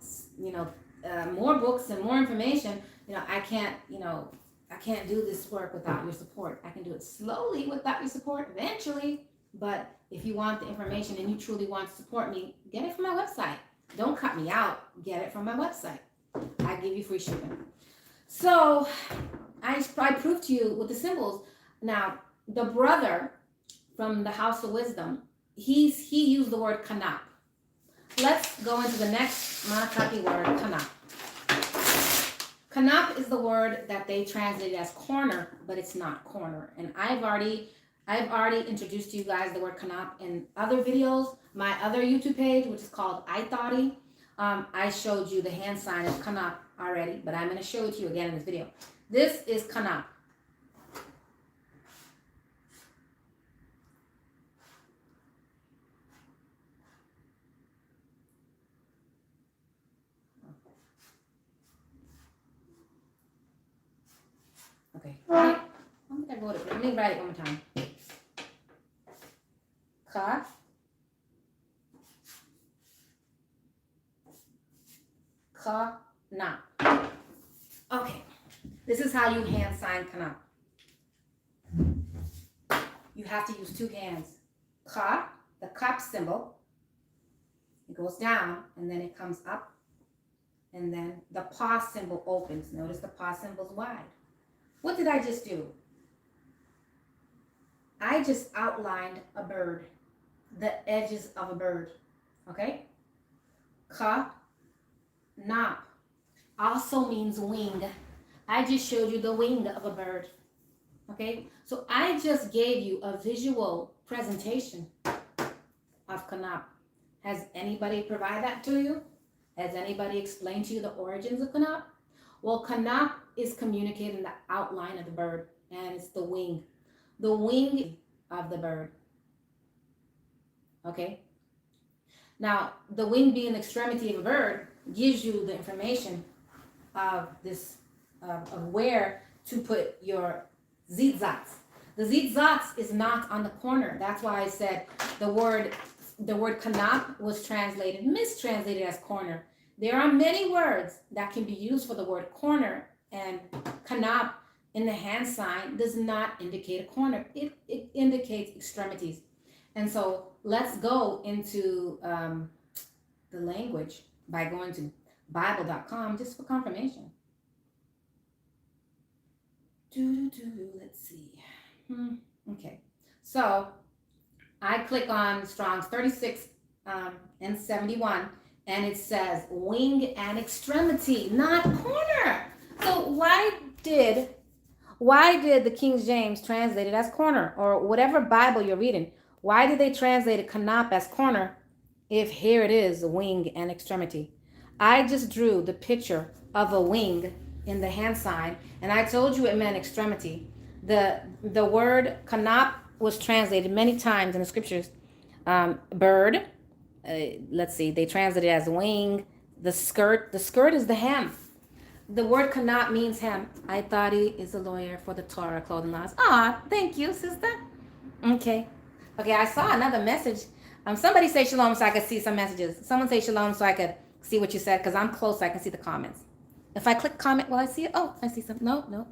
Speaker 1: more books and more information. I can't do this work without your support. I can do it slowly without your support eventually, but if you want the information and you truly want to support me, get it from my website. Don't cut me out. Get it from my website. I give you free shipping. So I proved to you with the symbols. Now, the brother from the House of Wisdom, he used the word kanap. Let's go into the next Manakaki word, kanap. Kanap is the word that they translated as corner, but it's not corner. And I've already introduced to you guys the word kanap in other videos. My other YouTube page, which is called I Thoughty, I showed you the hand sign of kanap already, but I'm going to show it to you again in this video. This is kanap. Okay. I don't think I wrote it. Let me write it one more time. Ka. Ka. Na. Okay. This is how you hand sign kana. You have to use two hands. Ka, the cup symbol. It goes down and then it comes up. And then the paw symbol opens. Notice the paw symbol's wide. What did I just do? I just outlined a bird, the edges of a bird, okay? Ka, na, also means wing. I just showed you the wing of a bird, okay? So I just gave you a visual presentation of kanap. Has anybody provided that to you? Has anybody explained to you the origins of kanap? Well, kanap is communicating the outline of the bird, and it's the wing of the bird. Okay? Now, the wing being the extremity of a bird gives you the information of this, of where to put your zitzats. The zitzats is not on the corner. That's why I said the word kanap was mistranslated as corner. There are many words that can be used for the word corner, and kanap in the hand sign does not indicate a corner. It indicates extremities. And so let's go into the language by going to Bible.com just for confirmation. Let's see. Okay. So I click on Strong's 36 and 71. And it says wing and extremity, not corner. So why did the King James translate it as corner, or whatever Bible you're reading? Why did they translate it kanap as corner if here it is wing and extremity? I just drew the picture of a wing in the hand sign, and I told you it meant extremity. The word kanap was translated many times in the scriptures. Bird. Let's see, they translate it as wing. The skirt is the hem. The word kanap means hem. I thought he is a lawyer for the Torah clothing laws. Ah, thank you, sister. Okay, I saw another message. Somebody say shalom so I could see some messages. Someone say shalom so I could see what you said, because I'm close so I can see the comments. If I click comment, will I see it? Oh, I see some. No.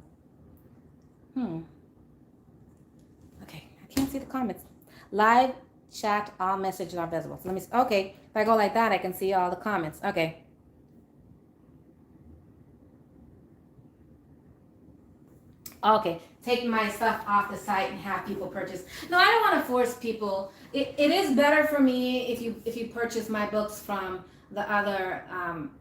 Speaker 1: Okay, I can't see the comments. Live chat, all messages are visible. So let me see. Okay, if I go like that, I can see all the comments. Okay. Okay, take my stuff off the site and have people purchase. No, I don't want to force people. It is better for me if you purchase my books from the other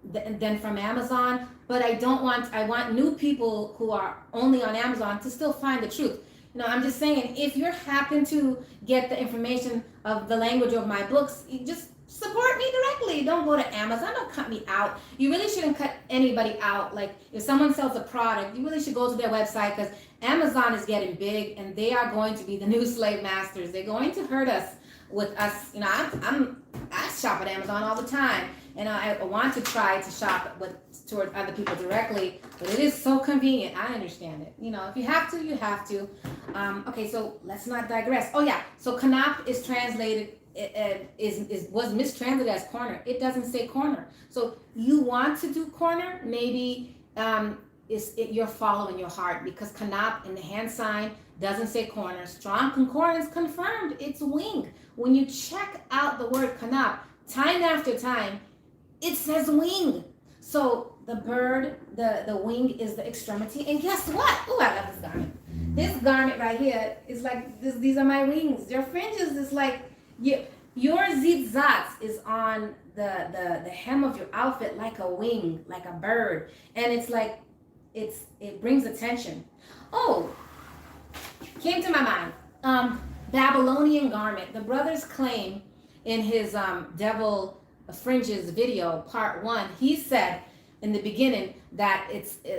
Speaker 1: than from Amazon. But I want new people who are only on Amazon to still find the truth. I'm just saying, if you happen to get the information of the language of my books, you just support me directly. Don't go to Amazon. Don't cut me out. You really shouldn't cut anybody out. Like, if someone sells a product, you really should go to their website, because Amazon is getting big and they are going to be the new slave masters. They're going to hurt us with us. I shop at Amazon all the time, and I want to try to shop toward other people directly, but it is so convenient. I understand it. If you have to, you have to. Okay, so let's not digress. Oh yeah, so kanap is translated, was mistranslated as corner. It doesn't say corner. So you want to do corner, maybe you're following your heart, because kanap in the hand sign doesn't say corner. Strong concordance confirmed it's wing. When you check out the word kanap, time after time, it says wing. So the bird, the wing is the extremity. And guess what? Oh, I love this garment. This garment right here is like this. These are my wings. Your fringes is like your zitzatz is on the hem of your outfit like a wing, like a bird, and it's like it brings attention. Oh, came to my mind. Babylonian garment. The brothers claim in his Devil Fringes video, part 1, he said in the beginning that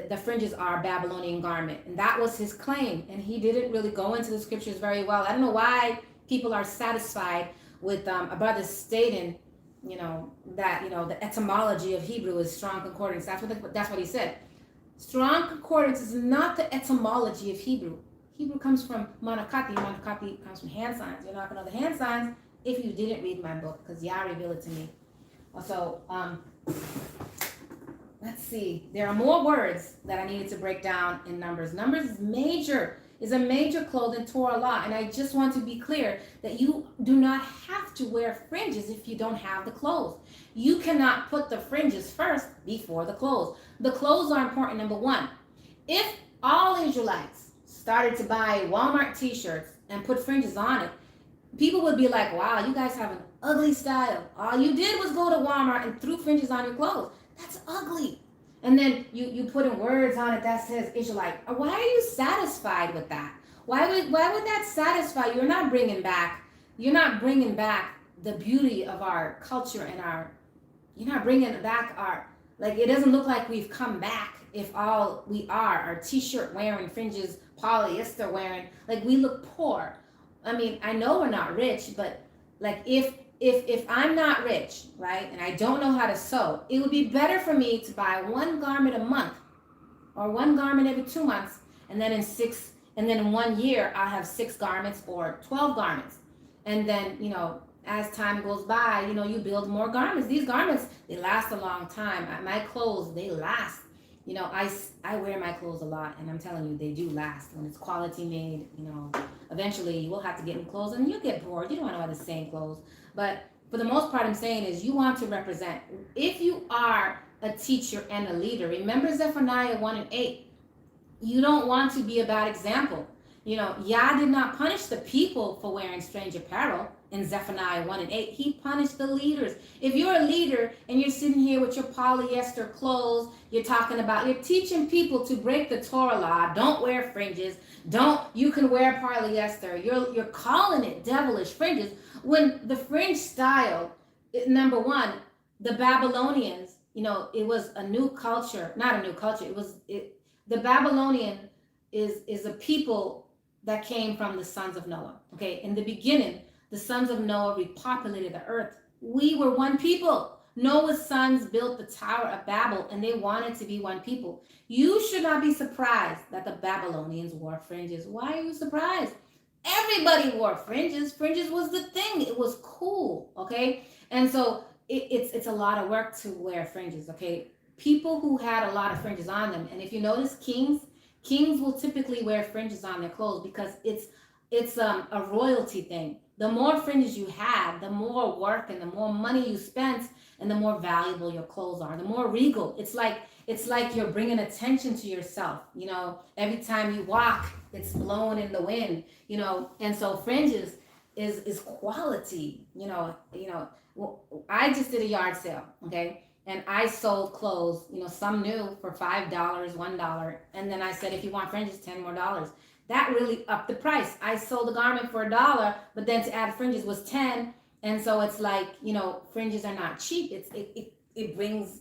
Speaker 1: the fringes are Babylonian garment, and that was his claim, and he didn't really go into the scriptures very well. I don't know why people are satisfied with a brother stating, that the etymology of Hebrew is strong concordance. That's what he said. Strong concordance is not the etymology of Hebrew. Hebrew comes from monokati. Monokati comes from hand signs. You're not going to know the hand signs if you didn't read my book, because Yah revealed it to me. Also, let's see. There are more words that I needed to break down in Numbers. Numbers is a major cloth in Torah law, and I just want to be clear that you do not have to wear fringes if you don't have the clothes. You cannot put the fringes first before the clothes. The clothes are important. Number 1, if all Israelites started to buy Walmart t-shirts and put fringes on it, people would be like, wow, you guys have an ugly style. All you did was go to Walmart and threw fringes on your clothes. That's ugly. And then you put in words on it that says Israelite. Why are you satisfied with that? Why would that satisfy you? You're not bringing back the beauty of our culture and you're not bringing back it doesn't look like we've come back if all we are t-shirt wearing, fringes, polyester wearing, like we look poor. I mean, I know we're not rich, but like if I'm not rich, right, and I don't know how to sew, it would be better for me to buy one garment a month or one garment every 2 months, and then in 1 year I'll have 6 garments or 12 garments. And then, as time goes by, you build more garments. These garments, they last a long time. My clothes, they last. I wear my clothes a lot, and I'm telling you, they do last. When it's quality made, eventually you will have to get new clothes, and you'll get bored. You don't want to wear the same clothes. But for the most part, I'm saying is you want to represent. If you are a teacher and a leader, remember Zephaniah 1 and 8. You don't want to be a bad example. Yah did not punish the people for wearing strange apparel in Zephaniah 1 and 8. He punished the leaders. If you're a leader and you're sitting here with your polyester clothes, you're teaching people to break the Torah law. Don't wear fringes. You can wear polyester. You're calling it devilish fringes. When the fringe style, number 1, the Babylonians, it was a new culture, not a new culture. The Babylonian is a people that came from the sons of Noah. Okay, in the beginning, the sons of Noah repopulated the earth. We were one people. Noah's sons built the Tower of Babel, and they wanted to be one people. You should not be surprised that the Babylonians wore fringes. Why are you surprised? Everybody wore fringes. Fringes was the thing. It was cool, okay? And so it's a lot of work to wear fringes, okay? People who had a lot of fringes on them, and if you notice, kings will typically wear fringes on their clothes because it's a royalty thing. The more fringes you have, the more work and the more money you spent, and the more valuable your clothes are, the more regal. It's like you're bringing attention to yourself. Every time you walk, it's blowing in the wind. And so fringes is quality. I just did a yard sale, okay? And I sold clothes, some new for $5, $1. And then I said, if you want fringes, $10 more. that really upped the price. I sold the garment for $1, but then to add fringes was 10. And so it's like, fringes are not cheap. It brings,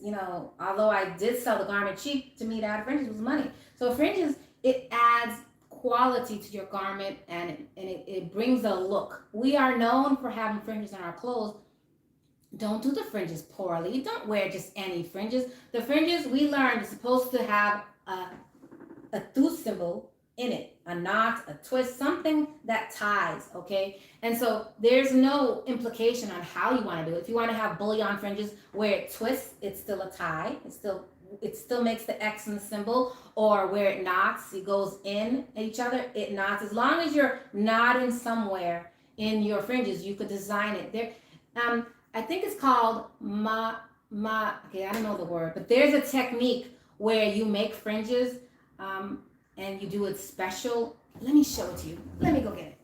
Speaker 1: although I did sell the garment cheap, to me to add fringes was money. So fringes, it adds quality to your garment, and it brings a look. We are known for having fringes in our clothes. Don't do the fringes poorly. Don't wear just any fringes. The fringes, we learned, is supposed to have a through symbol in it, a knot, a twist, something that ties, okay? And so there's no implication on how you want to do it. If you want to have bullion fringes where it twists, it's still a tie. It still makes the X in the symbol, or where it knots, it goes in each other, it knots. As long as you're knotting somewhere in your fringes, you could design it. There, I think it's called okay, I don't know the word, but there's a technique where you make fringes, and you do it special. Let me show it to you. Let me go get it.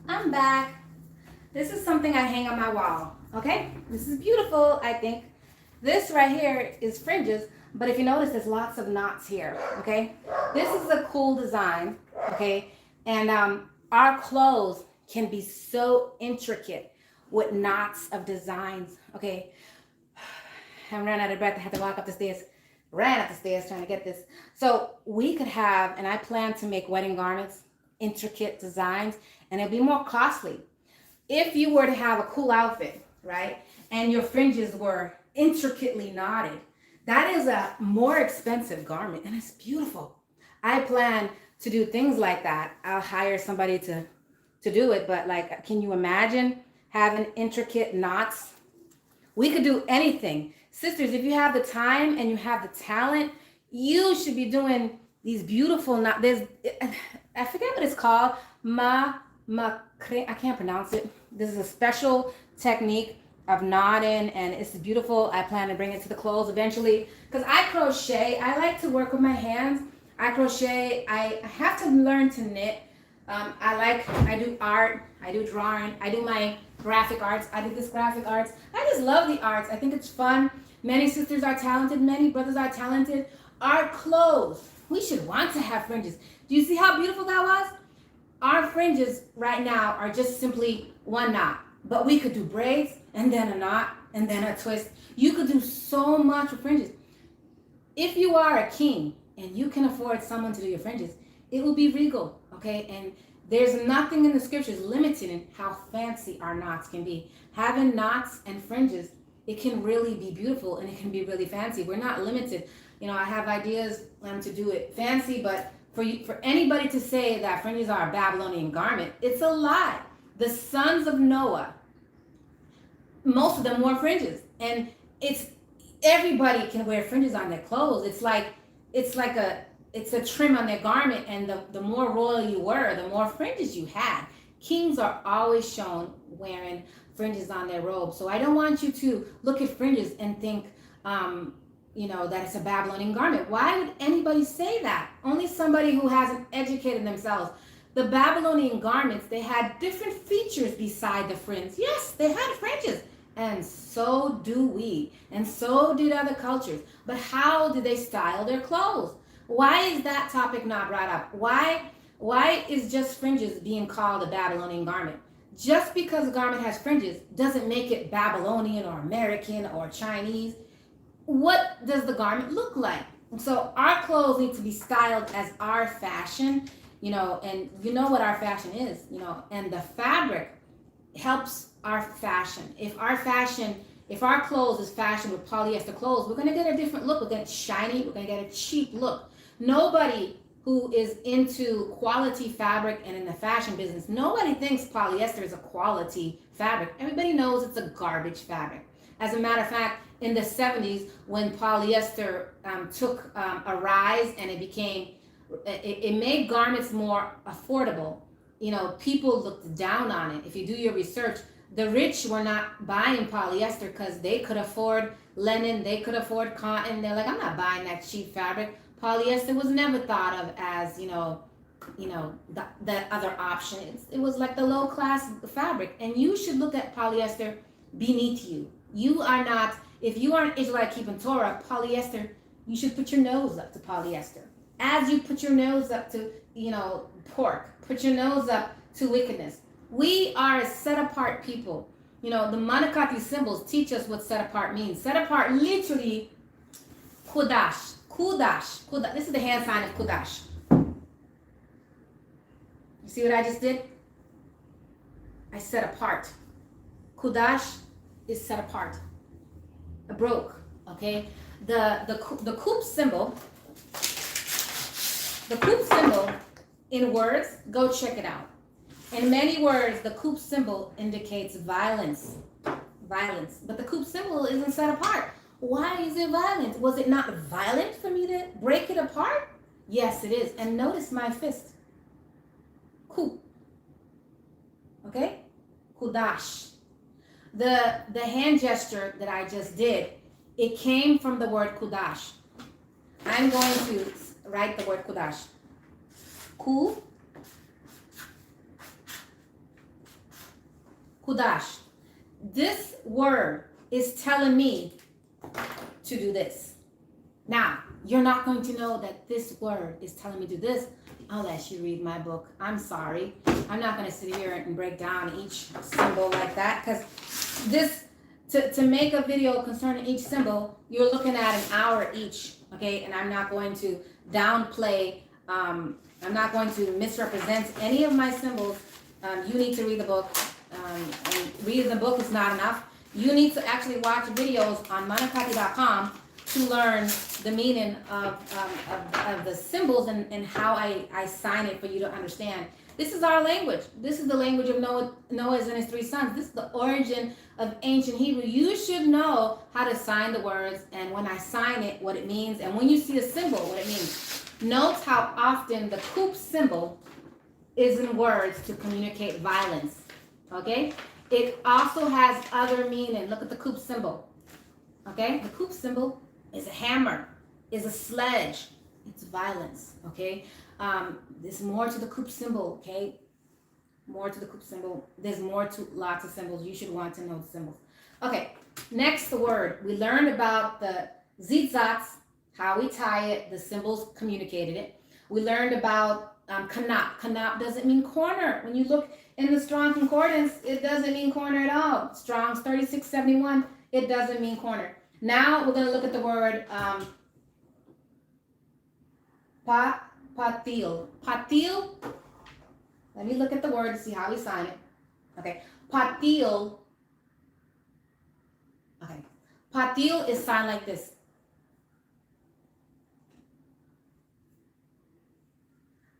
Speaker 1: I'm back. This is something I hang on my wall, okay? This is beautiful, I think. This right here is fringes, but if you notice, there's lots of knots here, okay? This is a cool design, okay? And our clothes can be so intricate with knots of designs, okay? I'm running out of breath. I had to walk up the stairs. Ran up the stairs trying to get this. So we could have, and I plan to make wedding garments, intricate designs, and it'll be more costly. If you were to have a cool outfit, right, and your fringes were intricately knotted, that is a more expensive garment, and it's beautiful. I plan to do things like that. I'll hire somebody to do it, but like, can you imagine having intricate knots? We could do anything. Sisters, if you have the time and you have the talent, you should be doing these beautiful knots. I forget what it's called. I can't pronounce it. This is a special technique of knotting, and it's beautiful. I plan to bring it to the clothes eventually, because I crochet. I like to work with my hands. I crochet. I have to learn to knit. I do art. I do drawing. I do my graphic arts. I do this graphic arts. I just love the arts. I think it's fun. Many sisters are talented. Many brothers are talented. Our clothes, we should want to have fringes. Do you see how beautiful that was? Our fringes right now are just simply one knot, but we could do braids and then a knot and then a twist. You could do so much with fringes. If you are a king and you can afford someone to do your fringes, it will be regal, okay? And there's nothing in the scriptures limiting how fancy our knots can be. Having knots and fringes, it can really be beautiful and it can be really fancy. We're not limited. I have ideas to do it fancy, but for anybody to say that fringes are a Babylonian garment, it's a lie. The sons of Noah, most of them wore fringes, and everybody can wear fringes on their clothes. It's a trim on their garment, and the more royal you were, the more fringes you had. Kings are always shown wearing fringes on their robes. So I don't want you to look at fringes and think that it's a Babylonian garment. Why would anybody say that? Only somebody who hasn't educated themselves. The Babylonian garments, they had different features beside the fringes. Yes, they had fringes, and so do we, and so did other cultures. But how did they style their clothes? Why is that topic not brought up? Why is just fringes being called a Babylonian garment? Just because a garment has fringes doesn't make it Babylonian or American or Chinese. What does the garment look like? So our clothes need to be styled as our fashion, and you know what our fashion is, and the fabric helps our fashion. If our clothes is fashioned with polyester clothes, we're going to get a different look. We're going to get shiny. We're going to get a cheap look. Nobody who is into quality fabric and in the fashion business, nobody thinks polyester is a quality fabric. Everybody knows it's a garbage fabric. As a matter of fact, in the 70s, when polyester took a rise and it made garments more affordable. You know, people looked down on it. If you do your research, the rich were not buying polyester because they could afford linen, they could afford cotton. They're like, I'm not buying that cheap fabric. Polyester was never thought of as, the other option. It was like the low class fabric. And you should look at polyester beneath you. You are not, if you are an Israelite keeping Torah, polyester, you should put your nose up to polyester. As you put your nose up to, pork, put your nose up to wickedness. We are a set apart people. The Manakati symbols teach us what set apart means. Set apart literally, kudash. This is the hand sign of kudash. You see what I just did? I set apart. Kudash is set apart. A broke, okay? The coop symbol, in words, go check it out. In many words, the coop symbol indicates violence. But the coop symbol isn't set apart. Why is it violent? Was it not violent for me to break it apart? Yes, it is. And notice my fist. Coop. Okay? Kudash. The hand gesture that I just did, it came from the word kudash. I'm going to write the word kudash. Kudash. This word is telling me to do this. Now, you're not going to know that this word is telling me to do this unless you read my book. I'm sorry. I'm not going to sit here and break down each symbol like that, because to make a video concerning each symbol, you're looking at an hour each, okay? And I'm not going to downplay, I'm not going to misrepresent any of my symbols. You need to read the book. And reading the book is not enough. You need to actually watch videos on manakati.com to learn the meaning of the symbols and how I sign it for you to understand. This is our language. This is the language of Noah's and his 3 sons. This is the origin of ancient Hebrew. You should know how to sign the words, and when I sign it, what it means, and when you see a symbol, what it means. Note how often the coop symbol is in words to communicate violence. Okay? It also has other meaning. Look at the coop symbol. Okay? The coop symbol is a hammer, is a sledge. It's violence. Okay? There's more to the coop symbol. Okay? More to the coop symbol. There's more to lots of symbols. You should want to know the symbols. Okay. Next, the word. We learned about the zitzats, how we tie it. The symbols communicated it. We learned about kanap. Kanap doesn't mean corner. When you look in the Strong Concordance, it doesn't mean corner at all. Strong's 3671, it doesn't mean corner. Now we're going to look at the word patil. Patil, let me look at the word to see how we sign it. Okay, patil. Okay, patil is signed like this.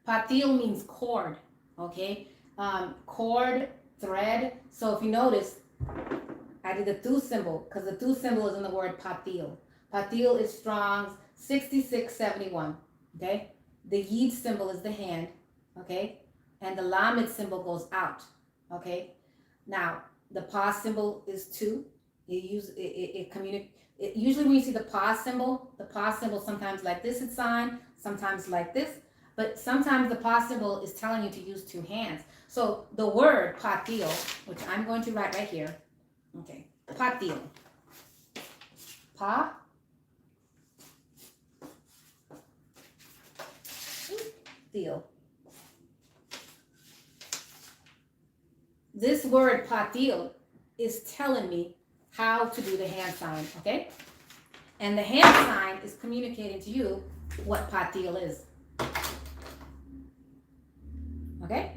Speaker 1: Patil means cord, okay? Cord, thread. So if you notice, I did the thu symbol because the thu symbol is in the word patil. Patil is Strong's 6671, okay? The yid symbol is the hand, okay? And the lamed symbol goes out, okay? Now, the pa symbol is 2. It communicates. Usually when you see the pa symbol sometimes like this it's signed, sometimes like this. But sometimes the pa symbol is telling you to use 2 hands. So the word patil, which I'm going to write right here. Okay, patil. Pa. Til. This word patil is telling me how to do the hand sign, okay? And the hand sign is communicating to you what patil is. Okay?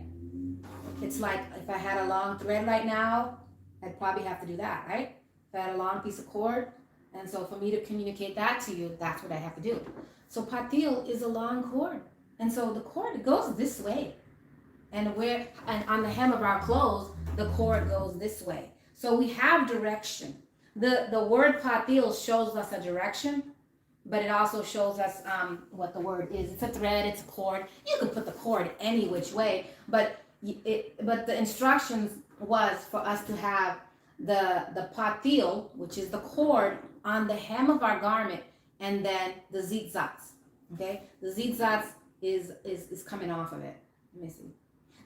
Speaker 1: It's like if I had a long thread right now, I'd probably have to do that, right? If I had a long piece of cord, and so for me to communicate that to you, that's what I have to do. So patil is a long cord. And so the cord goes this way. And on the hem of our clothes, the cord goes this way. So we have direction. The word patil shows us a direction, but it also shows us what the word is. It's a thread, it's a cord. You can put the cord any which way, but the instructions was for us to have the patil, which is the cord, on the hem of our garment, and then the zitzats. Okay, the zitzats is coming off of it. Let me see.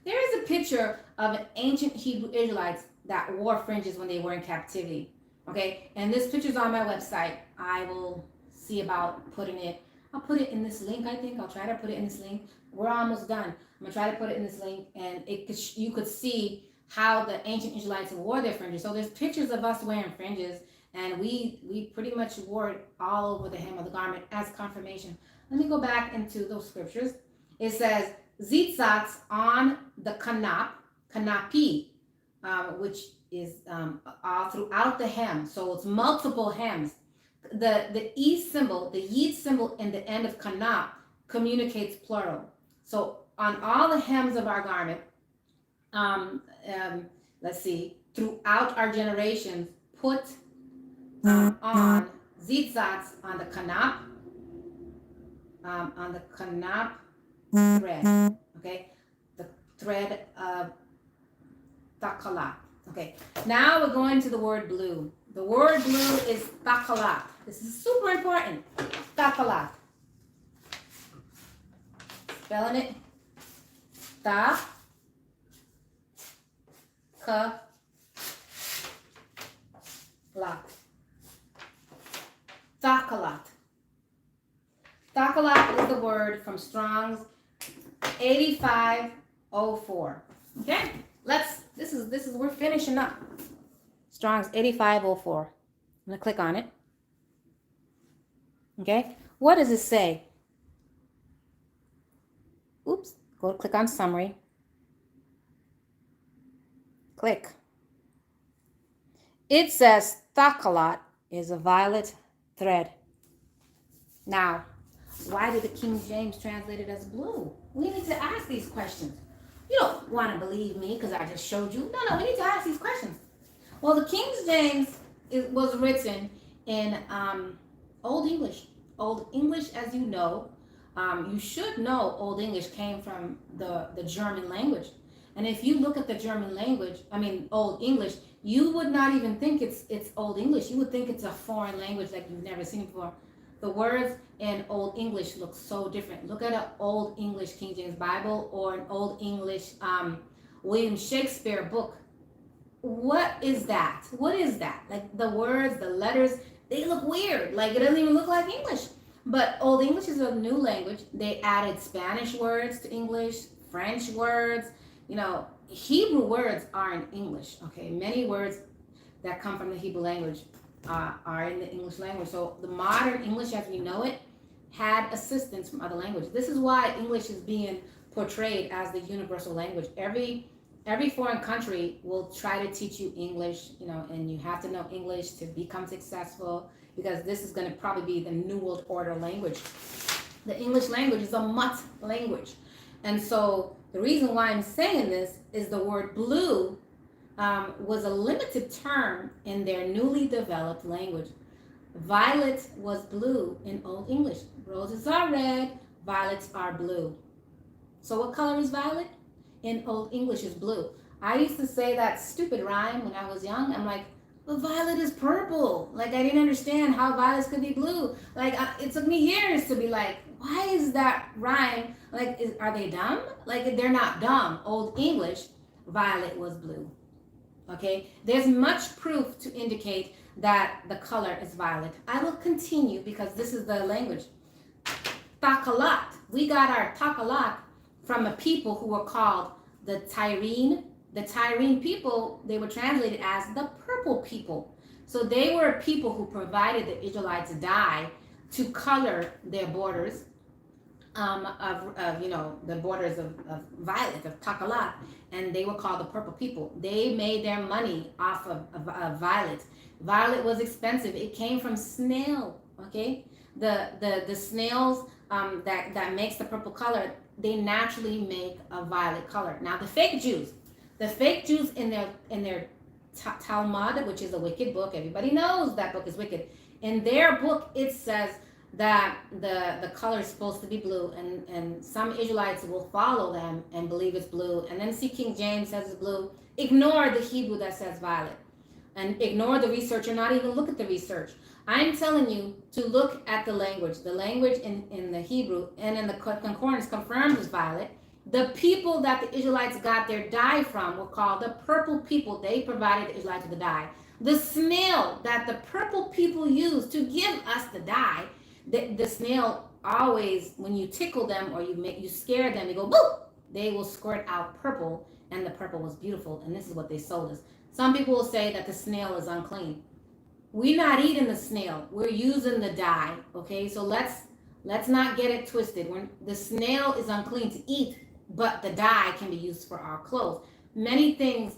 Speaker 1: There is a picture of an ancient Hebrew Israelites that wore fringes when they were in captivity. Okay, and this picture's on my website. I will see about putting it. I'll put it in this link. I think I'll try to put it in this link. We're almost done. I'm gonna try to put it in this link, and you could see how the ancient Israelites wore their fringes. So there's pictures of us wearing fringes, and we pretty much wore it all over the hem of the garment as confirmation. Let me go back into those scriptures. It says zitzats on the kanapi, which is all throughout the hem. So it's multiple hems. The E symbol, the yid symbol in the end of kanap communicates plural. So on all the hems of our garment, let's see, throughout our generations, put on zitzats on the kanap thread, okay? The thread of takalat. Okay, now we're going to the word blue. The word blue is takalat. This is super important. Takalat. Spelling it. Ta. Ka. Lat. Takalat. Takalat is the word from Strong's 8504. Okay? This is we're finishing up. Strong's 8504. I'm gonna click on it. Okay, what does it say? Oops, go click on summary. Click. It says takalat is a violet thread. Now, why did the King James translate it as blue? We need to ask these questions. You don't want to believe me because I just showed you. No, we need to ask these questions. Well, the King James was written in Old English. Old English, as you know, you should know Old English came from the German language. And if you look at the German language, Old English, you would not even think it's Old English. You would think it's a foreign language like you've never seen before. The words in Old English look so different. Look at an Old English King James Bible or an Old English William Shakespeare book. What is that? What is that? Like the words, the letters, they look weird. Like it doesn't even look like English. But Old English is a new language. They added Spanish words to English, French words. Hebrew words are in English. Okay, many words that come from the Hebrew language are in the English language. So the modern English as we know it had assistance from other languages. This is why English is being portrayed as the universal language. Every foreign country will try to teach you English, and you have to know English to become successful, because this is going to probably be the New World Order language. The English language is a mutt language. And so the reason why I'm saying this is the word blue was a limited term in their newly developed language. Violet was blue in Old English. Roses are red, violets are blue. So what color is violet? In Old English is blue. I used to say that stupid rhyme when I was young. I'm like, but violet is purple. Like I didn't understand how violets could be blue. Like it took me years to be like, why is that rhyme? Like, are they dumb? Like they're not dumb. Old English, violet was blue. Okay, there's much proof to indicate that the color is violet. I will continue because this is the language. Takalat. We got our takalat from a people who were called the Tyrene. The Tyrene people, they were translated as the purple people. So they were people who provided the Israelites dye to color their borders the borders of violet, of takalat, and they were called the purple people. They made their money off of violet. Violet was expensive. It came from snail, okay? The snails that makes the purple color, they naturally make a violet color. Now the fake Jews in their Talmud, which is a wicked book. Everybody knows that book is wicked. In their book, it says that the color is supposed to be blue, and some Israelites will follow them and believe it's blue, and then see King James says it's blue. Ignore the Hebrew that says violet, and ignore the research, or not even look at the research. I'm telling you to look at the language. The language in the Hebrew and in the concordance confirms it's violet. The people that the Israelites got their dye from were called the purple people. They provided the Israelites with the dye. The snail that the purple people used to give us the dye, the snail always, when you tickle them or you scare them, they go boop. They will squirt out purple, and the purple was beautiful. And this is what they sold us. Some people will say that the snail is unclean. We're not eating the snail. We're using the dye. Okay, so let's not get it twisted. The snail is unclean to eat, but the dye can be used for our clothes. Many things,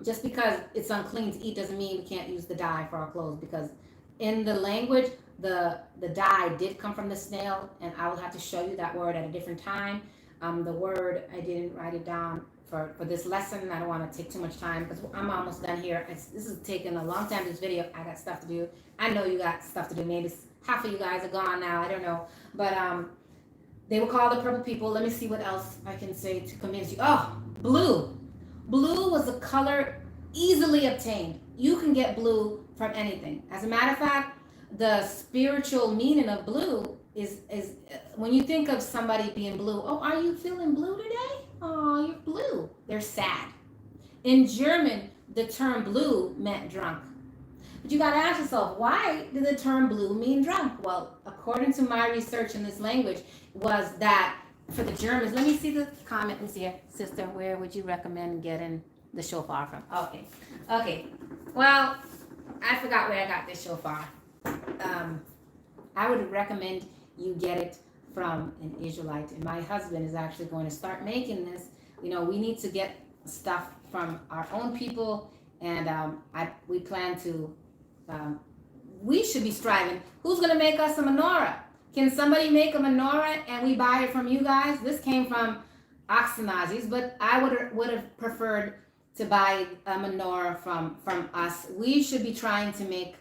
Speaker 1: just because it's unclean to eat doesn't mean we can't use the dye for our clothes, because in the language, the dye did come from the snail, and I will have to show you that word at a different time. The word, I didn't write it down for this lesson. I don't want to take too much time because I'm almost done here. This is taking a long time, this video. I got stuff to do. I know you got stuff to do. Maybe half of you guys are gone now. I don't know. But they were called the purple people. Let me see what else I can say to convince you. Oh, blue. Blue was a color easily obtained. You can get blue from anything. As a matter of fact, the spiritual meaning of blue is when you think of somebody being blue, oh, are you feeling blue today? Oh, you're blue. They're sad. In German, the term blue meant drunk. But you got to ask yourself, why did the term blue mean drunk? Well, according to my research in this language, was that for the Germans, let me see the comment. Let me see here. Sister, where would you recommend getting the shofar from? Okay. Well, I forgot where I got this shofar. I would recommend you get it from an Israelite. And my husband is actually going to start making this. You know, we need to get stuff from our own people, and we plan to, we should be striving. Who's going to make us a menorah? Can somebody make a menorah and we buy it from you guys? This came from Ashkenazis, but I would have preferred to buy a menorah from us. We should be trying to make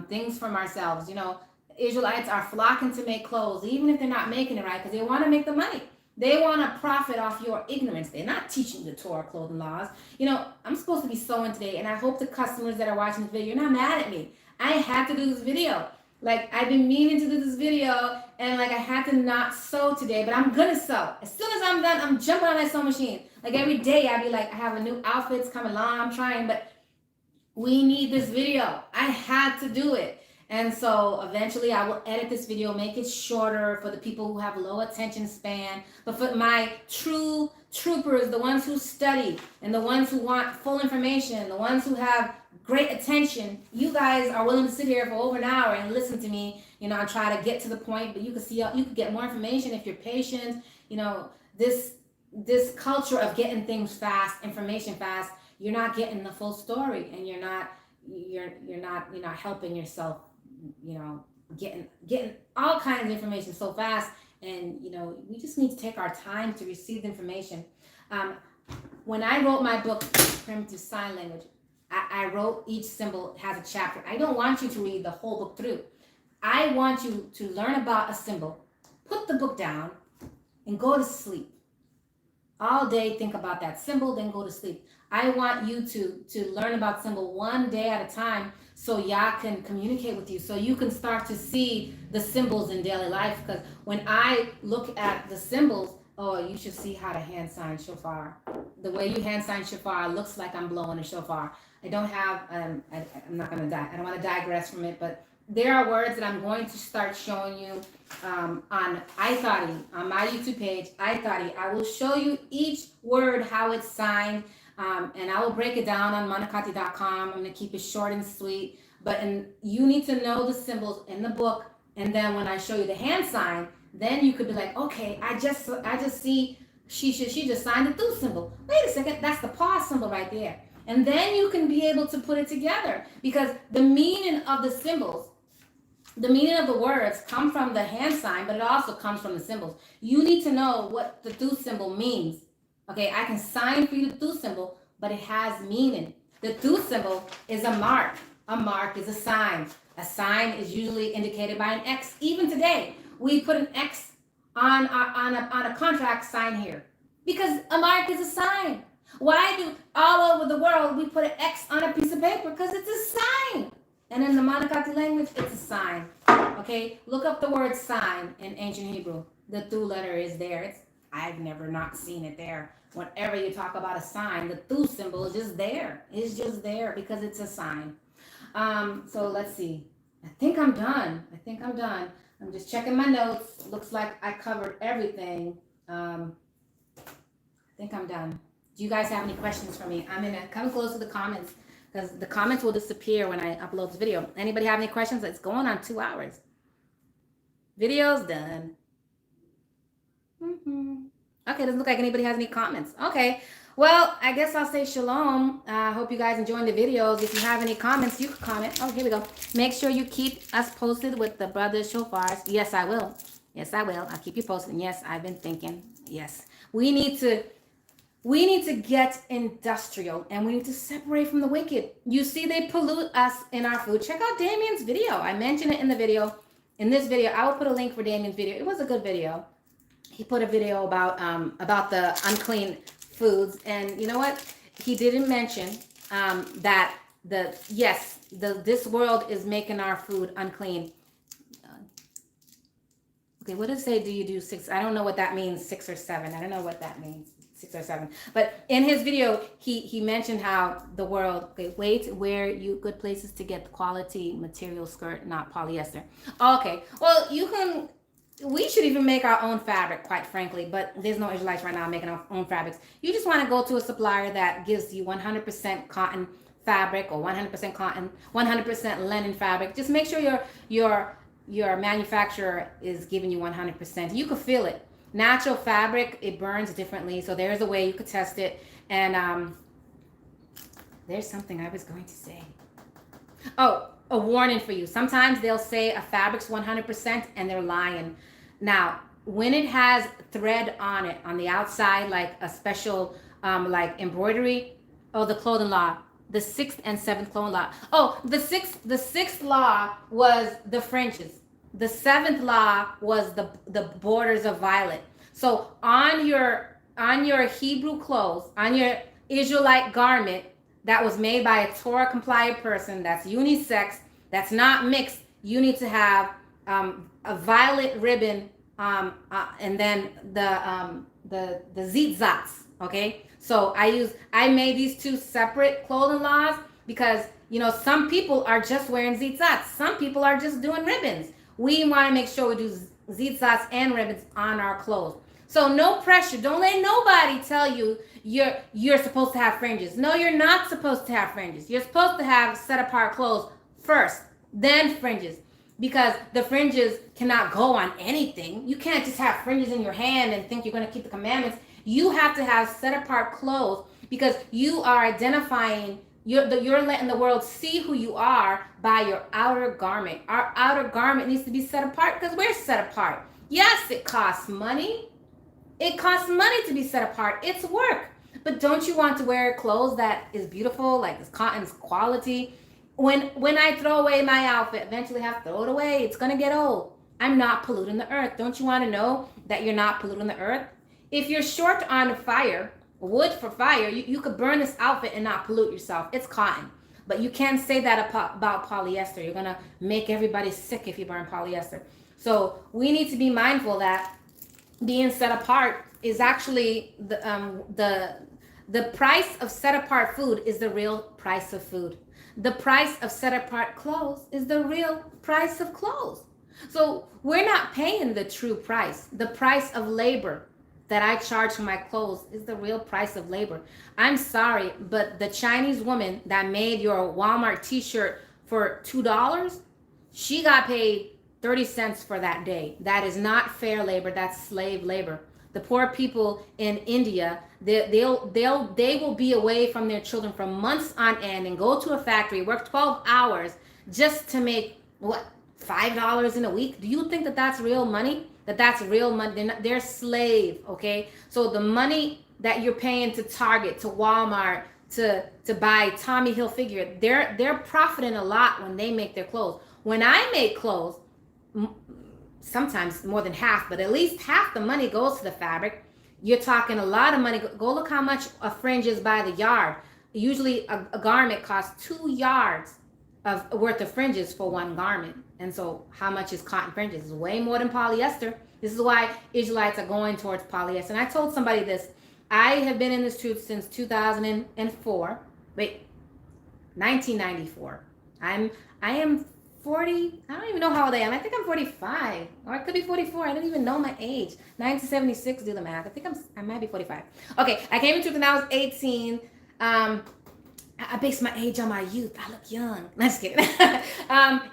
Speaker 1: things from ourselves. You know, Israelites are flocking to make clothes, even if they're not making it right, because they want to make the money. They want to profit off your ignorance. They're not teaching the Torah clothing laws. You know, I'm supposed to be sewing today, and I hope the customers that are watching this video, you're not mad at me. I had to do this video. Like, I've been meaning to do this video, and like I had to not sew today, but I'm gonna sew. As soon as I'm done, I'm jumping on that sewing machine. Like every day I'd be like, I have a new outfits coming along, I'm trying, but we need this video. I had to do it. And so eventually I will edit this video, make it shorter for the people who have low attention span. But for my true troopers, the ones who study and the ones who want full information, the ones who have great attention, you guys are willing to sit here for over an hour and listen to me, you know, and try to get to the point. But you can see, you can get more information if you're patient. You know, this culture of getting things fast, information fast, you're not getting the full story, and you're not helping yourself, you know, getting all kinds of information so fast. And you know, we just need to take our time to receive the information. When I wrote my book, Primitive Sign Language, I wrote each symbol has a chapter. I don't want you to read the whole book through. I want you to learn about a symbol, put the book down, and go to sleep. All day, think about that symbol, then go to sleep. I want you to learn about symbol one day at a time, so Yah can communicate with you, so you can start to see the symbols in daily life. Because when I look at the symbols, oh, you should see how to hand sign shofar. The way you hand sign shofar looks like I'm blowing a shofar. I don't have, I'm not going to die. I don't want to digress from it, but there are words that I'm going to start showing you on iThoughty, on my YouTube page, iThoughty. I will show you each word, how it's signed, and I will break it down on manakati.com. I'm going to keep it short and sweet, but you need to know the symbols in the book, and then when I show you the hand sign, then you could be like, okay, I just see she just signed the thu symbol. Wait a second, that's the pause symbol right there. And then you can be able to put it together, because the meaning of the symbols, the meaning of the words come from the hand sign, but it also comes from the symbols. You need to know what the thu symbol means. Okay, I can sign for you the thu symbol, but it has meaning. The thu symbol is a mark. A mark is a sign. A sign is usually indicated by an X. Even today, we put an X on a contract sign here because a mark is a sign. Why do all over the world we put an X on a piece of paper? Because it's a sign. And in the Monocoty language, it's a sign. Okay, look up the word sign in ancient Hebrew. The thu letter is there. I've never not seen it there. Whenever you talk about a sign, the thu symbol is just there. It's just there because it's a sign. So let's see. I think I'm done. I'm just checking my notes. Looks like I covered everything. I think I'm done. Do you guys have any questions for me? I'm gonna come close to the comments because the comments will disappear when I upload this video. Anybody have any questions? It's going on 2 hours. Video's done. Okay, doesn't look like anybody has any comments. Okay, well, I guess I'll say shalom. I hope you guys enjoying the videos. If you have any comments, you can comment. Oh, here we go. Make sure you keep us posted with the brothers shofars. Yes, I will. Yes, I will. I'll keep you posted. Yes, I've been thinking. Yes, we need to get industrial and we need to separate from the wicked. You see, they pollute us in our food. Check out Dameons' video. I mentioned it in the video. In this video, I will put a link for Dameons' video. It was a good video. He put a video about the unclean foods, and you know what? He didn't mention that this world is making our food unclean. Okay, what does it say? Do you do 6? I don't know what that means. 6 or 7. I don't know what that means. 6 or 7. But in his video, he mentioned how the world. Okay, wait. Where you good places to get quality material skirt, not polyester. Okay. Well, you can. We should even make our own fabric, quite frankly, but there's no Israelites right now making our own fabrics. You just want to go to a supplier that gives you 100% cotton fabric or 100% cotton, 100% linen fabric. Just make sure your manufacturer is giving you 100%. You could feel it. Natural fabric, it burns differently, so there's a way you could test it. And there's something I was going to say. Oh, a warning for you. Sometimes they'll say a fabric's 100% and they're lying. Now, when it has thread on it on the outside, like a special like embroidery, the clothing law, the 6th and 7th clothing law. Oh, the sixth law was the fringes. The 7th law was the borders of violet. So on your Hebrew clothes, on your Israelite garment, that was made by a Torah compliant person, that's unisex, that's not mixed, you need to have a violet ribbon and then the zitzats, okay? So I made these 2 separate clothing laws because, you know, some people are just wearing zitzats. Some people are just doing ribbons. We want to make sure we do zitzats and ribbons on our clothes. So no pressure. Don't let nobody tell you you're supposed to have fringes. No, you're not supposed to have fringes. You're supposed to have set apart clothes first, then fringes. Because the fringes cannot go on anything. You can't just have fringes in your hand and think you're going to keep the commandments. You have to have set apart clothes because you are identifying, you're letting the world see who you are by your outer garment. Our outer garment needs to be set apart because we're set apart. Yes, it costs money. It costs money to be set apart. It's work. But don't you want to wear clothes that is beautiful, like it's cotton's quality? When I throw away my outfit, eventually I have to throw it away. It's going to get old. I'm not polluting the earth. Don't you want to know that you're not polluting the earth? If you're short on fire, wood for fire, you could burn this outfit and not pollute yourself. It's cotton. But you can't say that about polyester. You're going to make everybody sick if you burn polyester. So we need to be mindful that being set apart is actually the price of set apart food is the real price of food. The price of set apart clothes is the real price of clothes. So we're not paying the true price. The price of labor that I charge for my clothes is the real price of labor. I'm sorry, but the Chinese woman that made your Walmart t-shirt for $2, she got paid 30 cents for that day. That is not fair labor. That's slave labor. The poor people in India, they will be away from their children for months on end and go to a factory, work 12 hours just to make what, $5 in a week? Do you think that that's real money? That's real money? They're slave, okay? So the money that you're paying to Target, to Walmart, to buy Tommy Hilfiger. They're profiting a lot when they make their clothes. When I make clothes, sometimes more than half, but at least half the money goes to the fabric. You're talking a lot of money. Go look how much a fringe is by the yard. Usually a garment costs 2 yards of worth of fringes for one garment. And so how much is cotton fringes? It's way more than polyester. This is why Israelites are going towards polyester. And I told somebody this. I have been in this truth since 2004. Wait, 1994. I am 40. I don't even know how old I am. I think I'm 45, or it could be 44. I don't even know my age. 1976. Do the math. I think I might be 45. Okay, I came into truth when I was 18. I based my age on my youth. I look young. No, just kidding.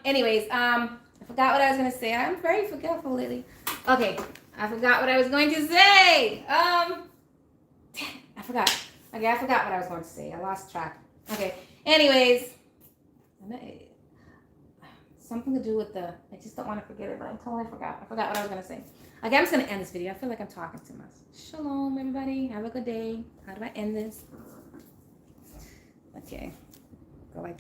Speaker 1: Anyways, I forgot what I was gonna say. I'm very forgetful lately. Okay, I forgot what I was going to say. I forgot. Okay, I forgot what I was going to say. I lost track. Okay. Anyways, something to do with I just don't want to forget it, but I totally forgot. I forgot what I was going to say. Okay, I'm just going to end this video. I feel like I'm talking too much. Shalom, everybody. Have a good day. How do I end this? Okay. Go like this.